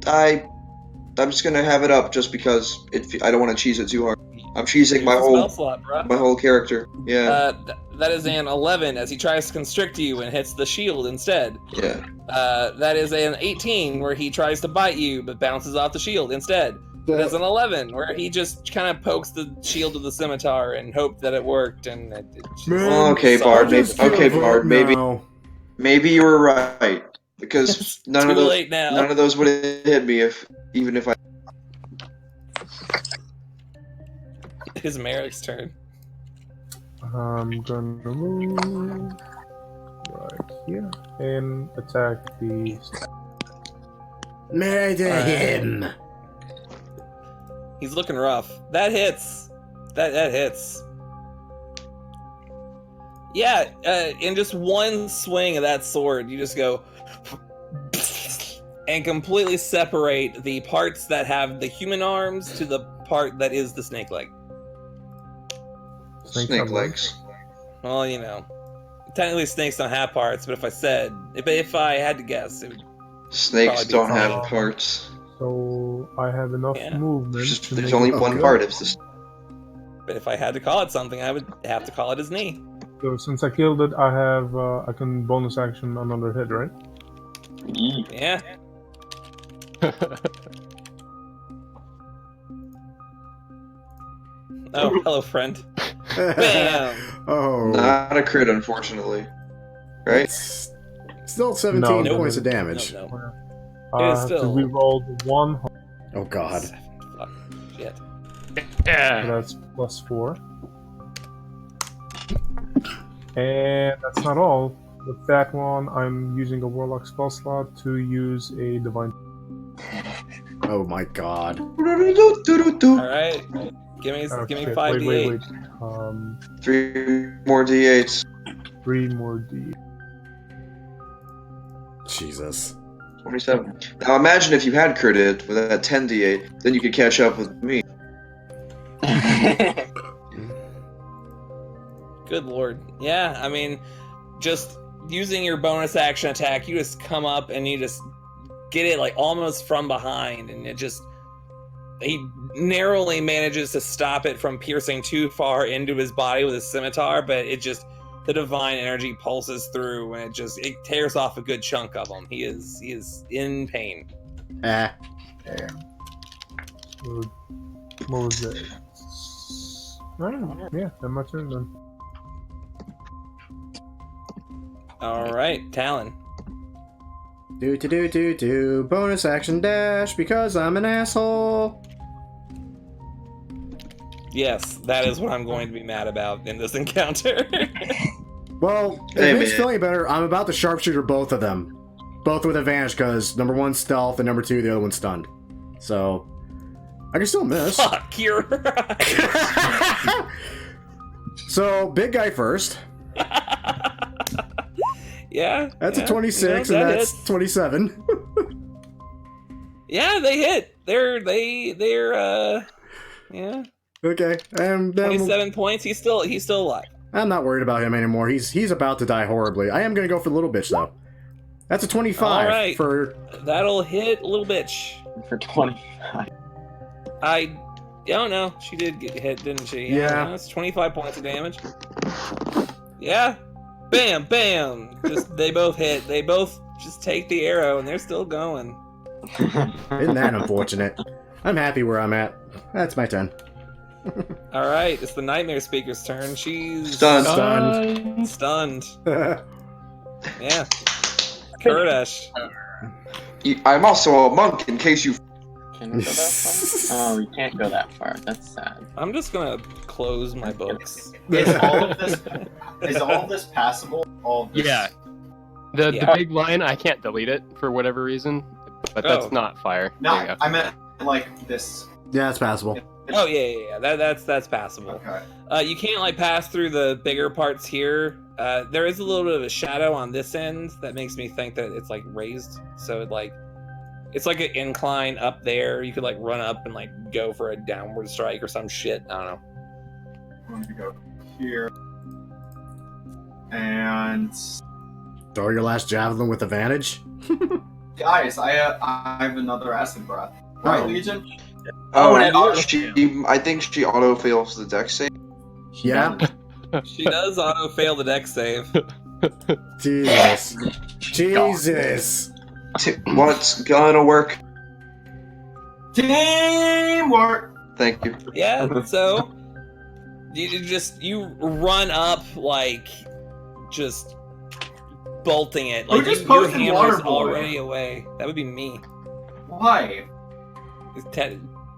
I'm just gonna have it up just because I don't want to cheese it too hard. I'm cheesing my Use the whole spell slot, bruh. my whole character. Yeah. That is an 11 as he tries to constrict you and hits the shield instead. Yeah. That is an 18 where he tries to bite you but bounces off the shield instead. That's an 11 where he just kind of pokes the shield with the scimitar and hoped that it worked. And it just, Okay, Bard. Maybe you were right because none of those would have hit me even if I. His Merrick's turn. I'm gonna move right here and attack the. Murder him! He's looking rough. That hits. That hits. Yeah, in just one swing of that sword, you just go and completely separate the parts that have the human arms to the part that is the snake leg. Snake legs. Well, you know, technically snakes don't have parts, but if I had to guess, it would Snakes probably be don't fine. have parts. So I have enough movement. There's only one part. It's the. But if I had to call it something, I would have to call it his knee. So since I killed it, I have I can bonus action another hit, right? Yeah. Oh, hello, friend. Bam! Oh. Not a crit, unfortunately. Right? It's still 17 No. points of damage. No. I is have still- to reroll the 1, so Oh god. Fuck. Shit. Yeah. that's +4. And that's not all. With that one, I'm using a Warlock spell slot to use a Divine. Oh my god. Alright. Give me 5d8. Wait. 3 more d8s. 3 more D. Jesus. 27. Now imagine if you had critted with that 10 d8, then you could catch up with me. Good lord. Yeah, I mean, just using your bonus action attack, you just come up and you just get it like almost from behind, and he narrowly manages to stop it from piercing too far into his body with his scimitar, but the divine energy pulses through and it tears off a good chunk of him. He is in pain. Ah. So, what was that? Oh, yeah, that's my turn then. All right, Talon. Do. Bonus action dash because I'm an asshole. Yes, that is what I'm going to be mad about in this encounter. Well, if Hey, it makes man. you feel any better, I'm about to sharpshooter both of them. Both with advantage because number 1 stealth and number 2 the other one's stunned. So I can still miss. Fuck, you're right. So big guy first. Yeah. That's yeah, a 26 you know, and that that's hits. 27. Yeah, they hit. They're yeah. Okay, and then 27 points. He's still alive. I'm not worried about him anymore. He's about to die horribly. I am gonna go for the little bitch though. That's a 25 All right. for. That'll hit little bitch. For 25. I don't know. She did get hit, didn't she? Yeah. That's 25 points of damage. Yeah. Bam, bam. They both hit. They both just take the arrow, and they're still going. Isn't that unfortunate? I'm happy where I'm at. That's my turn. All right, it's the Nightmare Speaker's turn. She's Stunned. Stunned. Yeah. Kurdash. I'm also a monk, in case you. Can we go that far? Oh, we can't go that far. That's sad. I'm just gonna close my books. Is all of this passable? All of this? Yeah. The Yeah. big line, I can't delete it for whatever reason, but that's Oh. not fire. No, There you go. I meant like this. Yeah, it's passable. Oh yeah. That's passable. Okay. You can't like pass through the bigger parts here. There is a little bit of a shadow on this end that makes me think that it's like raised. So it's like an incline up there. You could like run up and like go for a downward strike or some shit. I don't know. I'm going to go here. And Throw your last javelin with advantage. guys, I have another acid breath. Right, Oh. Legion? Oh, and I think she auto fails the dex save. Yeah. She does auto fail the dex save. Jesus. Jesus. What's gonna work? Teamwork! Thank you. Yeah, so you run up like just bolting it. Who Like just your posted hammer's water boy? already away. That would be me. Why?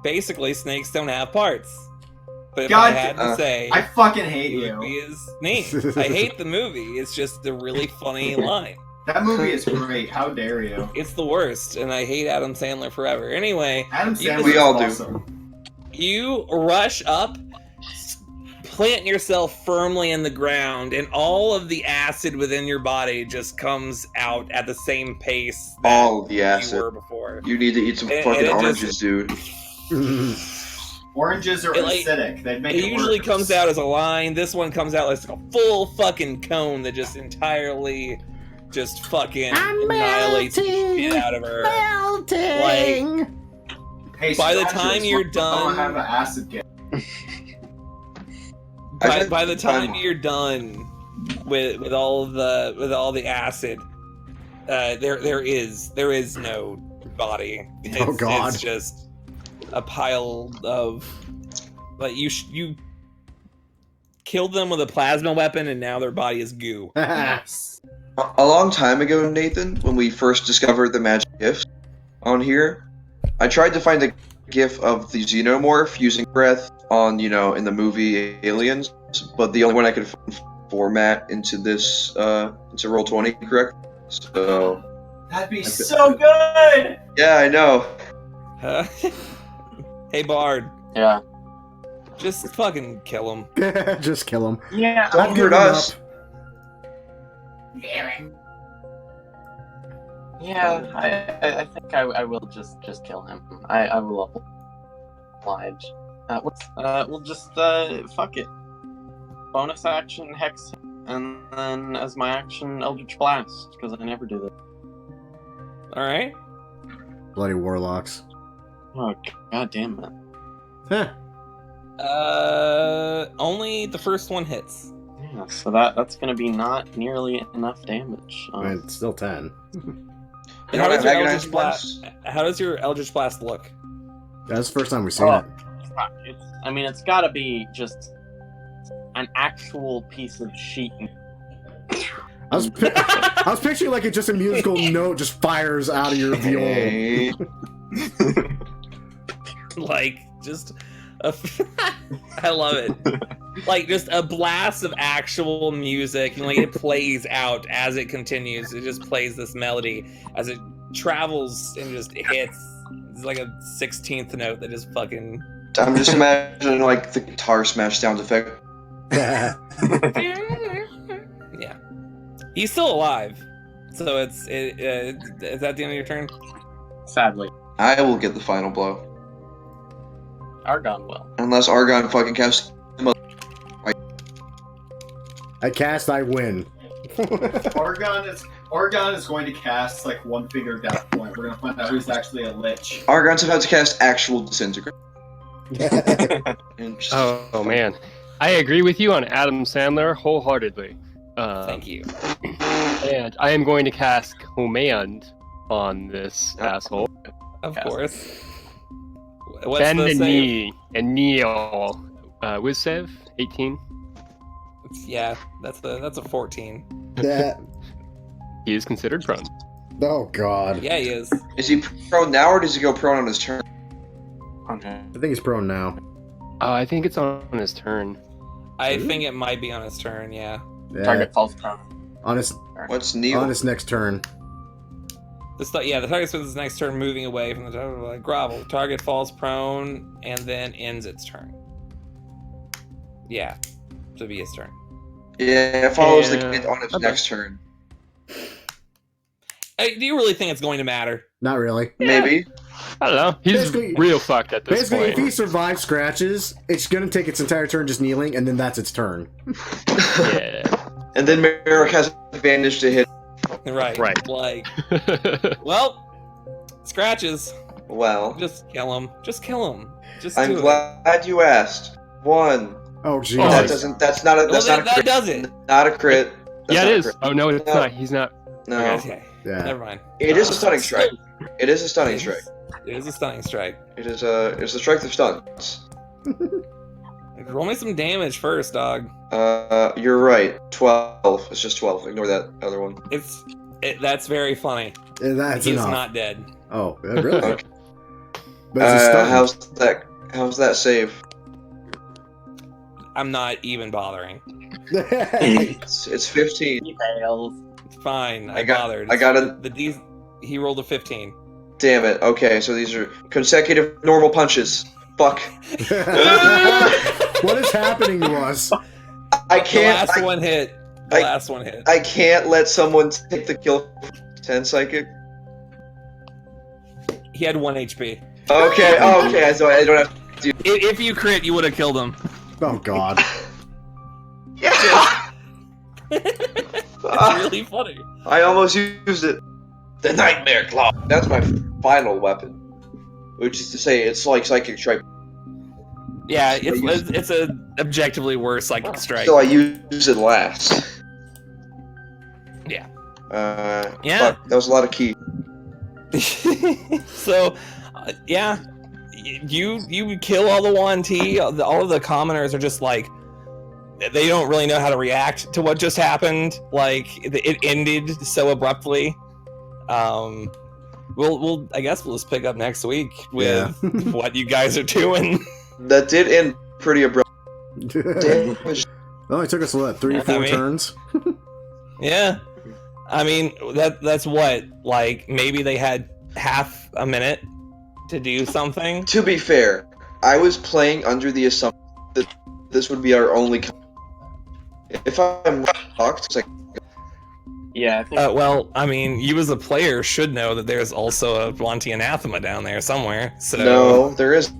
Basically, snakes don't have parts. But if God, I had to say, I fucking hate the movie you. is me. I hate the movie. It's just a really funny line. That movie is great. How dare you? It's the worst, and I hate Adam Sandler forever. Anyway, Adam You- Sandler We is all do. awesome. you rush up, plant yourself firmly in the ground, and all of the acid within your body just comes out at the same pace that All the you acid. were before. You need to eat some And- fucking and it oranges, dude. Oranges are It, like, acidic. They make It it usually worse. comes out as a line. This one comes out as like a full fucking cone that just entirely just fucking annihilates the shit out of her. Like, Hey, by the Scratchers, time you're I done- don't have an acid get. by the time you're done with all the acid, there is no body. Oh, God. It's just a pile of like you killed them with a plasma weapon, and now their body is goo. Yes. A long time ago, Nathan, when we first discovered the magic gifts on here, I tried to find a gif of the xenomorph using breath on, in the movie Aliens, but the only one I could format into this, into Roll20, correct? So, That'd be so good! yeah, I know. Hey Bard, Yeah. just fucking kill him. Just kill him. Yeah. Don't hurt us. Yeah, I think I will just kill him. I will oblige. We'll just fuck it. Bonus action hex him, and then as my action Eldritch Blast, because I never do that. All right. Bloody warlocks. Oh god damn it. Huh. Only the first one hits. Yeah, so that's gonna be not nearly enough damage. I mean, it's still 10. You How don't does have your agonized Eldritch ones? Blast? How does your Eldritch Blast look? That's the first time we've seen Oh. it. It's gotta be just an actual piece of sheet. I was picturing like it's just a musical note just fires out of your viola. Hey. Like just I love it. Like just a blast of actual music, and like it plays out as it continues. It just plays this melody as it travels and just hits. It's like a 16th note that just fucking. I'm just imagining like the guitar smash sound effect. Yeah, he's still alive. So is that the end of your turn? Sadly, I will get the final blow. Argon will. Unless Argon fucking casts. I cast, I win. Argon is going to cast like one finger death point. We're gonna find out who's actually a lich. Argon's about to cast actual disintegrate. Oh man, I agree with you on Adam Sandler wholeheartedly. Thank you. And I am going to cast Command on this asshole. Of Cast. course. What's Bend the the save? knee and kneel. Wiz save 18. Yeah, that's a 14. That. He is considered prone. Oh god. Yeah, he is. Is he prone now, or does he go prone on his turn? Okay. I think he's prone now. I think it's on his turn. I think it might be on his turn. Yeah. Yeah. Target falls prone. On his What's kneel? next turn. The target spends its next turn moving away from the grovel. Target falls prone and then ends its turn. Yeah, to be his turn. Yeah, it follows the Yeah. kid on its Okay. next turn. Hey, do you really think it's going to matter? Not really. Maybe. I don't know. He's Basically- real fucked at this Basically, if he point. survives scratches, it's gonna take its entire turn just kneeling, and then that's its turn. Yeah. And then Merrick has advantage to hit. Right. Right. Like, well, scratches. Well, Just kill him. Just kill him. Just I'm do it. glad you asked. One. Oh jeez. Oh, That doesn't. That's not a. Well, That's not a that crit. does it. Not a crit. That's Yeah, not it a is. crit. Oh no, it's No. not. He's not. No. Okay. Yeah. Never mind. It is a stunning strike. It is a stunning strike. It is a stunning strike. It is a. It's a strike that stuns. Roll me some damage first, dog. You're right. 12. It's just 12. Ignore that other one. That's very funny. Yeah, that's He's enough. not dead. Oh, really? Okay. But it's a stun. How's that save? I'm not even bothering. It's 15. He fails. It's fine. I I got- bothered. I got it. The D's. He rolled a 15. Damn it. Okay, so these are consecutive normal punches. Fuck. What is happening to us? I The can't. last one hit. The I- last one hit. I can't let someone take the kill. 10 psychic. He had 1 HP. Okay. Oh, okay. So I don't have. If you crit, you would have killed him. Oh god. Yeah. It's really funny. I almost used it. The Nightmare Claw. That's my final weapon. Which is to say, it's like Psychic Strike. Yeah, it's a objectively worse psychic strike. So I use it last. Yeah. Yeah. Fuck, that was a lot of key. So, yeah, you kill all the 1T. All of the commoners are just like, they don't really know how to react to what just happened. Like, it ended so abruptly. We'll I guess we'll just pick up next week with what you guys are doing. That did end pretty abrupt. It only took us, what, 3 or 4 turns? Yeah. I mean, that's what, like, maybe they had half a minute to do something. To be fair, I was playing under the assumption that this would be our only. If I'm shocked, it's like. Yeah, I think Well, I mean, you as a player should know that there's also a Wanti Anathema down there somewhere. So No, there isn't.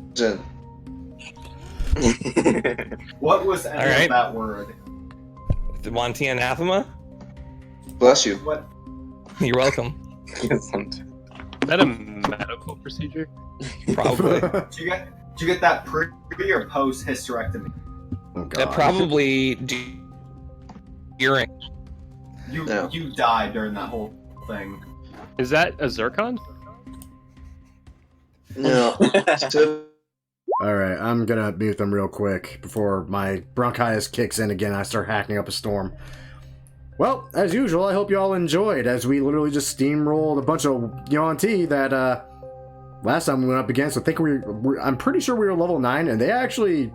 What was any Alright. of that word? the Wanti Anathema. Bless you. What? You're welcome. isn't. Is that a medical procedure? Probably. Do you get that pre or post hysterectomy? Oh god. That probably during. No. You died during that whole thing. Is that a zircon? No. So, Alright, I'm gonna mute them real quick before my bronchitis kicks in again and I start hacking up a storm. Well, as usual, I hope you all enjoyed, as we literally just steamrolled a bunch of Yuan-Ti that, last time we went up against, I think I'm pretty sure we were level 9, and they actually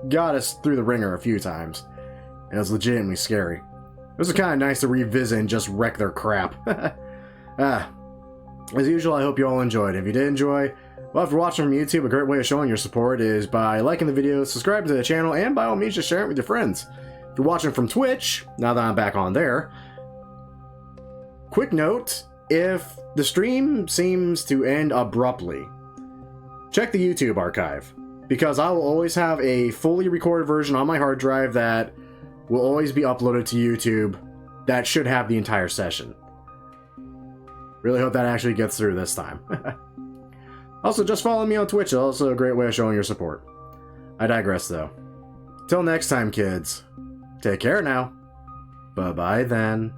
got us through the ringer a few times. And it was legitimately scary. It was kind of nice to revisit and just wreck their crap. As usual, I hope you all enjoyed. If you did enjoy, well, if you're watching from YouTube, a great way of showing your support is by liking the video, subscribing to the channel, and by all means, just share it with your friends. If you're watching from Twitch, now that I'm back on there, quick note, if the stream seems to end abruptly, check the YouTube archive, because I will always have a fully recorded version on my hard drive that will always be uploaded to YouTube that should have the entire session. Really hope that actually gets through this time. Also, just follow me on Twitch, also a great way of showing your support. I digress though. Till next time, kids. Take care now. Bye-bye then.